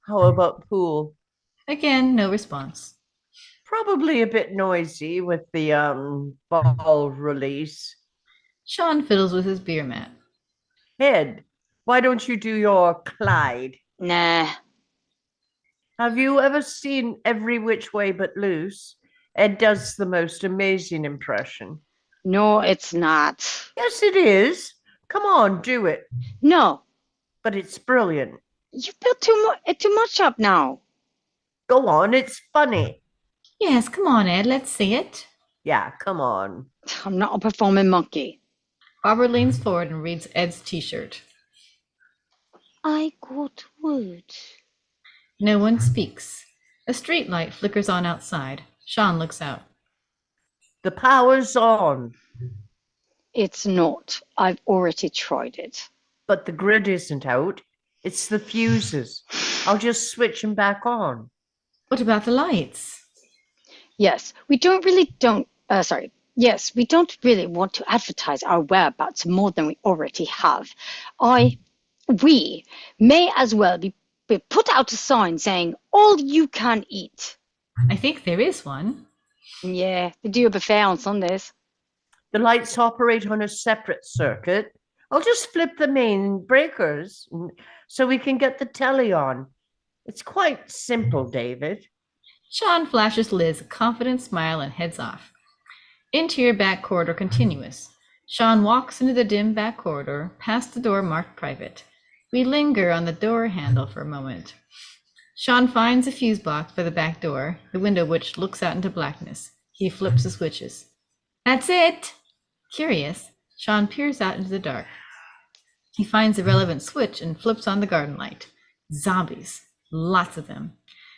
How about pool?
Again, no response.
Probably a bit noisy with the ball release.
SHAUN fiddles with his beer mat.
Ed, why don't you do your Clyde?
Nah.
Have you ever seen Every Which Way But Loose? Ed does the most amazing impression.
No, it's not.
Yes, it is. Come on, do it.
No.
But it's brilliant.
You built too much up now.
Go on, it's funny.
Yes, come on, Ed, let's see it.
Yeah, come on.
I'm not a performing monkey.
Barbara leans forward and reads Ed's t-shirt.
I got wood.
No one speaks. A street light flickers on outside. SHAUN looks out.
The power's on.
It's not. I've already tried it.
But the grid isn't out. It's the fuses. I'll just switch them back on.
What about the lights?
Yes, we don't really want to advertise our whereabouts more than we already have. We may as well be put out a sign saying, all you can eat.
I think there is one.
Yeah, they do a buffet on Sundays.
The lights operate on a separate circuit. I'll just flip the main breakers so we can get the telly on. It's quite simple, David.
SHAUN flashes Liz a confident smile and heads off. Interior back corridor continuous. SHAUN walks into the dim back corridor, past the door marked private. We linger on the door handle for a moment. SHAUN finds a fuse box by the back door, the window which looks out into blackness. He flips the switches. That's it! Curious, Shaun peers out into the dark. He finds the relevant switch and flips on the garden light. Zombies. Lots of them.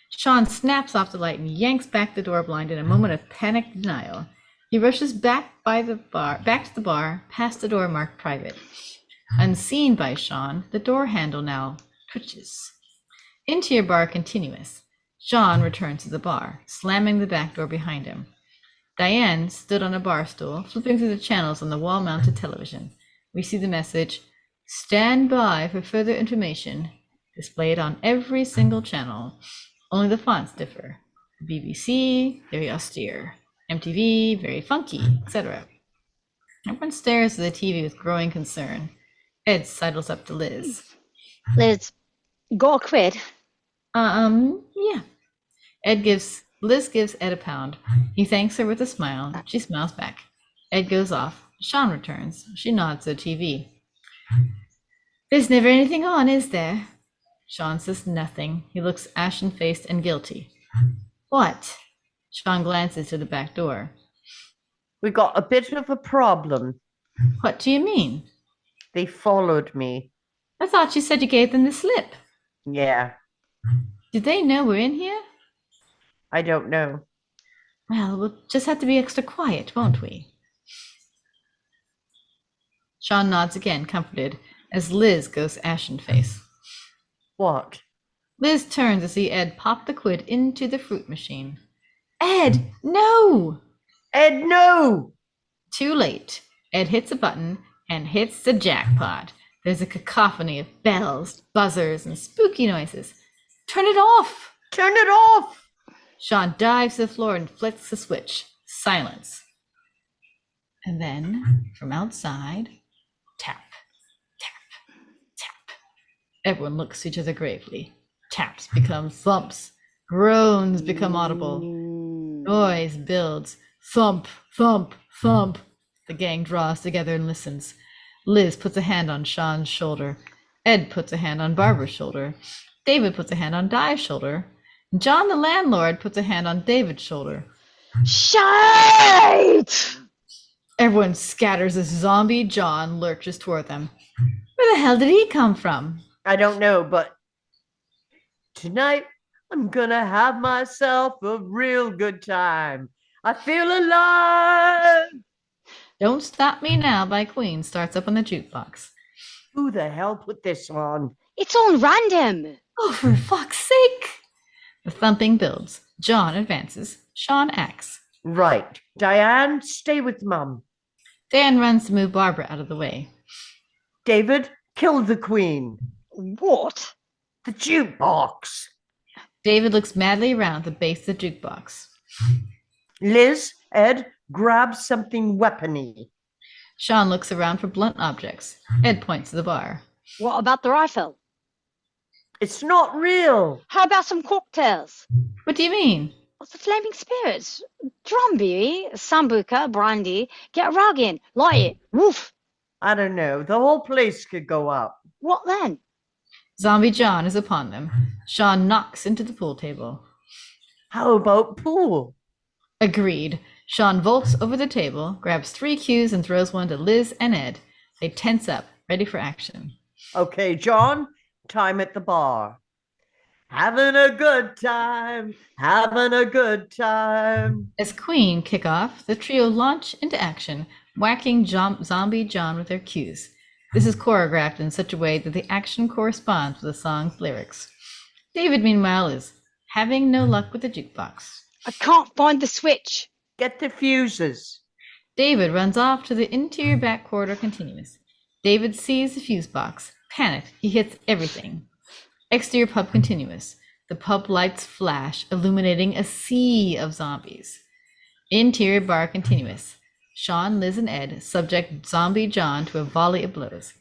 Shaun snaps off the light and yanks back the door blind in a moment of panicked denial. He rushes back to the bar, past the door marked private. Unseen by Shaun, the door handle now twitches. Interior bar continuous. Shaun returns to the bar, slamming the back door behind him. Diane stood on a bar stool, flipping through the channels on the wall-mounted television. We see the message, "Stand by for further information," displayed on every single channel. Only the fonts differ. BBC, very austere. MTV, very funky, etc. Everyone stares at the TV with growing concern. Ed sidles up to Liz.
Liz, got a quid?
Yeah. Liz gives Ed a pound. He thanks her with a smile. She smiles back. Ed goes off. Shaun returns. She nods at the TV. There's never anything on, is there? Shaun says nothing. He looks ashen-faced and guilty. What? Shaun glances to the back door.
We got a bit of a problem.
What do you mean?
They followed me.
I thought you said you gave them the slip.
Yeah,
Did they know we're in here?
I don't know.
Well, we'll just have to be extra quiet, won't we? Shaun nods again, comforted, as Liz goes ashen-faced.
What?
Liz turns to see Ed pop the quid into the fruit machine. Ed, no!
Ed, no!
Too late. Ed hits a button and hits the jackpot. There's a cacophony of bells, buzzers, and spooky noises. Turn it off!
Turn it off!
Shaun dives to the floor and flicks the switch. Silence. And then, from outside, tap, tap, tap. Everyone looks at each other gravely. Taps become thumps. Groans become audible. Noise builds. Thump, thump, thump. The gang draws together and listens. Liz puts a hand on Shaun's shoulder. Ed puts a hand on Barbara's shoulder. David puts a hand on Di's shoulder. John the landlord puts a hand on David's shoulder.
Shite!
Everyone scatters as Zombie John lurches toward them. Where the hell did he come from?
I don't know, but tonight I'm gonna have myself a real good time. I feel alive!
Don't Stop Me Now by Queen starts up on the jukebox.
Who the hell put this on?
It's on random.
Oh, for fuck's sake! The thumping builds. John advances. Shaun acts.
Right. Diane, stay with Mum.
Dan runs to move Barbara out of the way.
David, kill the Queen.
What?
The jukebox.
David looks madly around the base of the jukebox.
Liz, Ed, grab something weapony.
Shaun looks around for blunt objects. Ed points to the bar.
What about the rifle?
It's not real.
How about some cocktails?
What do you mean?
What's the flaming spirits? Drumbeer, sambuca, brandy. Get a rug in, light it. Woof.
I don't know. The whole place could go up.
What then?
Zombie John is upon them. Shaun knocks into the pool table.
How about pool?
Agreed. Shaun vaults over the table, grabs 3 cues, and throws one to Liz and Ed. They tense up, ready for action.
Okay, John, time at the bar. Having a good time, having a good time.
As Queen kick off, the trio launch into action, whacking Zombie John with their cues. This is choreographed in such a way that the action corresponds with the song's lyrics. David, meanwhile, is having no luck with the jukebox.
I can't find the switch.
Get the fuses.
David runs off to the interior back corridor continuous. David sees the fuse box. Panicked, he hits everything. Exterior pub continuous. The pub lights flash, illuminating a sea of zombies. Interior bar continuous. Shaun, Liz, and Ed subject Zombie John to a volley of blows.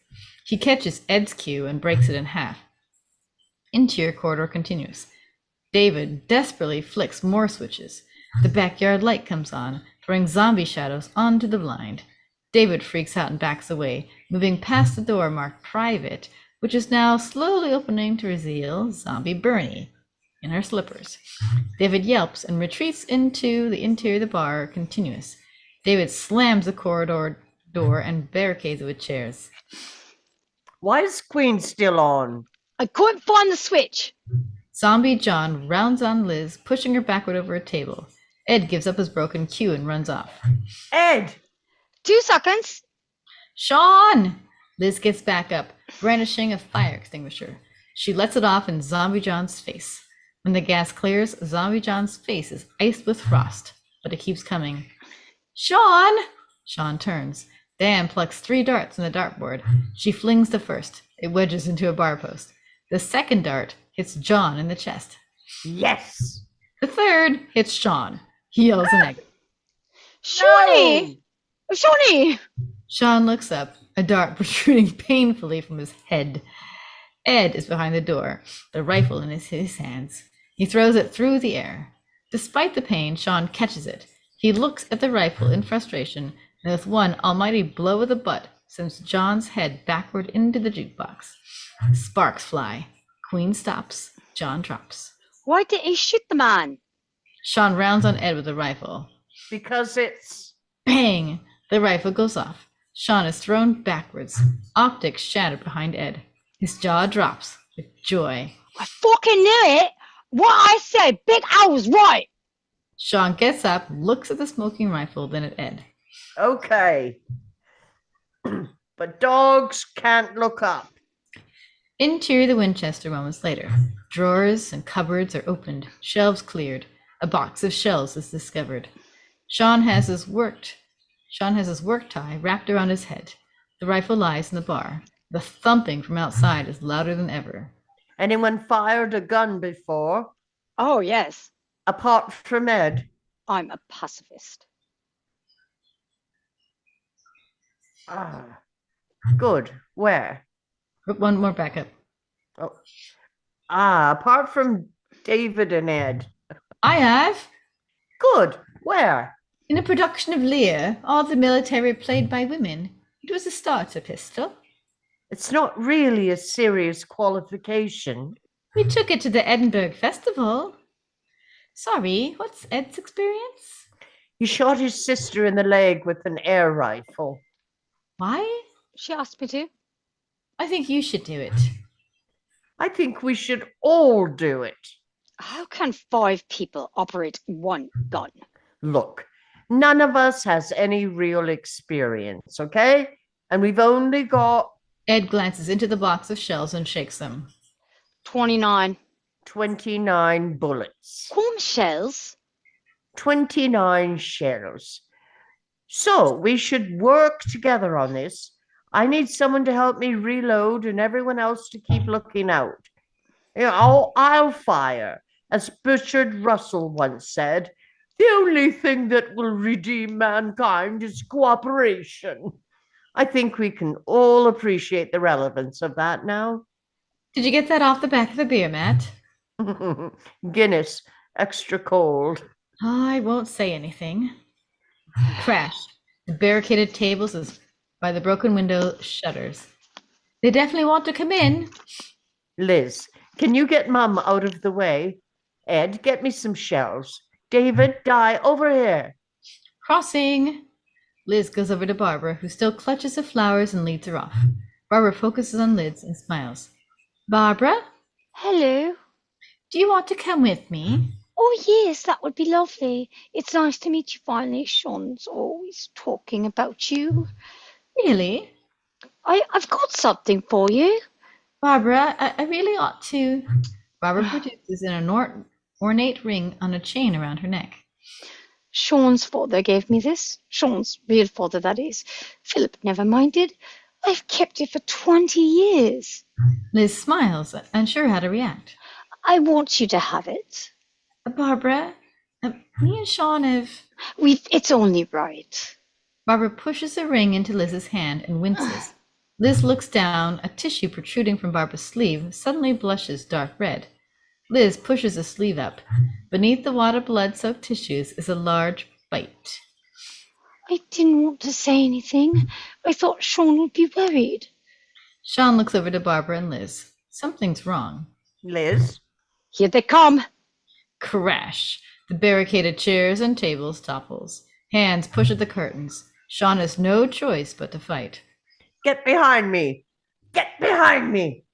He catches Ed's cue and breaks it in half. Interior corridor continuous. David desperately flicks more switches. The backyard light comes on, throwing zombie shadows onto the blind. David freaks out and backs away, moving past the door marked private, which is now slowly opening to reveal Zombie Bernie. in her slippers. David yelps and retreats into the interior of the bar, continuous. David slams the corridor door and barricades it with chairs.
Why is Queen still on?
I couldn't find the switch.
Zombie John rounds on Liz, pushing her backward over a table. Ed gives up his broken cue and runs off.
Ed!
2 seconds.
Shaun! Liz gets back up, brandishing a fire extinguisher. She lets it off in Zombie John's face. When the gas clears, Zombie John's face is iced with frost, but it keeps coming. Shaun! Shaun turns. Dan plucks 3 darts from the dartboard. She flings the first. It wedges into a bar post. The second dart hits John in the chest.
Yes!
The third hits Shaun. He yells in agony.
Shawnee! Shawnee!
Shaun looks up, a dart protruding painfully from his head. Ed is behind the door, the rifle in his hands. He throws it through the air. Despite the pain, Shaun catches it. He looks at the rifle in frustration, and with one almighty blow of the butt, sends John's head backward into the jukebox. Sparks fly. Queen stops. John drops.
Why didn't he shoot the man?
Shaun rounds on Ed with the rifle.
Because it's...
Bang! The rifle goes off. Shaun is thrown backwards. Optics shattered behind Ed. His jaw drops with joy.
I fucking knew it! What I said, Big Al was right!
Shaun gets up, looks at the smoking rifle, then at Ed.
Okay. But dogs can't look up.
Interior the Winchester moments later. Drawers and cupboards are opened, shelves cleared. A box of shells is discovered. Shaun has his work tie wrapped around his head. The rifle lies in the bar. The thumping from outside is louder than ever.
Anyone fired a gun before?
Oh, yes.
Apart from Ed?
I'm a pacifist.
Ah, good. Where?
One more backup.
Oh. Ah, apart from David and Ed.
I have.
Good. Where?
In a production of Lear, all the military played by women. It was a starter pistol.
It's not really a serious qualification.
We took it to the Edinburgh Festival. Sorry, what's Ed's experience?
He shot his sister in the leg with an air rifle.
Why?
She asked me to.
I think you should do it.
I think we should all do it.
How can 5 people operate one gun?
Look, none of us has any real experience, okay? And we've only got
Ed glances into the box of shells and shakes them.
29.
29 bullets.
Corn shells?
29 shells. So we should work together on this. I need someone to help me reload and everyone else to keep looking out. You know, I'll fire. As Bertrand Russell once said, the only thing that will redeem mankind is cooperation. I think we can all appreciate the relevance of that now.
Did you get that off the back of the beer mat?
Guinness, extra cold.
I won't say anything. Crash. The barricaded tables is by the broken window shutters. They definitely want to come in.
Liz, can you get Mum out of the way? Ed, get me some shells. David, die over here.
Crossing. Liz goes over to Barbara, who still clutches the flowers and leads her off. Barbara focuses on Liz and smiles. Barbara,
Hello.
do you want to come with me?
Oh, yes, that would be lovely. It's nice to meet you finally. Sean's always talking about you.
Really?
I've got something for you.
Barbara, I really ought to. Barbara produces an ornate ring on a chain around her neck.
Sean's father gave me this. Sean's real father, that is. Philip never minded. I've kept it for 20 years.
Liz smiles, unsure how to react.
I want you to have it.
Barbara, me and Shaun have...
It's only right.
Barbara pushes the ring into Liz's hand and winces. Liz looks down, a tissue protruding from Barbara's sleeve suddenly blushes dark red. Liz pushes the sleeve up. Beneath the wad of blood-soaked tissues is a large bite.
I didn't want to say anything. I thought Sean would be worried.
Shaun looks over to Barbara and Liz. Something's wrong.
Liz?
Here they come.
Crash. The barricaded chairs and tables topples. Hands push at the curtains. Shaun has no choice but to fight.
Get behind me! Get behind me!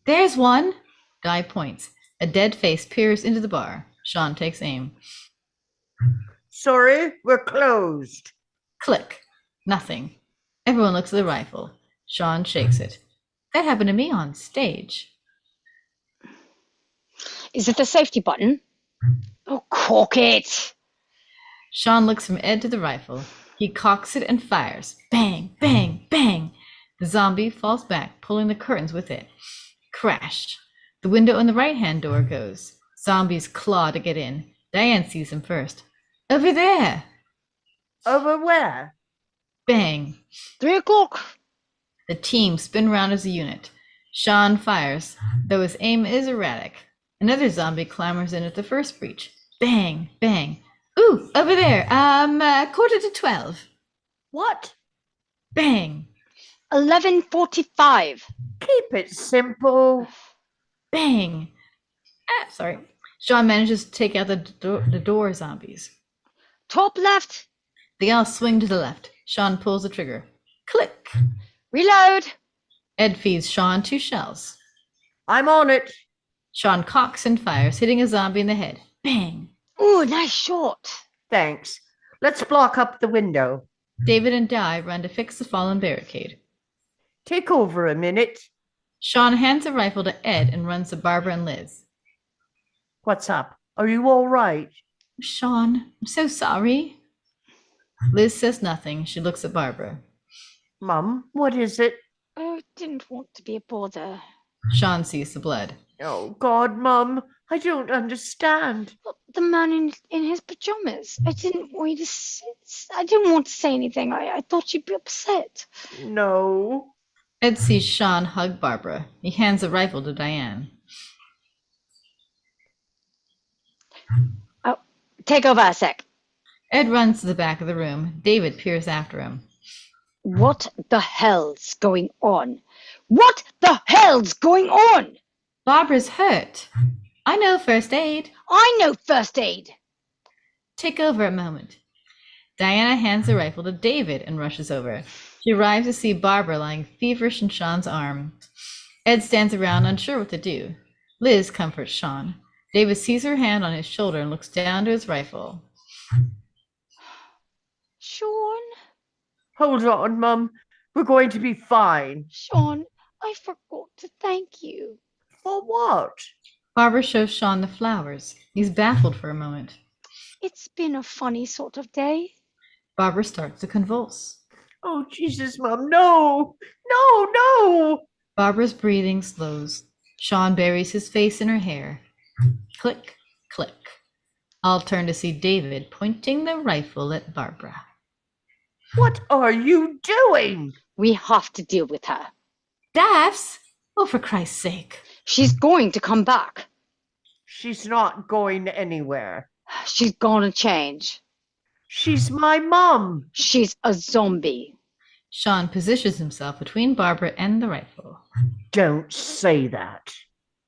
There's one! Guy points. A dead face peers into the bar. Shaun takes aim.
Sorry, we're closed.
Click. Nothing. Everyone looks at the rifle. Shaun shakes it. That happened to me on stage.
Is it the safety button? Oh, cork it!
Shaun looks from Ed to the rifle. He cocks it and fires. Bang, bang, bang. The zombie falls back, pulling the curtains with it. Crash. The window in the right-hand door goes. Zombies claw to get in. Diane sees him first. Over there!
Over where?
Bang.
3 o'clock.
The team spin round as a unit. Shaun fires, though his aim is erratic. Another zombie clambers in at the first breach. Bang, bang. Ooh, over there. 11:45.
What?
Bang,
11:45.
Keep it simple.
bang. Sorry. Shaun manages to take out the door zombies.
Top left.
They all swing to the left. Shaun pulls the trigger. Click.
Reload.
Ed feeds Shaun 2 shells.
I'm on it.
Shaun cocks and fires, hitting a zombie in the head. Bang.
Ooh, nice shot.
Thanks. Let's block up the window.
David and Di run to fix the fallen barricade.
Take over a minute.
Shaun hands a rifle to Ed and runs to Barbara and Liz.
What's up? Are you all right?
Shaun, I'm so sorry. Liz says nothing. She looks at Barbara.
Mum, what is it?
Oh, I didn't want to be a bother.
Shaun sees the blood.
Oh, God, Mum, I don't understand.
But the man in his pajamas. I didn't want you to. I didn't want to say anything. I thought you'd be upset.
No.
Ed sees Shaun hug Barbara. He hands the rifle to Diane.
Oh, take over a sec.
Ed runs to the back of the room. David peers after him.
What the hell's going on? What the hell's going on?
Barbara's hurt. I know first aid.
I know first aid.
Take over a moment. Diana hands the rifle to David and rushes over. She arrives to see Barbara lying feverish in Shaun's arm. Ed stands around, unsure what to do. Liz comforts Shaun. David sees her hand on his shoulder and looks down to his rifle.
Shaun,
Hold on, Mum. We're going to be fine.
Shaun, I forgot to thank you.
For what?
Barbara shows Shaun the flowers. He's baffled for a moment.
It's been a funny sort of day.
Barbara starts to convulse.
Oh, Jesus, Mum, no! No, no!
Barbara's breathing slows. Shaun buries his face in her hair. Click, click. I'll turn to see David pointing the rifle at Barbara.
What are you doing?
We have to deal with her.
Daphs? Oh, for Christ's sake.
She's going to come back.
She's not going anywhere.
She's gonna change.
She's my mum.
She's a zombie.
Shaun positions himself between Barbara and the rifle.
Don't say that.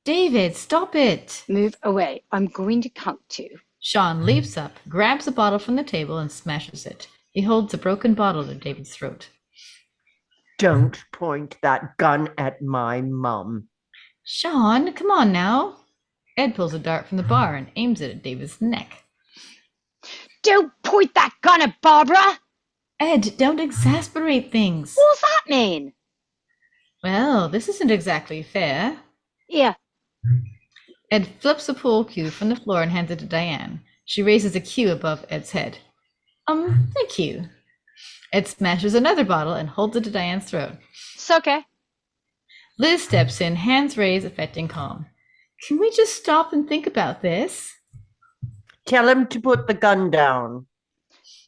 David, stop it.
Move away. I'm going to count 2.
Shaun leaps up, grabs a bottle from the table, and smashes it. He holds a broken bottle to David's throat.
Don't point that gun at my mum.
Shaun, come on now. Ed pulls a dart from the bar and aims it at David's neck.
Don't point that gun at Barbara!
Ed, don't exasperate things.
What does that mean?
Well, this isn't exactly fair.
Yeah.
Ed flips a pool cue from the floor and hands it to Diane. She raises a cue above Ed's head. Thank you. Ed smashes another bottle and holds it to Diane's throat.
It's okay.
Liz steps in, hands raised, affecting calm. Can we just stop and think about this?
Tell him to put the gun down.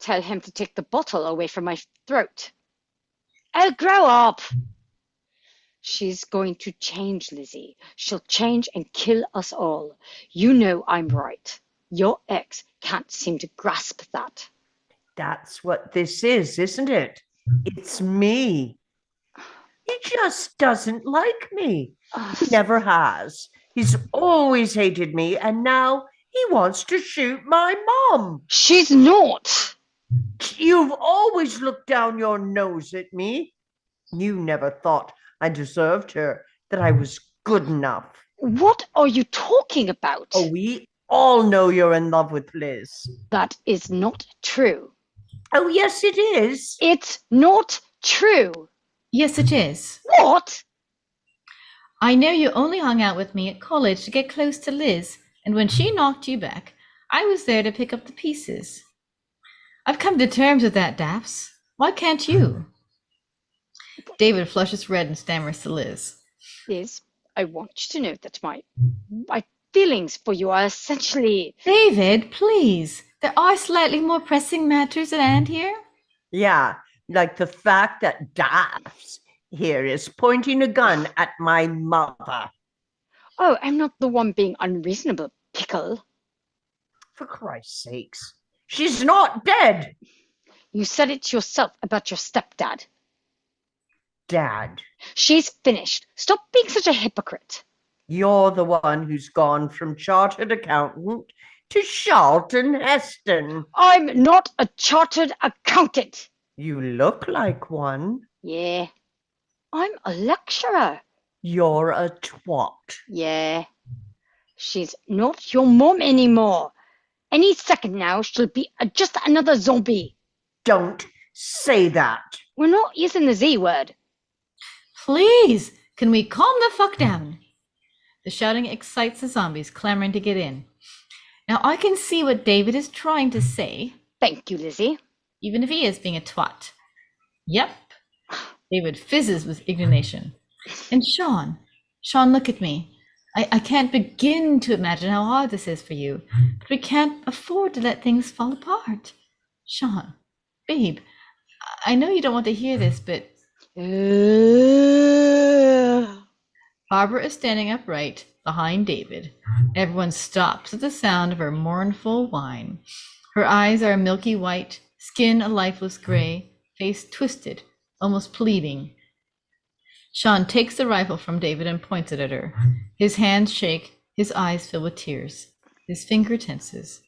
Tell him to take the bottle away from my throat. Oh, grow up! She's going to change, Lizzie. She'll change and kill us all. You know I'm right. Your ex can't seem to grasp that.
That's what this is, isn't it? It's me. He just doesn't like me. He never has. He's always hated me, and now He wants to shoot my mom.
She's not.
You've always looked down your nose at me. You never thought I deserved her, that I was good enough.
What are you talking about?
Oh, we all know you're in love with Liz.
That is not true.
Oh, yes, it is.
It's not true.
Yes, it is.
What?
I know you only hung out with me at college to get close to Liz, and when she knocked you back, I was there to pick up the pieces. I've come to terms with that, Daphs. Why can't you? David flushes red and stammers to Liz.
Liz, I want you to know that my feelings for you are essentially...
David, please. There are slightly more pressing matters at hand here.
Yeah, like the fact that Daphs here is pointing a gun at my mother.
Oh, I'm not the one being unreasonable, Pickle.
For Christ's sakes, she's not dead.
You said it yourself about your stepdad.
Dad,
She's finished. Stop being such a hypocrite.
you're the one who's gone from chartered accountant to Charlton Heston.
I'm not a chartered accountant.
You look like one.
Yeah. I'm a lecturer.
You're a twat.
Yeah. She's not your mom anymore. Any second now, she'll be just another zombie.
Don't say that.
We're not using the Z word.
Please, can we calm the fuck down? The shouting excites the zombies clamoring to get in. Now I can see what David is trying to say,
Thank you, Lizzie.
even if he is being a twat. Yep. David fizzes with indignation. And Sean, look at me. I can't begin to imagine how hard this is for you, but we can't afford to let things fall apart. Sean, babe, I know you don't want to hear this, but Barbara is standing upright behind David. Everyone stops at the sound of her mournful whine. Her eyes are a milky white, skin a lifeless gray, face twisted, almost pleading. Sean takes the rifle from David and points it at her. His hands shake, his eyes fill with tears. His finger tenses.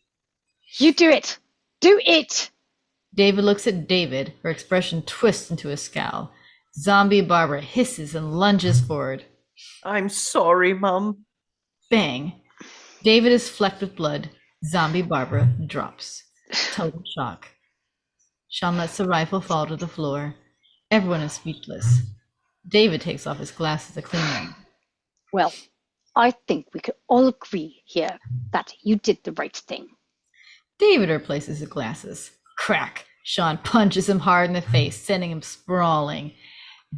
You do it. Do it.
David looks at David, her expression twists into a scowl. Zombie Barbara hisses and lunges forward.
I'm sorry, Mum.
Bang. David is flecked with blood. Zombie Barbara drops. Total shock. Sean lets the rifle fall to the floor. Everyone is speechless. David takes off his glasses to clean them.
Well, I think we could all agree here that you did the right thing.
David replaces his glasses. Crack. Sean punches him hard in the face, sending him sprawling.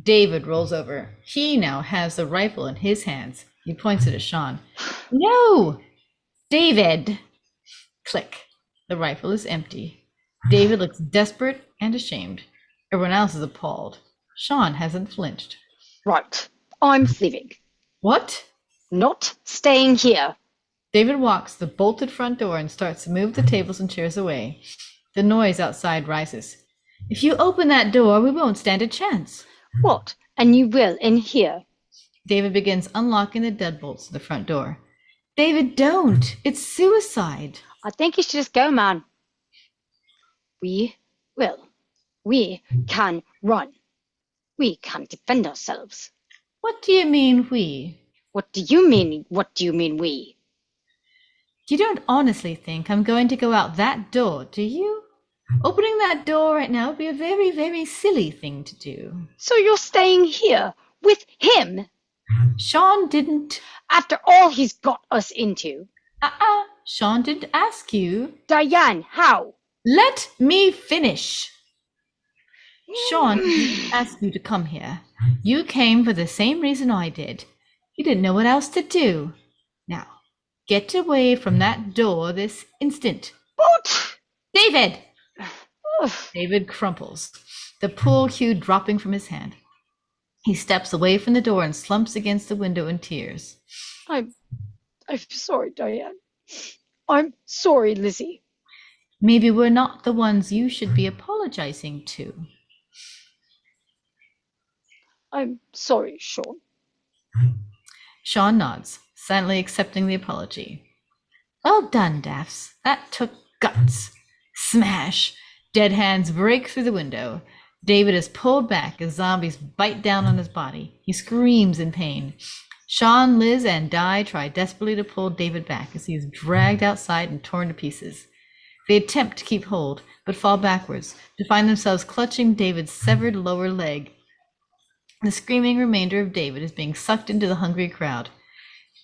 David rolls over. He now has the rifle in his hands. He points it at Sean. No! David! Click. The rifle is empty. David looks desperate and ashamed. Everyone else is appalled. Sean hasn't flinched.
Right. I'm leaving.
What?
Not staying here.
David walks to the bolted front door and starts to move the tables and chairs away. The noise outside rises. If you open that door, we won't stand a chance.
What? And you will in here.
David begins unlocking the deadbolts to the front door. David, don't. It's suicide.
I think you should just go, man. We will. We can run. We can defend ourselves.
What do you mean, we?
What do you mean? What do you mean, we?
You don't honestly think I'm going to go out that door, do you? Opening that door right now would be a very, very silly thing to do.
So you're staying here with him
Sean didn't.
after all he's got us into?
Sean didn't ask you.
Diane, how?
Let me finish. Sean didn't ask you to come here. You came for the same reason I did. You didn't know what else to do. Now, get away from that door this instant.
What?
David! David crumples, the pool cue dropping from his hand. He steps away from the door and slumps against the window in tears.
I'm sorry, Diane. I'm sorry, Lizzie.
Maybe we're not the ones you should be apologizing to.
I'm sorry, Sean.
Sean nods, silently accepting the apology. Well done, Daphs. That took guts. Smash! Dead hands break through the window. David is pulled back as zombies bite down on his body. He screams in pain. Shaun, Liz, and Di try desperately to pull David back as he is dragged outside and torn to pieces. They attempt to keep hold, but fall backwards to find themselves clutching David's severed lower leg. The screaming remainder of David is being sucked into the hungry crowd.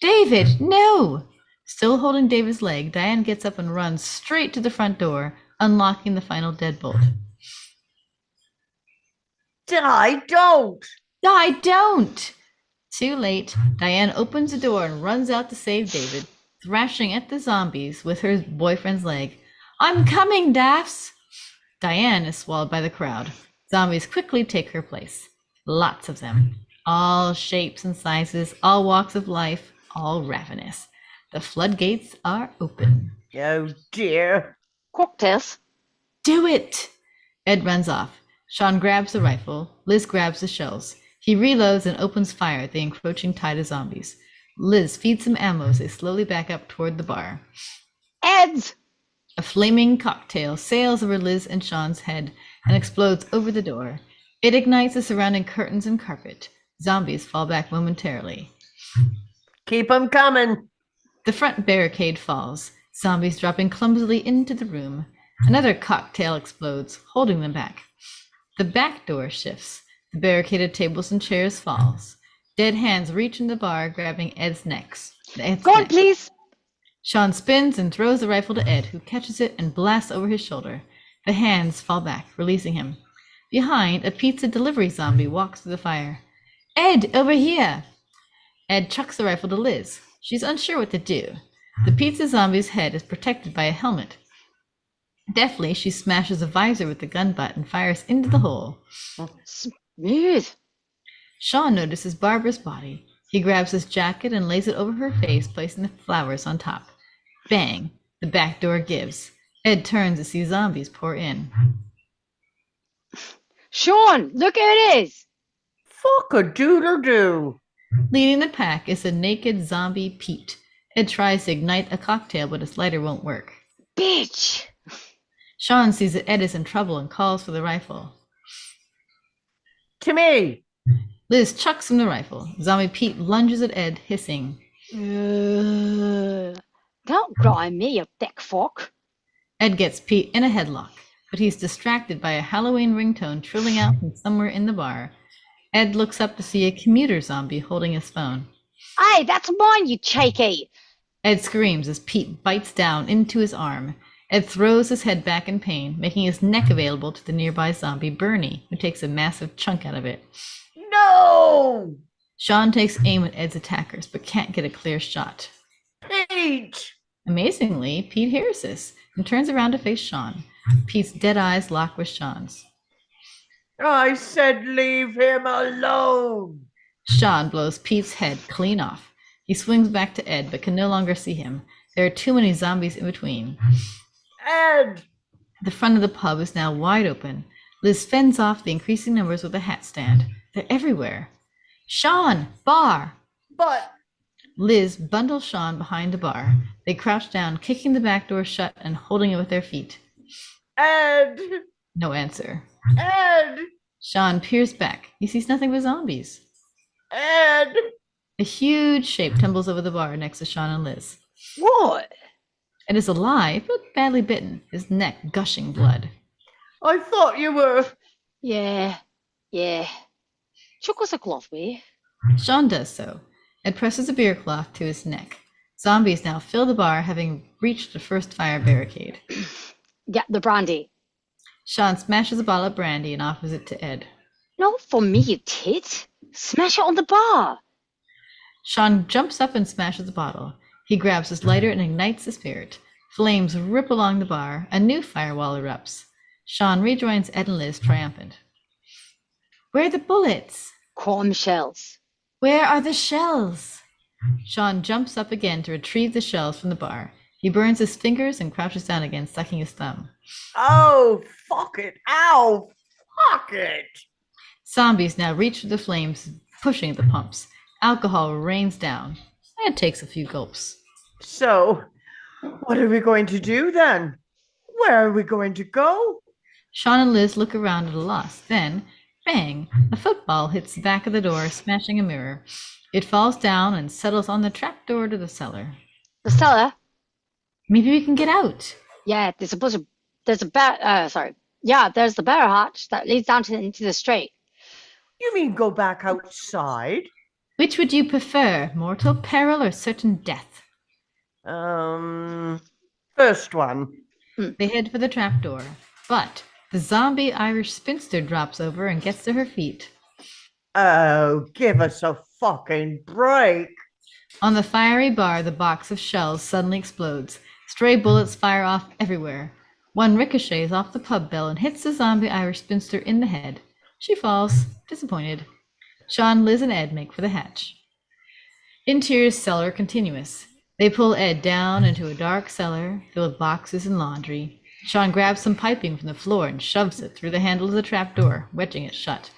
David, no! Still holding David's leg, Diane gets up and runs straight to the front door, unlocking the final deadbolt.
Di, don't!
Di, don't! Too late, Diane opens the door and runs out to save David, thrashing at the zombies with her boyfriend's leg. I'm coming, Daphs! Diane is swallowed by the crowd. Zombies quickly take her place. Lots of them. All shapes and sizes, all walks of life, all ravenous. The floodgates are open.
Oh dear.
Cocktails.
Do it! Ed runs off. Shaun grabs the rifle. Liz grabs the shells. He reloads and opens fire at the encroaching tide of zombies. Liz feeds them ammo as they slowly back up toward the bar.
Eds!
A flaming cocktail sails over Liz and Shaun's head and explodes over the door. It ignites the surrounding curtains and carpet. Zombies fall back momentarily.
Keep them coming.
The front barricade falls, zombies dropping clumsily into the room. Another cocktail explodes, holding them back. The back door shifts. The barricaded tables and chairs falls. Dead hands reach in the bar, grabbing Ed's neck.
Go on, please.
Shaun spins and throws the rifle to Ed, who catches it and blasts over his shoulder. The hands fall back, releasing him. Behind, a pizza delivery zombie walks through the fire. Ed, over here! Ed chucks the rifle to Liz. She's unsure what to do. The pizza zombie's head is protected by a helmet. Deftly, she smashes a visor with the gun butt and fires into the hole.
Smooth.
Shaun notices Barbara's body. He grabs his jacket and lays it over her face, placing the flowers on top. Bang! The back door gives. Ed turns to see zombies pour in.
Shaun, look who it is.
Fuck-a-doodle-doo.
Leading the pack is a naked zombie Pete. Ed tries to ignite a cocktail, but his lighter won't work.
Bitch.
Shaun sees that Ed is in trouble and calls for the rifle.
To me.
Liz chucks him the rifle. Zombie Pete lunges at Ed, hissing.
Don't grind me, you thick fuck.
Ed gets Pete in a headlock, but he's distracted by a Halloween ringtone trilling out from somewhere in the bar. Ed looks up to see a commuter zombie holding his phone.
Hey, that's mine, you cheeky.
Ed screams as Pete bites down into his arm. Ed throws his head back in pain, making his neck available to the nearby zombie Bernie, who takes a massive chunk out of it.
No!
Shaun takes aim at Ed's attackers, but can't get a clear shot.
Pete!
Amazingly, Pete hears this and turns around to face Shaun. Pete's dead eyes lock with Shaun's.
I said leave him alone.
Shaun blows Pete's head clean off. He swings back to Ed, but can no longer see him. There are too many zombies in between.
Ed!
The front of the pub is now wide open. Liz fends off the increasing numbers with a hat stand. They're everywhere. Shaun! Bar!
But...
Liz bundles Shaun behind the bar. They crouch down, kicking the back door shut and holding it with their feet.
Ed!
No answer.
Ed!
Shaun peers back. He sees nothing but zombies.
Ed!
A huge shape tumbles over the bar next to Shaun and Liz.
What?
Ed is alive, but badly bitten, his neck gushing blood.
I thought you were...
Yeah. Chuck us a cloth, will you?
Shaun does so. Ed presses a beer cloth to his neck. Zombies now fill the bar, having reached the first fire barricade.
Yeah, the brandy.
Shaun smashes a bottle of brandy and offers it to Ed.
Not for me, you tit. Smash it on the bar.
Shaun jumps up and smashes the bottle. He grabs his lighter and ignites the spirit. Flames rip along the bar. A new firewall erupts. Shaun rejoins Ed and Liz, triumphant. Where are the bullets?
Corn shells.
Where are the shells? Shaun jumps up again to retrieve the shells from the bar. He burns his fingers and crouches down again, sucking his thumb.
Oh, fuck it. Ow, fuck it.
Zombies now reach for the flames, pushing at the pumps. Alcohol rains down. Ed takes a few gulps.
So, What are we going to do then? Where are we going to go?
Sean and Liz look around at a loss. Then, bang! A football hits the back of the door, smashing a mirror. It falls down and settles on the trapdoor to the cellar.
The cellar?
Maybe we can get out.
Yeah, there's there's the barrel hatch that leads down into the street.
You mean go back outside?
Which would you prefer, mortal peril or certain death?
First one.
They head for the trapdoor, but the zombie Irish spinster drops over and gets to her feet.
Oh, give us a fucking break.
On the fiery bar, the box of shells suddenly explodes. Stray bullets fire off everywhere. One ricochets off the pub bell and hits the zombie Irish spinster in the head. She falls, disappointed. Sean, Liz, and Ed make for the hatch. Interior cellar continuous. They pull Ed down into a dark cellar filled with boxes and laundry. Sean grabs some piping from the floor and shoves it through the handle of the trapdoor, wedging it shut.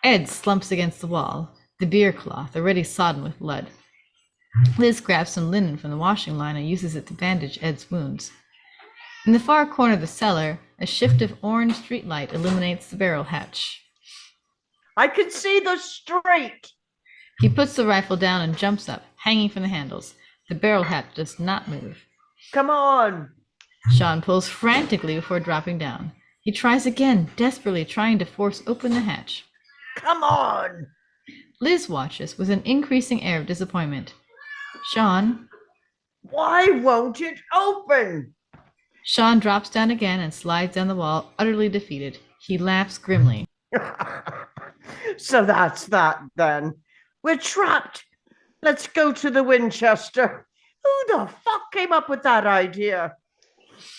Ed slumps against the wall, the beer cloth already sodden with blood. Liz grabs some linen from the washing line and uses it to bandage Ed's wounds. In the far corner of the cellar, a shift of orange streetlight illuminates the barrel hatch.
I can see the street.
He puts the rifle down and jumps up, hanging from the handles. The barrel hatch does not move.
Come on.
Sean pulls frantically before dropping down. He tries again, desperately trying to force open the hatch.
Come on.
Liz watches with an increasing air of disappointment. Sean.
Why won't it open?
Sean drops down again and slides down the wall, utterly defeated. He laughs grimly.
So that's that then. We're trapped. Let's go to the Winchester. Who the fuck came up with that idea?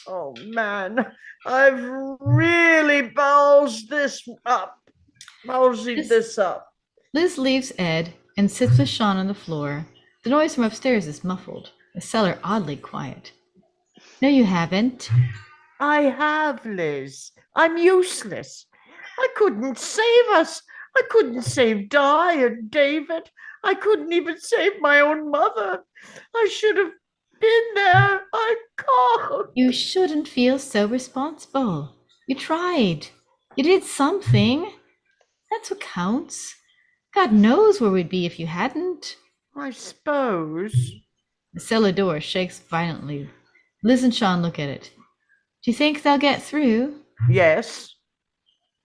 Oh man, I've really ballsed this up.
Liz leaves Ed and sits with Sean on the floor. The noise from upstairs is muffled, the cellar oddly quiet. No, you haven't.
I have, Liz. I'm useless. I couldn't save us. I couldn't save Di and David. I couldn't even save my own mother. I should have been there. I can't.
You shouldn't feel so responsible. You tried. You did something. That's what counts. God knows where we'd be if you hadn't.
I suppose.
The cellar door shakes violently. Liz and Sean look at it. Do you think they'll get through?
Yes.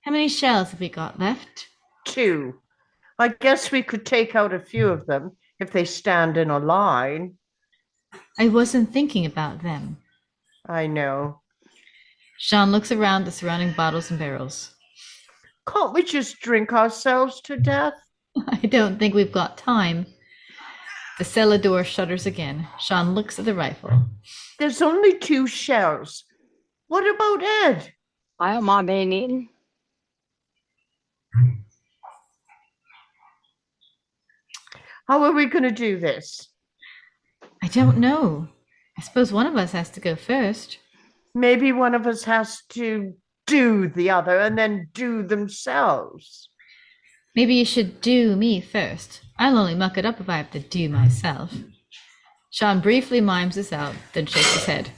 How many shells have we got left?
2. I guess we could take out a few of them if they stand in a line.
I wasn't thinking about them.
I know.
Sean looks around the surrounding bottles and barrels.
Can't we just drink ourselves to death?
I don't think we've got time. The cellar door shudders again. Sean looks at the rifle.
There's only 2 shells. What about Ed?
I don't mind being eaten.
How are we going to do this?
I don't know. I suppose one of us has to go first.
Maybe one of us has to do the other and then do themselves.
Maybe you should do me first. I'll only muck it up if I have to do myself. Sean briefly mimes this out, then shakes his head.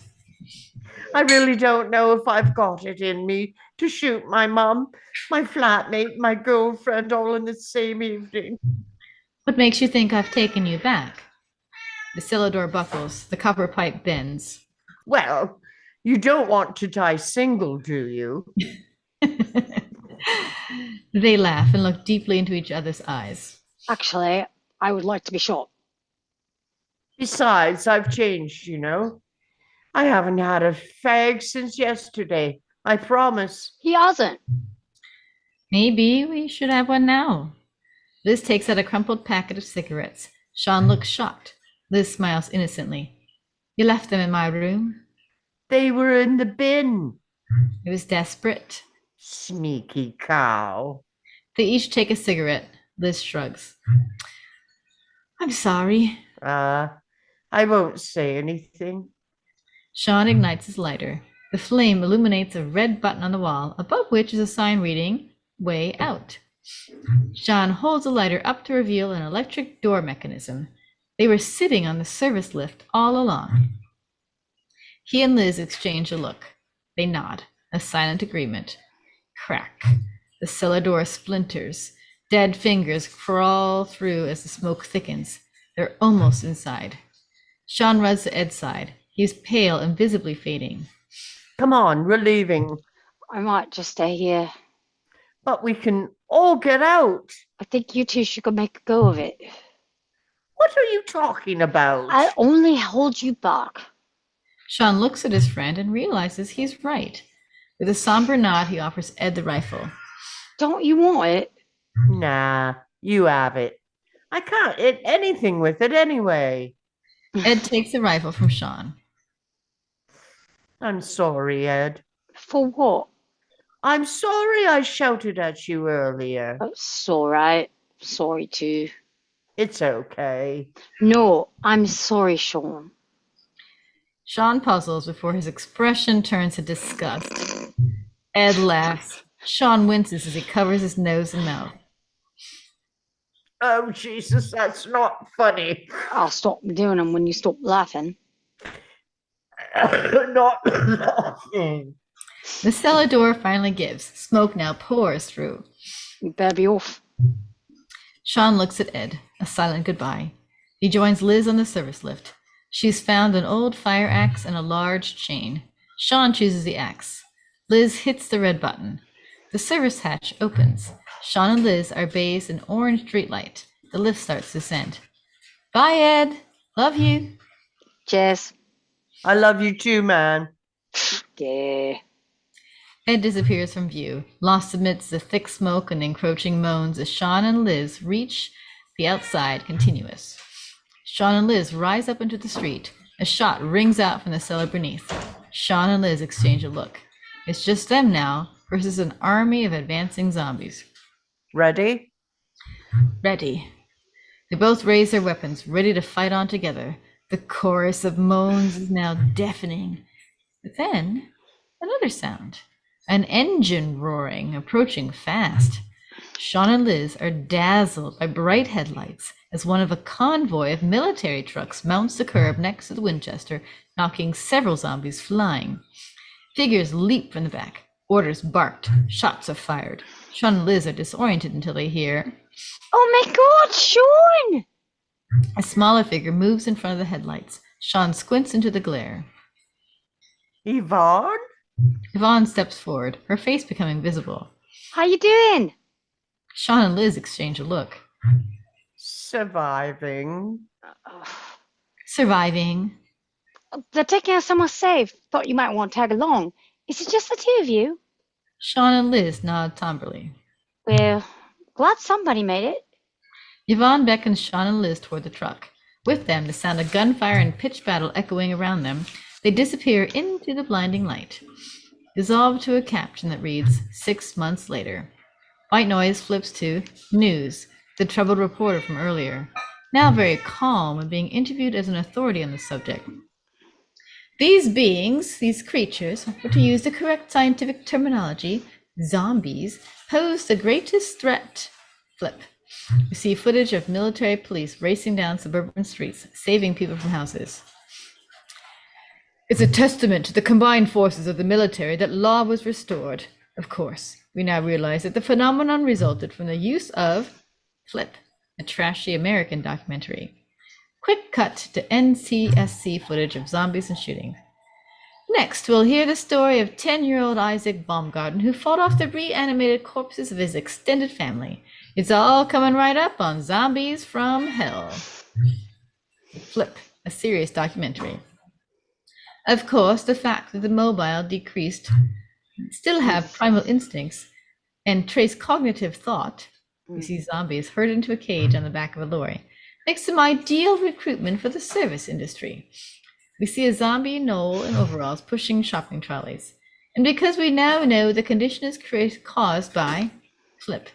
I really don't know if I've got it in me to shoot my mum, my flatmate, my girlfriend all in the same evening.
What makes you think I've taken you back? The cellar door buckles. The copper pipe bends.
Well, you don't want to die single, do you?
They laugh and look deeply into each other's eyes.
Actually, I would like to be shot.
Besides, I've changed, you know. I haven't had a fag since yesterday. I promise.
He hasn't.
Maybe we should have one now. Liz takes out a crumpled packet of cigarettes. Sean looks shocked. Liz smiles innocently. You left them in my room?
They were in the bin.
It was desperate.
Sneaky cow.
They each take a cigarette. Liz shrugs. I'm sorry.
I won't say anything.
Sean ignites his lighter. The flame illuminates a red button on the wall, above which is a sign reading, Way Out. Sean holds the lighter up to reveal an electric door mechanism. They were sitting on the service lift all along. He and Liz exchange a look. They nod, a silent agreement. Crack. The cellar door splinters. Dead fingers crawl through as the smoke thickens. They're almost inside. SHAUN runs to Ed's side. He's pale and visibly fading.
Come on, we're leaving.
I might just stay here.
But we can all get out.
I think you two should go make a go of it.
What are you talking about?
I'll only hold you back.
SHAUN looks at his friend and realizes he's right. With a somber nod, he offers Ed the rifle.
Don't you want it?
Nah, you have it. I can't hit anything with it anyway.
Ed takes the rifle from SHAUN.
I'm sorry, Ed.
For what?
I'm sorry I shouted at you earlier.
Oh, it's all right. Sorry too.
It's okay.
No, I'm sorry, SHAUN.
SHAUN puzzles before his expression turns to disgust. Ed laughs. SHAUN winces as he covers his nose and mouth.
Oh, Jesus, that's not funny.
I'll stop doing them when you stop laughing.
Not laughing.
The cellar door finally gives. Smoke now pours through.
You better be off.
SHAUN looks at Ed, a silent goodbye. He joins Liz on the service lift. She's found an old fire axe and a large chain. SHAUN chooses the axe. Liz hits the red button. The service hatch opens. SHAUN and Liz are bathed in orange streetlight. The lift starts to descend. Bye, Ed. Love you.
Cheers.
I love you too, man.
Yeah.
Ed disappears from view, lost amidst the thick smoke and encroaching moans as SHAUN and Liz reach the outside continuous. SHAUN and Liz rise up into the street. A shot rings out from the cellar beneath. SHAUN and Liz exchange a look. It's just them now versus an army of advancing zombies.
Ready?
Ready. They both raise their weapons, ready to fight on together. The chorus of moans is now deafening. But then, another sound. An engine roaring, approaching fast. SHAUN and Liz are dazzled by bright headlights as one of a convoy of military trucks mounts the curb next to the Winchester, knocking several zombies flying. Figures leap from the back. Orders barked. Shots are fired. SHAUN and Liz are disoriented until they hear,
Oh my God, SHAUN!
a smaller figure moves in front of the headlights. SHAUN squints into the glare.
Yvonne?
Yvonne steps forward, her face becoming visible.
How you doing?
SHAUN and Liz exchange a look.
Surviving.
Surviving.
They're taking us somewhere safe. Thought you might want to tag along. Is it just the two of you?
SHAUN and Liz nod somberly.
Well, glad somebody made it.
Yvonne beckons SHAUN and Liz toward the truck. With them, the sound of gunfire and pitched battle echoing around them, they disappear into the blinding light. Dissolve to a caption that reads, 6 months later. White noise flips to news, the troubled reporter from earlier, now very calm and being interviewed as an authority on the subject. These beings, these creatures, or to use the correct scientific terminology, zombies, pose the greatest threat. Flip. We see footage of military police racing down suburban streets, saving people from houses. It's a testament to the combined forces of the military that law was restored. Of course, we now realize that the phenomenon resulted from the use of Flip, a trashy American documentary. Quick cut to NCSC footage of zombies and shooting. Next, we'll hear the story of 10-year-old Isaac Baumgarten, who fought off the reanimated corpses of his extended family. It's all coming right up on Zombies from Hell. Flip, a serious documentary. Of course, the fact that the mobile decreased still have primal instincts and trace cognitive thought, we see zombies herded into a cage on the back of a lorry, makes them ideal recruitment for the service industry. We see a zombie Noel in overalls pushing shopping trolleys. And because we now know the condition is caused by Flip,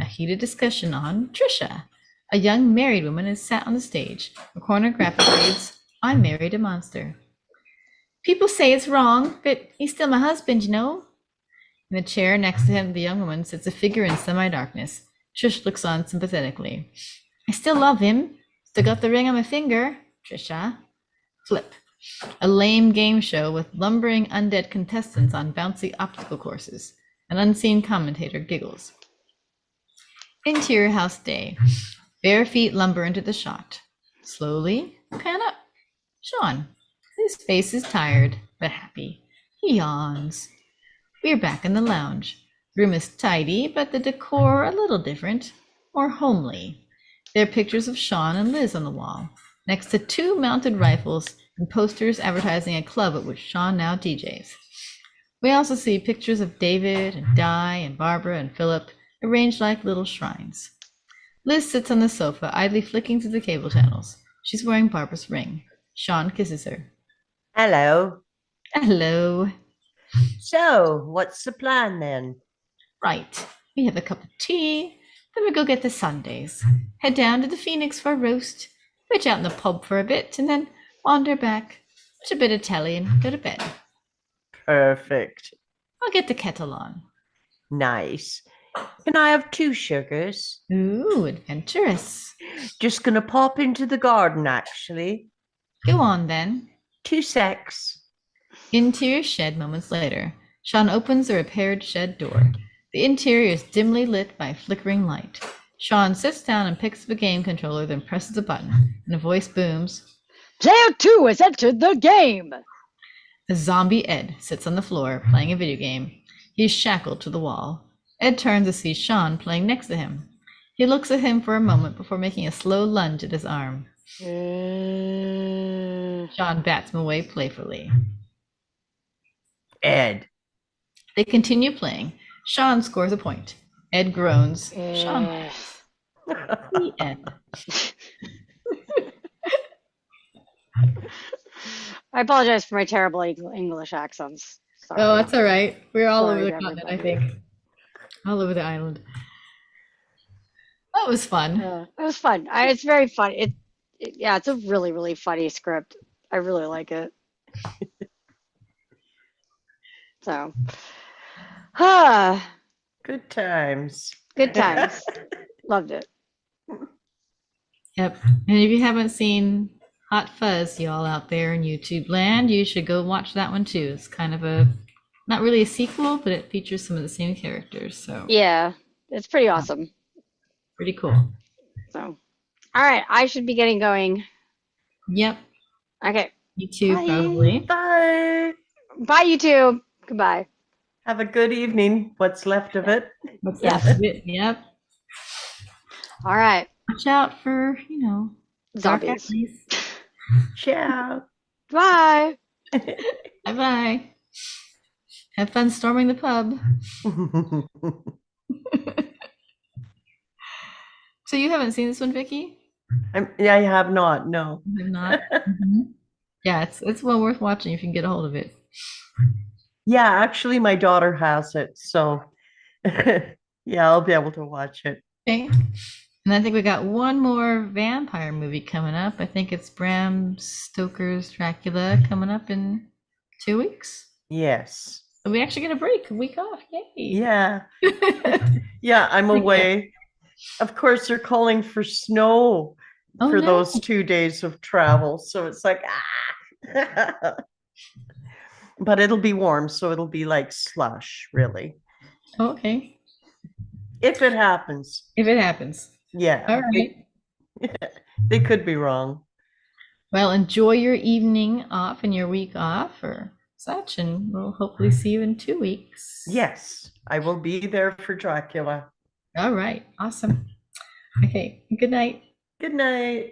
a heated discussion on Trisha, a young married woman is sat on the stage. The corner graphic reads, I married a monster. People say it's wrong, but he's still my husband, you know. In the chair next to him, the young woman sits a figure in semi-darkness. Trish looks on sympathetically. I still love him. Still got the ring on my finger. Trisha. Flip. A lame game show with lumbering undead contestants on bouncy obstacle courses. An unseen commentator giggles. Interior house day. Bare feet lumber into the shot. Slowly, pan up. Sean. His face is tired, but happy. He yawns. We're back in the lounge. Room is tidy, but the decor a little different. More homely. There are pictures of Sean and Liz on the wall, next to 2 mounted rifles and posters advertising a club at which Sean now DJs. We also see pictures of David and Di and Barbara and Philip arranged like little shrines. Liz sits on the sofa, idly flicking through the cable channels. She's wearing Barbara's ring. Sean kisses her.
Hello.
Hello.
So, what's the plan then?
Right. We have a cup of tea, then we go get the sundaes. Head down to the Phoenix for a roast, reach out in the pub for a bit, and then wander back, watch a bit of telly, and go to bed.
Perfect.
I'll get the kettle on.
Nice. Can I have 2 sugars?
Ooh, adventurous.
Just gonna pop into the garden, actually.
Go on, then.
2 secs.
Interior shed moments later. Sean opens the repaired shed door. The interior is dimly lit by a flickering light. Sean sits down and picks up a game controller, then presses a button, and a voice booms.
Player 2 has entered the game.
A zombie Ed sits on the floor, playing a video game. He is shackled to the wall. Ed turns to see Sean playing next to him. He looks at him for a moment before making a slow lunge at his arm. Sean bats him away playfully.
Ed.
They continue playing. Sean scores a point. Ed groans. Sean laughs. The end.
I apologize for my terrible English accents. Sorry.
Oh, that's all right. We're all
Sorry
over the
to
continent, I
everybody.
think. All over the island. That was fun.
It was fun. It's very fun. Yeah, it's a really, really funny script. I really like it. So,
Good times.
good times. Loved it.
Yep. And if you haven't seen Hot Fuzz, y'all out there in YouTube land, you should go watch that one too. It's kind of not really a sequel, but it features some of the same characters. So
Yeah, it's pretty awesome.
pretty cool.
So, all right, I should be getting going.
Yep.
Okay.
You too,
Bye.
probably.
Bye.
Bye, YouTube. Goodbye.
Have a good evening. What's left of it.
What's
Yes.
that? Yep.
All right.
Watch out for, dark
Zombies.
alleys.
Ciao.
Bye.
Bye-bye. Have fun storming the pub. So you haven't seen this one, Vicky?
I have not. No.
You have not? Mhm. Yeah, it's well worth watching if you can get a hold of it.
Yeah, actually, my daughter has it, so yeah, I'll be able to watch it.
Okay. And I think we got one more vampire movie coming up. I think it's Bram Stoker's Dracula coming up in 2 weeks.
Yes.
So we actually get a week off. Yay.
Yeah. Yeah, I'm away. Of course, they're calling for snow
Oh,
for
no.
those 2 days of travel, so it's like but it'll be warm, so it'll be like slush, really,
Okay.
if it happens.
If it happens.
Yeah.
All right.
They could be wrong.
Well, enjoy your evening off and your week off or such, and we'll hopefully see you in 2 weeks.
Yes, I will be there for Dracula.
All right. Awesome. Okay. Good night.
Good night.